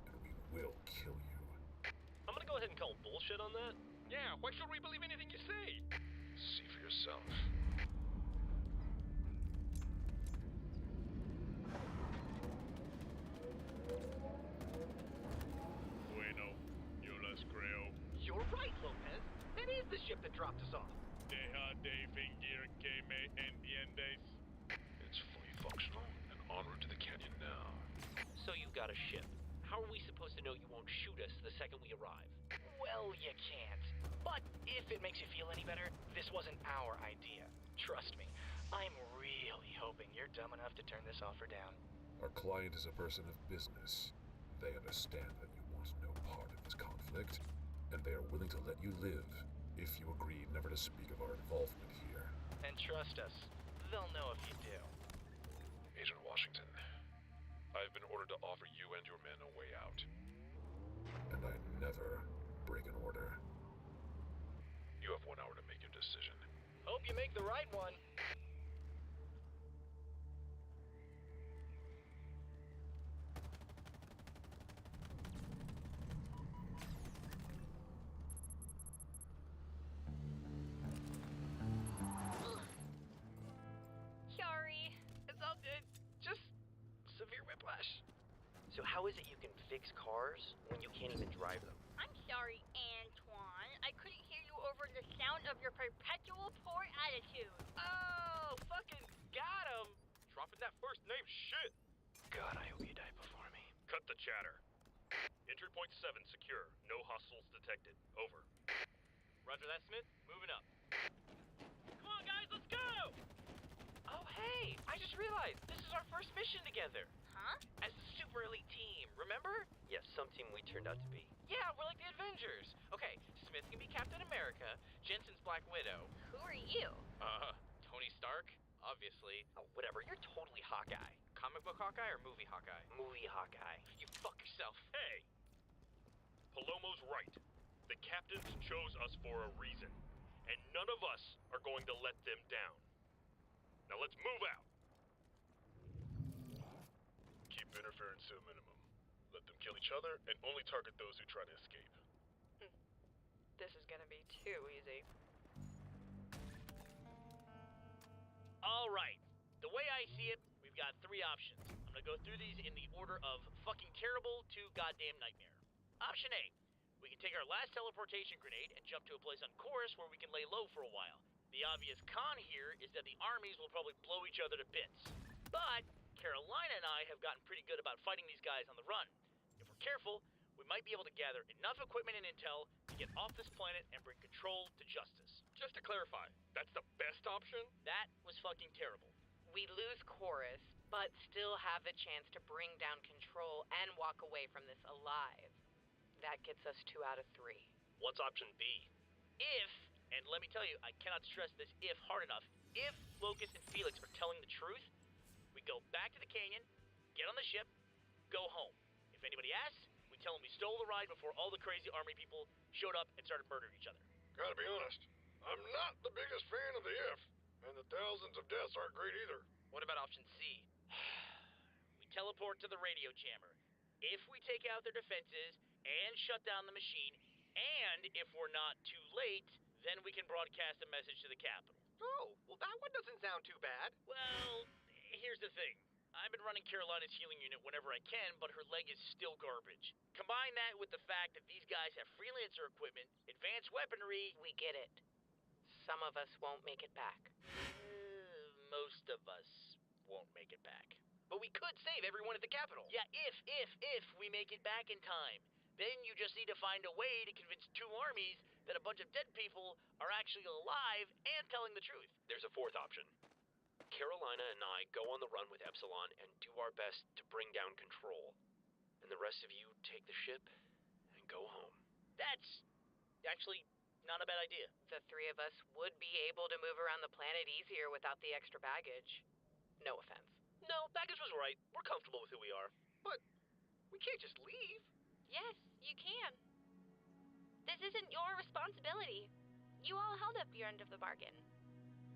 and we will kill you. I'm gonna go ahead and call bullshit on that. Yeah, why should we believe anything you say? See for yourself. Bueno, yo las creo. You're right, Lopez. That is the ship that dropped us off. Deja de fingir que me entiendes. It's fully functional and en route to the canyon now. So you've got a ship. How are we supposed to know you won't shoot us the second we arrive? Well, you can't. But if it makes you feel any better, this wasn't our idea. Trust me, I'm really hoping you're dumb enough to turn this offer down. Our client is a person of business. They understand that you want no part in this conflict, and they are willing to let you live if you agree never to speak of our involvement here. And trust us, they'll know if you do. Agent Washington, I've been ordered to offer you and your men a way out. And I never break an order. You have 1 hour to make your decision. Hope you make the right one. Sorry. It's all good. Just severe whiplash. So how is it you can fix cars when you can't even drive them? I'm sorry, Antoine. I couldn't hear you over the sound of your perpetual poor attitude. Oh, fucking got him. Dropping that first name shit. God, I hope you die before me. Cut the chatter. Entry point 7 secure. No hostiles detected. Over. Roger that, Smith. Moving up. Come on, guys, let's go! Oh, hey, I just realized this is our first mission together. Huh? As the super elite team, remember? Yes, some team we turned out to be. Yeah, we're like the Avengers. Okay, Smith can be Captain America, Jensen's Black Widow. Who are you? Tony Stark, obviously. Oh, whatever, you're totally Hawkeye. Comic book Hawkeye or movie Hawkeye? Movie Hawkeye. You fuck yourself. Hey! Palomo's right. The captains chose us for a reason, and none of us are going to let them down. Now let's move out. Keep interference to a minimum. Let them kill each other and only target those who try to escape. This is gonna be too easy. All right. The way I see it, we've got 3 options. I'm gonna go through these in the order of fucking terrible to goddamn nightmare. Option A. We can take our last teleportation grenade and jump to a place on Chorus where we can lay low for a while. The obvious con here is that the armies will probably blow each other to bits. But Carolina and I have gotten pretty good about fighting these guys on the run. If we're careful, we might be able to gather enough equipment and intel to get off this planet and bring Control to justice. just to clarify, that's the best option? That was fucking terrible. We lose Chorus, but still have the chance to bring down Control and walk away from this alive. That gets us 2 out of 3. What's option B? If, and let me tell you, I cannot stress this if hard enough, if Locus and Felix are telling the truth, we go back to the canyon, get on the ship, go home. If anybody asks, we tell them we stole the ride before all the crazy army people showed up and started murdering each other. Gotta be honest, I'm not the biggest fan of the if, and the thousands of deaths aren't great either. What about option C? We teleport to the radio jammer. If we take out their defenses and shut down the machine, and if we're not too late, then we can broadcast a message to the capital. Oh, well that one doesn't sound too bad. Well, here's the thing. I've been running Carolina's healing unit whenever I can, but her leg is still garbage. Combine that with the fact that these guys have freelancer equipment, advanced weaponry. We get it. Some of us won't make it back. Most of us won't make it back. But we could save everyone at the Capitol. Yeah, if we make it back in time. Then you just need to find a way to convince 2 armies that a bunch of dead people are actually alive and telling the truth. There's a fourth option. Carolina and I go on the run with Epsilon and do our best to bring down Control. And the rest of you take the ship and go home. That's actually not a bad idea. The 3 of us would be able to move around the planet easier without the extra baggage. No offense. No, baggage was right. We're comfortable with who we are. But we can't just leave. Yes, you can. This isn't your responsibility. You all held up your end of the bargain.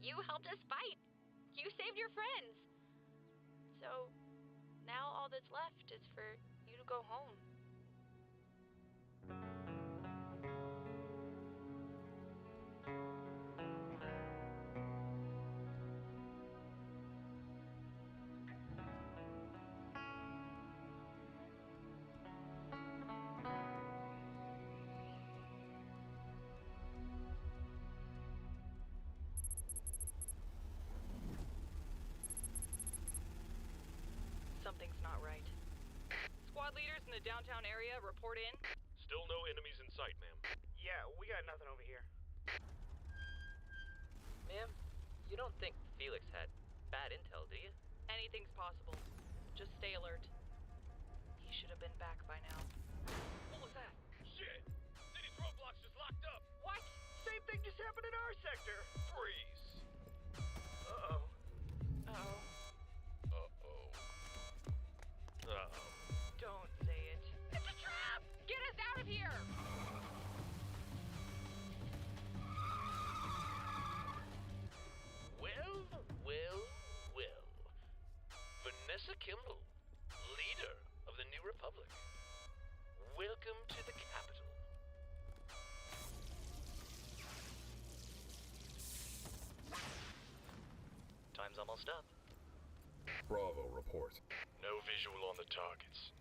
You helped us fight. You saved your friends. So, now all that's left is for you to go home. Something's not right. Squad leaders in the downtown area, report in. Still no enemies in sight, ma'am. Yeah, we got nothing over here. Ma'am, you don't think Felix had bad intel, do you? Anything's possible. Just stay alert. He should have been back by now. What was that? Shit! City's roadblocks just locked up! What? Same thing just happened in our sector. Freeze! Uh-oh. Uh-oh. Uh-oh. Don't say it. It's a trap! Get us out of here! Well. Vanessa Kimball, leader of the New Republic. Welcome to the Capitol. Time's almost up. Bravo, report. No visual on the targets.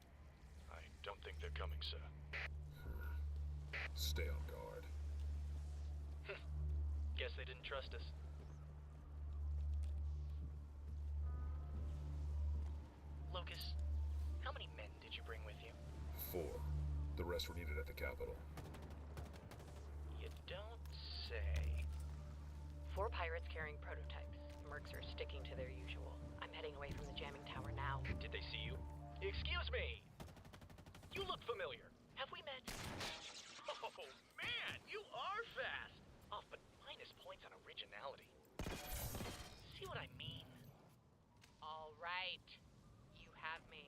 I don't think they're coming, sir. Stay on guard. Guess they didn't trust us. Lucas, how many men did you bring with you? 4. The rest were needed at the Capitol. You don't say. 4 pirates carrying prototypes. Mercs are sticking to their usual. I'm heading away from the jamming tower now. Did they see you? Excuse me! You look familiar. Have we met? Oh, man! You are fast! Oh, but minus points on originality. See what I mean? All right. You have me.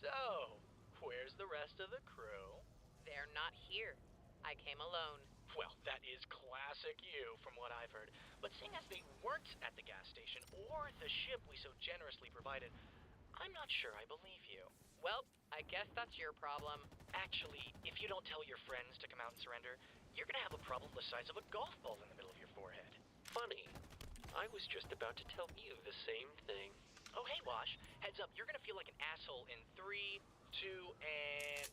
So, where's the rest of the crew? They're not here. I came alone. Well, that is classic you, from what I've heard. But seeing as they weren't at the gas station, or the ship we so generously provided, I'm not sure I believe you. Well, I guess that's your problem. Actually, if you don't tell your friends to come out and surrender, you're gonna have a problem the size of a golf ball in the middle of your forehead. Funny. I was just about to tell you the same thing. Oh, hey, Wash. Heads up, you're gonna feel like an asshole in 3, 2, and...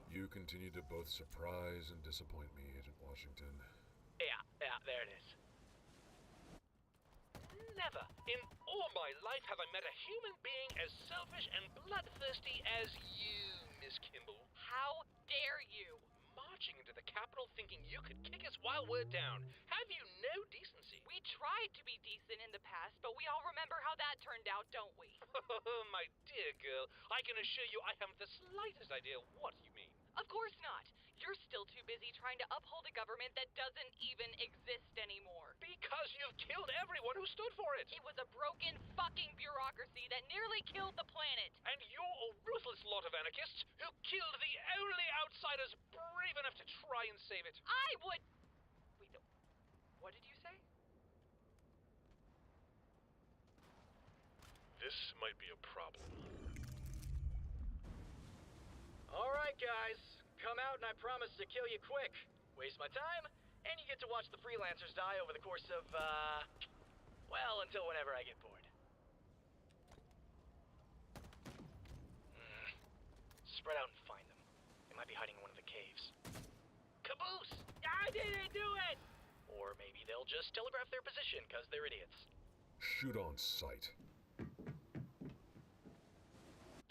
You continue to both surprise and disappoint me, Agent Washington. Yeah, there it is. Never in all my life have I met a human being as selfish and bloodthirsty as you, Miss Kimball. How dare you? March marching into the Capitol thinking you could kick us while we're down. Have you no decency? We tried to be decent in the past, but we all remember how that turned out, don't we? My dear girl, I can assure you I haven't the slightest idea what you mean. Of course not. You're still too busy trying to uphold a government that doesn't even exist anymore. Because you've killed everyone who stood for it. It was a broken fucking bureaucracy that nearly killed the planet. And you're a ruthless lot of anarchists who killed the only outsiders brave enough to try and save it. I would... Wait, what did you say? This might be a problem. Alright, guys. Come out and I promise to kill you quick. Waste my time, and you get to watch the freelancers die over the course of, well, until whenever I get bored. Spread out and find them. They might be hiding in one of the caves. Caboose! I didn't do it! Or maybe they'll just telegraph their position, because they're idiots. Shoot on sight.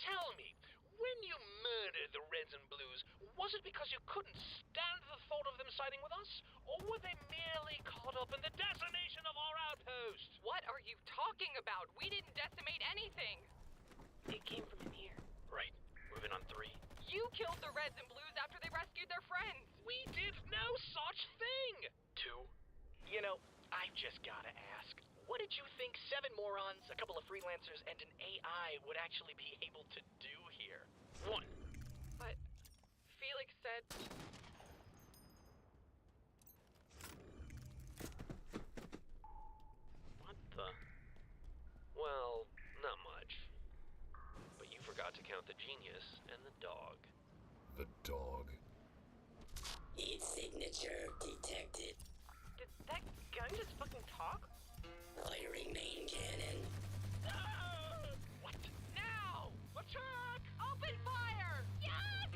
Tell me, when you murdered the Reds and Blues, was it because you couldn't stand the thought of them siding with us? Or were they merely caught up in the decimation of our outpost? What are you talking about? We didn't decimate anything. It came from in here. Right. Moving on 3. You killed the Reds and Blues after they rescued their friends. We did no such thing! 2. You know, I've just gotta ask. What did you think 7 morons, a couple of freelancers, and an AI would actually be able to do here? 1. But Felix said... What the? Well, not much. But you forgot to count the genius and the dog. The dog? Its signature detected. Did that gun just fucking talk? Firing main cannon. What? Now! Attack! Open fire! Yes!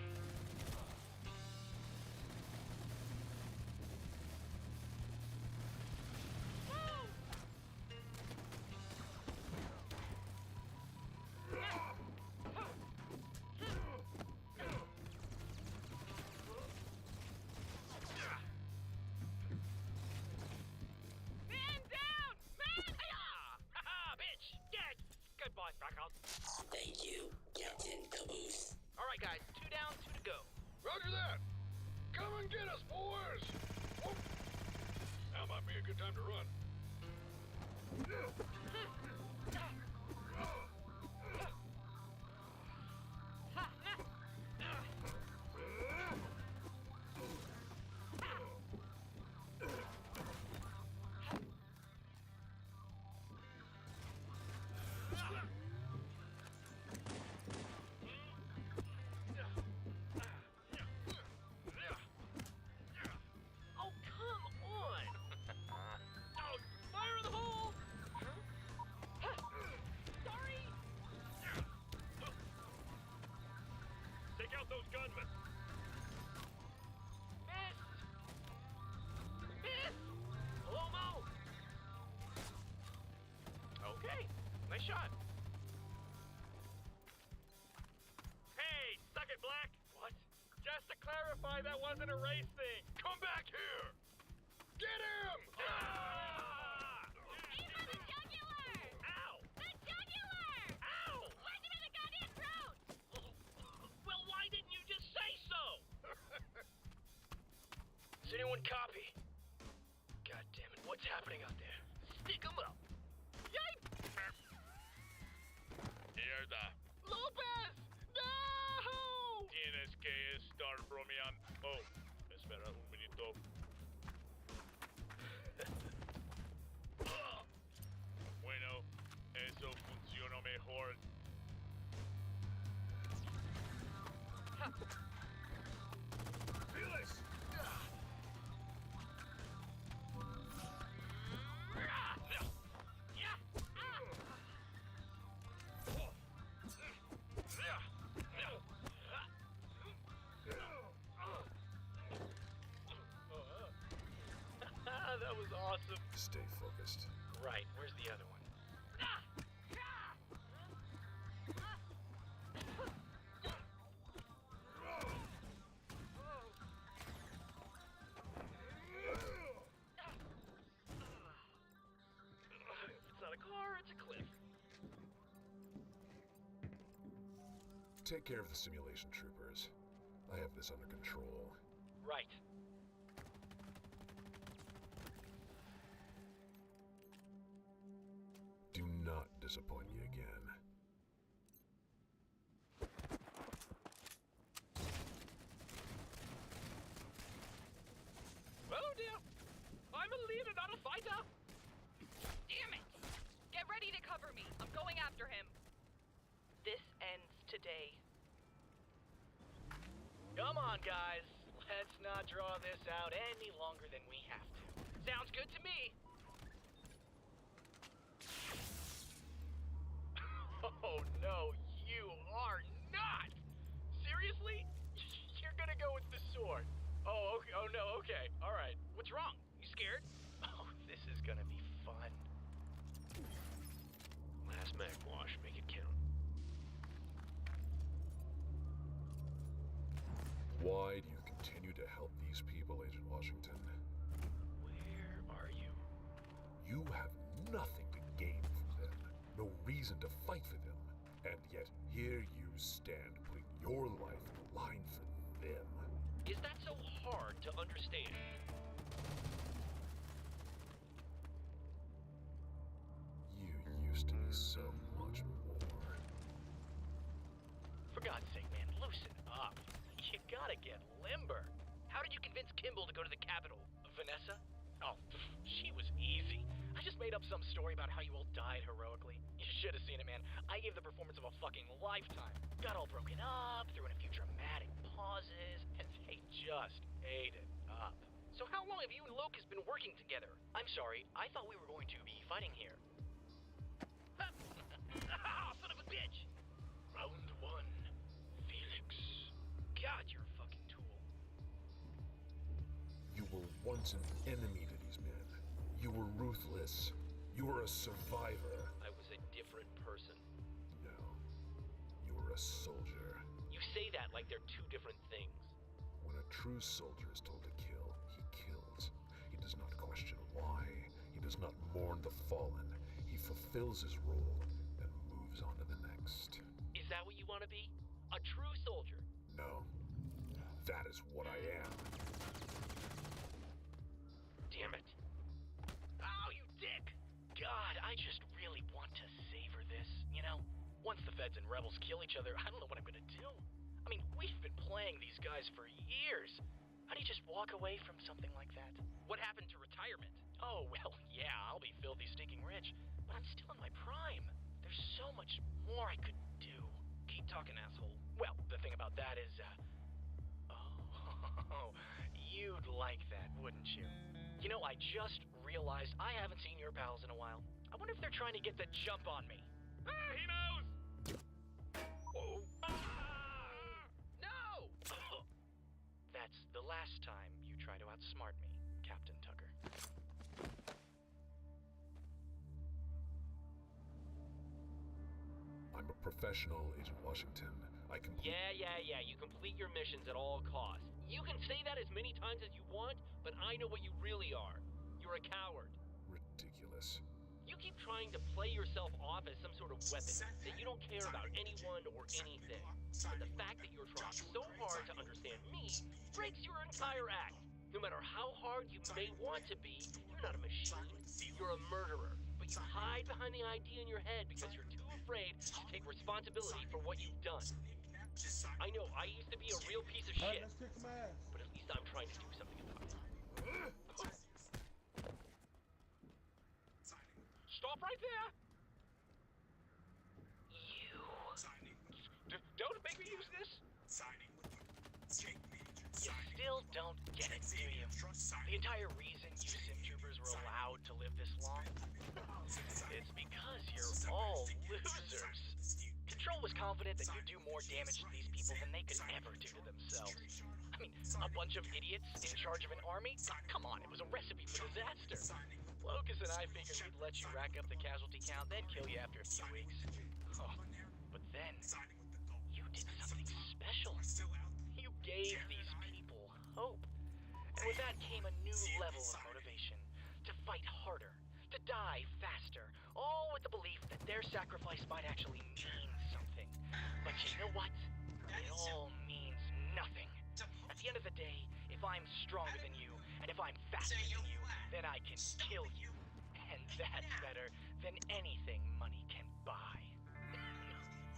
Thank you, Captain Caboose. Alright, guys. 2 down, 2 to go. Roger that! Come and get us, boys! Oh. Now might be a good time to run. Oh, come on! Oh, fire in the hole! Sorry! Take out those gunmen. Miss! Miss! Hello-mo! Okay, nice shot. Hey, suck it, Black. What? Just to clarify, that wasn't a race thing. Come back here! Get him! Aim for the jugular! Ow! The jugular! Ow! Where's him in the goddamn throat? Well, why didn't you just say so? Does anyone copy? God damn it, what's happening out there? Stick 'em up. Yipe! Mierda. Lopez! No! Tienes que estar bromeando. Oh, espera un minuto. Bueno, eso funcionó mejor. Felix! That was awesome. Stay focused. Right, where's the other one? take care of the simulation troopers. I have this under control. Right. Do not disappoint me again. Oh dear! I'm a leader, not a fighter! Damn it! Get ready to cover me. I'm going after him. This ends today. Come on, guys. Let's not draw this out any longer than we have to. Sounds good to me! Oh no, you are not! Seriously? You're gonna go with the sword? Oh, okay. Oh no, okay. Alright. What's wrong? You scared? Oh, this is gonna be fun. Last Magwash, make it count. Why do you continue to help these people, Agent Washington? Where are you? You have nothing to gain from them, no reason to fight for them, and yet here you stand putting your life on the line for them. Is that so hard to understand? You used to be so much more. For God's sake, man, loosen up. You gotta get limber. How did you convince Kimball to go to the Capitol? Vanessa? Oh, she was easy. I just made up some story about how you all died heroically. You should have seen it, man. I gave the performance of a fucking lifetime. Got all broken up, threw in a few dramatic pauses, and they just ate it up. So how long have you and Locust been working together? I'm sorry, I thought we were going to be fighting here. Son of a bitch! Round one, Felix. God, you're a fucking tool. You were once an enemy to these men. You were ruthless. You were a survivor. I was a different person. No. You were a soldier. You say that like they're two different things. When a true soldier is told to kill, he kills. He does not question why. He does not mourn the fallen. He fulfills his role and moves on to the next. Is that what you want to be? A true soldier? No. That is what I am. Damn it. Oh, you dick! God, I just really want to savor this, you know? Once the feds and rebels kill each other, I don't know what I'm gonna do. I mean, we've been playing these guys for years. How do you just walk away from something like that? What happened to retirement? Oh, well, yeah, I'll be filthy stinking rich, but I'm still in my prime. There's so much more I could do. Keep talking, asshole. Well, the thing about that is, oh, you'd like that, wouldn't you? You know, I just realized I haven't seen your pals in a while. I wonder if they're trying to get the jump on me. Ah, he knows! Oh. No! That's the last time you try to outsmart me, Captain Tucker. I'm a professional, Agent Washington. I complete... Yeah. You complete your missions at all costs. You can say that as many times as you want, but I know what you really are. You're a coward. Ridiculous. You keep trying to play yourself off as some sort of weapon, that you don't care about anyone or anything. But the fact that you're trying so hard to understand me breaks your entire act. No matter how hard you may want to be, you're not a machine. You're a murderer. But you hide behind the idea in your head because you're too afraid to take responsibility for what you've done. I know, I used to be a real piece of shit, but at least I'm trying to do something about it. Stop right there! You... Don't make me use this! You still don't get it, do you? The entire reason you Sim Troopers were allowed to live this long? It's because you're all losers. Control was confident that you'd do more damage to these people than they could ever do to themselves. I mean, a bunch of idiots in charge of an army? Come on, it was a recipe for disaster. Locust and I figured we'd let you rack up the casualty count, then kill you after a few weeks. Oh, but then, you did something special. You gave these people hope. And with that came a new level of motivation. To fight harder, to die faster, all with the belief that their sacrifice might actually mean something. But you know what? I'm stronger than you, and if I'm faster than you, then I can kill you. And that's better than anything money can buy.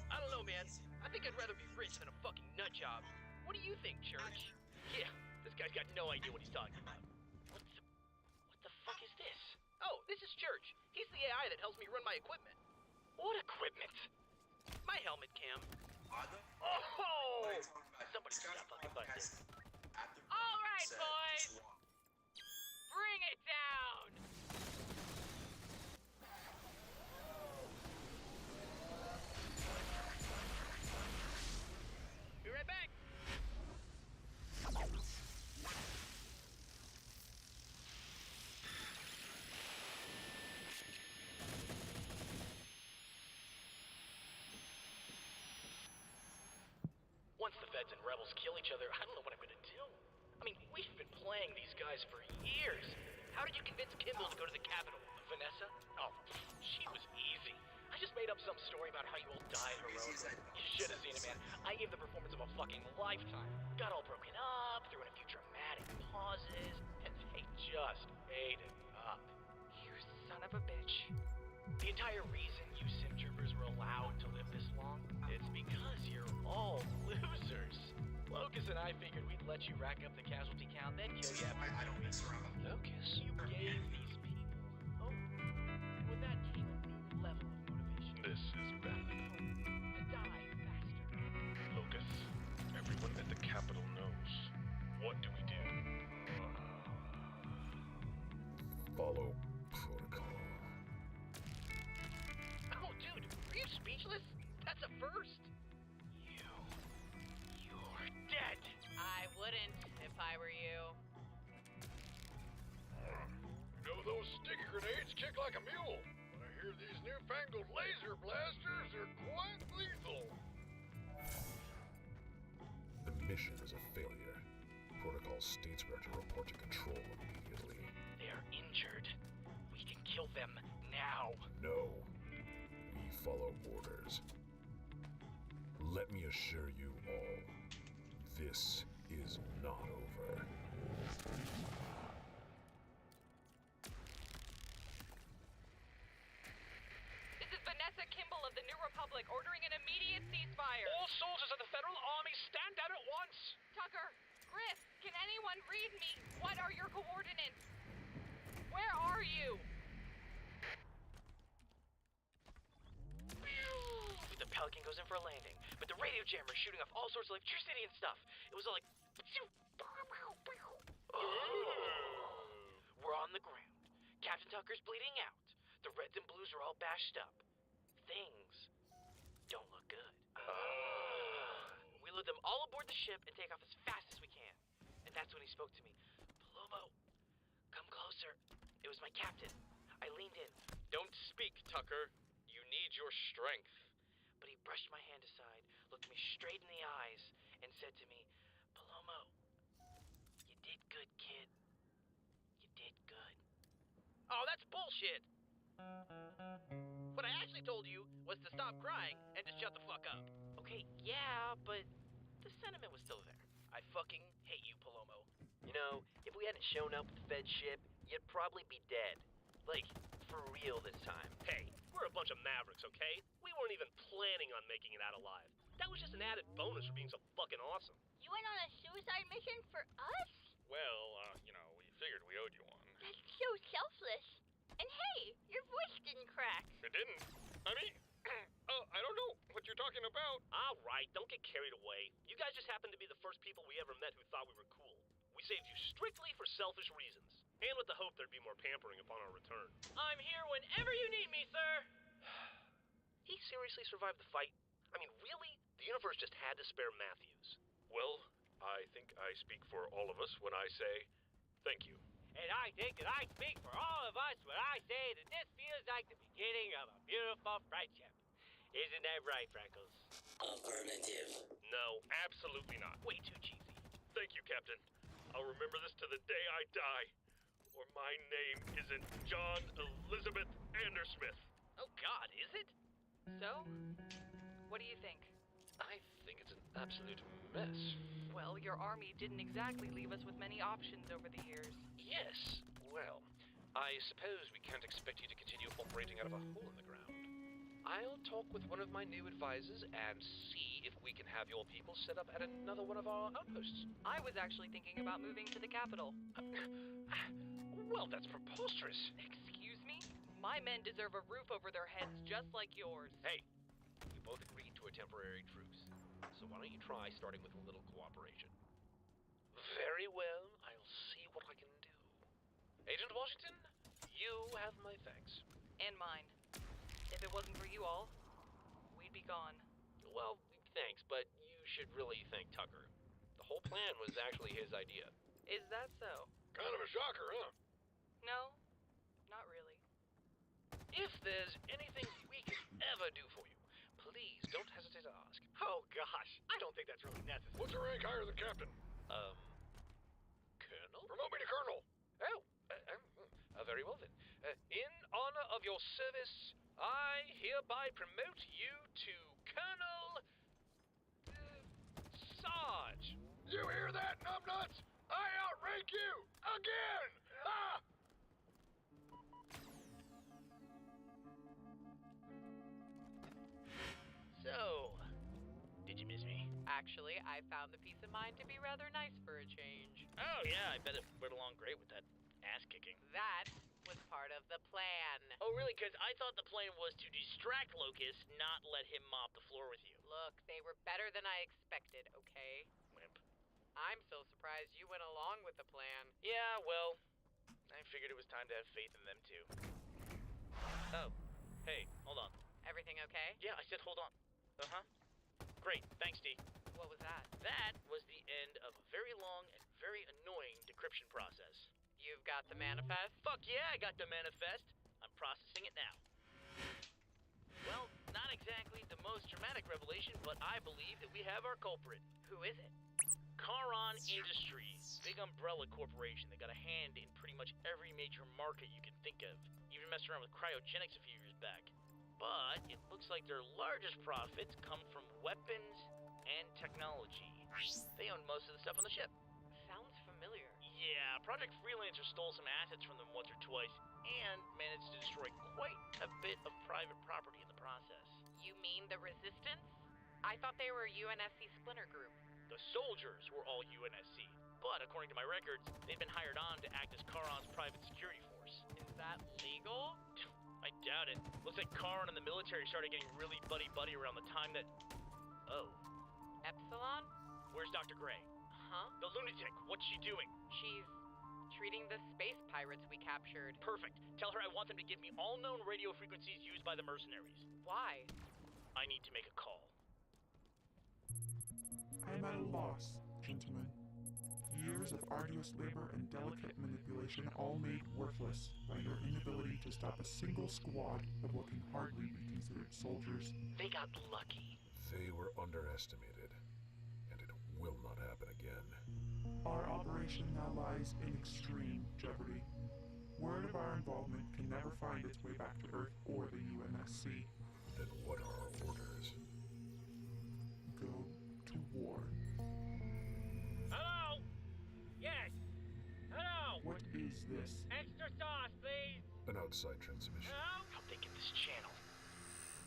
I don't know, man. I think I'd rather be rich than a fucking nut job. What do you think, Church? Yeah, this guy's got no idea what he's talking about. What the fuck is this? Oh, this is Church. He's the AI that helps me run my equipment. What equipment? My helmet cam. Oh! Somebody stop fucking busting. All right, boys. Bring it down. Be right back. Once the feds and rebels kill each other, I don't know what I'm gonna do. I mean, we've been playing these guys for years. How did you convince Kimball to go to the Capitol? Vanessa? Oh, she was easy. I just made up some story about how you all died heroically. You should have seen it, man. I gave the performance of a fucking lifetime. Got all broken up, threw in a few dramatic pauses, and they just ate it up. You son of a bitch. The entire reason you sim troopers were allowed to live this long, it's because you're all losers. Locus and I figured we'd let you rack up the casualty count, then kill you after I don't mess around. Locus, you gave these people hope. And with that came a new level of motivation. This is bad. To die faster. Locus, everyone at the Capitol knows. What do we do? Follow protocol. Oh, dude, are you speechless? That's a first. You're dead. I wouldn't if I were you. You know those sticky grenades kick like a mule. But I hear these newfangled laser blasters are quite lethal. The mission is a failure. Protocol states we are to report to control immediately. They're injured. We can kill them now. No. We follow orders. Let me assure you all, this is not over. This is Vanessa Kimball of the New Republic ordering an immediate ceasefire. All soldiers of the Federal Army stand down at once! Tucker, Griff, can anyone read me? What are your coordinates? Where are you? The Pelican goes in for a landing, but the radio jammer is shooting off all sorts of electricity and stuff. It was all like... We're on the ground. Captain Tucker's bleeding out. The reds and blues are all bashed up. Things don't look good. We load them all aboard the ship and take off as fast as we can. And that's when he spoke to me. Palomo, come closer. It was my captain. I leaned in. Don't speak, Tucker. You need your strength. But he brushed my hand aside, looked me straight in the eyes, and said to me, Palomo, you did good, kid. You did good. Oh, that's bullshit. What I actually told you was to stop crying and just shut the fuck up. Okay, yeah, but the sentiment was still there. I fucking hate you, Palomo. You know, if we hadn't shown up with the Fed ship, you'd probably be dead. Like, for real this time. Hey, we're a bunch of mavericks, okay? We weren't even planning on making it out alive. That was just an added bonus for being so fucking awesome. You went on a suicide mission for us? Well, we figured we owed you one. That's so selfless. And hey, your voice didn't crack. It didn't. I mean, I don't know what you're talking about. All right, don't get carried away. You guys just happened to be the first people we ever met who thought we were cool. We saved you strictly for selfish reasons, and with the hope there'd be more pampering upon our return. I'm here whenever you need me, sir. He seriously survived the fight? I mean, really? The universe just had to spare Matthews. Well, I think I speak for all of us when I say thank you. And I think that I speak for all of us when I say that this feels like the beginning of a beautiful friendship. Isn't that right, Freckles? Affirmative. No, absolutely not. Way too cheesy. Thank you, Captain. I'll remember this to the day I die. Or my name isn't John Elizabeth Andersmith. Oh, God, is it? So, what do you think? I think it's an absolute mess. Well, your army didn't exactly leave us with many options over the years. Yes, well, I suppose we can't expect you to continue operating out of a hole in the ground. I'll talk with one of my new advisors and see if we can have your people set up at another one of our outposts. I was actually thinking about moving to the capital. Well, that's preposterous. Excuse me? My men deserve a roof over their heads just like yours. Hey, we both agreed to a temporary truce, so why don't you try starting with a little cooperation? Very well, I'll see what I can do. Agent Washington, you have my thanks. And mine. If it wasn't for you all, we'd be gone. Well, thanks, but you should really thank Tucker. The whole plan was actually his idea. Is that so? Kind of a shocker, huh? No, not really. If there's anything we can ever do for you, please don't hesitate to ask. Oh gosh, I don't think that's really necessary. What's a rank higher than captain? Colonel? Promote me to colonel. Oh, very well then. In honor of your service, I hereby promote you to Colonel... Sarge. You hear that, numbnuts? I outrank you! Again! Ah! So, did you miss me? Actually, I found the peace of mind to be rather nice for a change. Oh yeah, I bet it went along great with that ass kicking. That was part of the plan. Oh really? Because I thought the plan was to distract Locust, not let him mop the floor with you. Look, they were better than I expected, okay? Wimp. I'm so surprised you went along with the plan. Yeah, well, I figured it was time to have faith in them too. Oh, hey, hold on. Everything okay? Yeah, I said hold on. Uh-huh. Great, thanks, D. What was that? That was the end of a very long and very annoying decryption process. You've got the manifest? Fuck yeah, I got the manifest. I'm processing it now. Well, not exactly the most dramatic revelation, but I believe that we have our culprit. Who is it? Charon Industries, big umbrella corporation that got a hand in pretty much every major market you can think of. Even messed around with cryogenics a few years back. But it looks like their largest profits come from weapons and technology. They own most of the stuff on the ship. Sounds familiar. Yeah, Project Freelancer stole some assets from them once or twice and managed to destroy quite a bit of private property in the process. You mean the Resistance? I thought they were a UNSC splinter group. The soldiers were all UNSC, but according to my records, they've been hired on to act as Charon's private security force. Is that legal? I doubt it. Looks like Charon and the military started getting really buddy-buddy around the time that... Oh. Epsilon? Where's Dr. Gray? Huh? The lunatic. What's she doing? She's treating the space pirates we captured. Perfect. Tell her I want them to give me all known radio frequencies used by the mercenaries. Why? I need to make a call. I'm at a loss, gentlemen. Years of arduous labor and delicate manipulation all made worthless by your inability to stop a single squad of what can hardly be considered soldiers. They got lucky. They were underestimated, and it will not happen again. Our operation now lies in extreme jeopardy. Word of our involvement can never find its way back to Earth or the UNSC. Then what are our orders? Go to war. Hello? Yes. Hello? What is this? Extra sauce, please. An outside transmission. Hello? How'd they get this channel?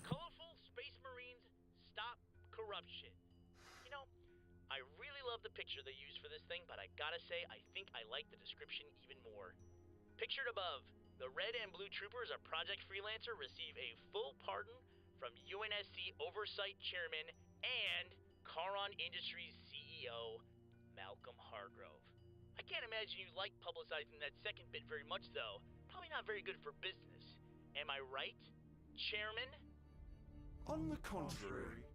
Colorful Space Marines Stop Corruption. You know, I really love the picture they used for this thing, but I gotta say, I think I like the description even more. Pictured above, the red and blue troopers of Project Freelancer receive a full pardon from UNSC Oversight Chairman and Charon Industries CEO, Malcolm Hargrove. I can't imagine you like publicizing that second bit very much, though. Probably not very good for business. Am I right, Chairman? On the contrary,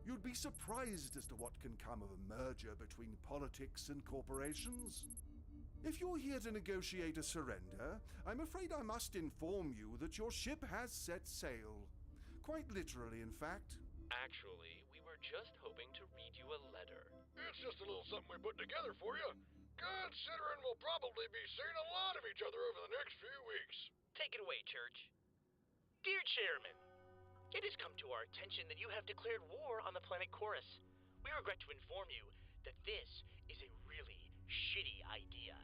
you'd be surprised as to what can come of a merger between politics and corporations. If you're here to negotiate a surrender, I'm afraid I must inform you that your ship has set sail. Quite literally, in fact. Actually, we were just hoping to read you a letter. It's just a little something we put together for you. Considering we'll probably be seeing a lot of each other over the next few weeks. Take it away, Church. Dear Chairman, it has come to our attention that you have declared war on the planet Chorus. We regret to inform you that this is a really shitty idea.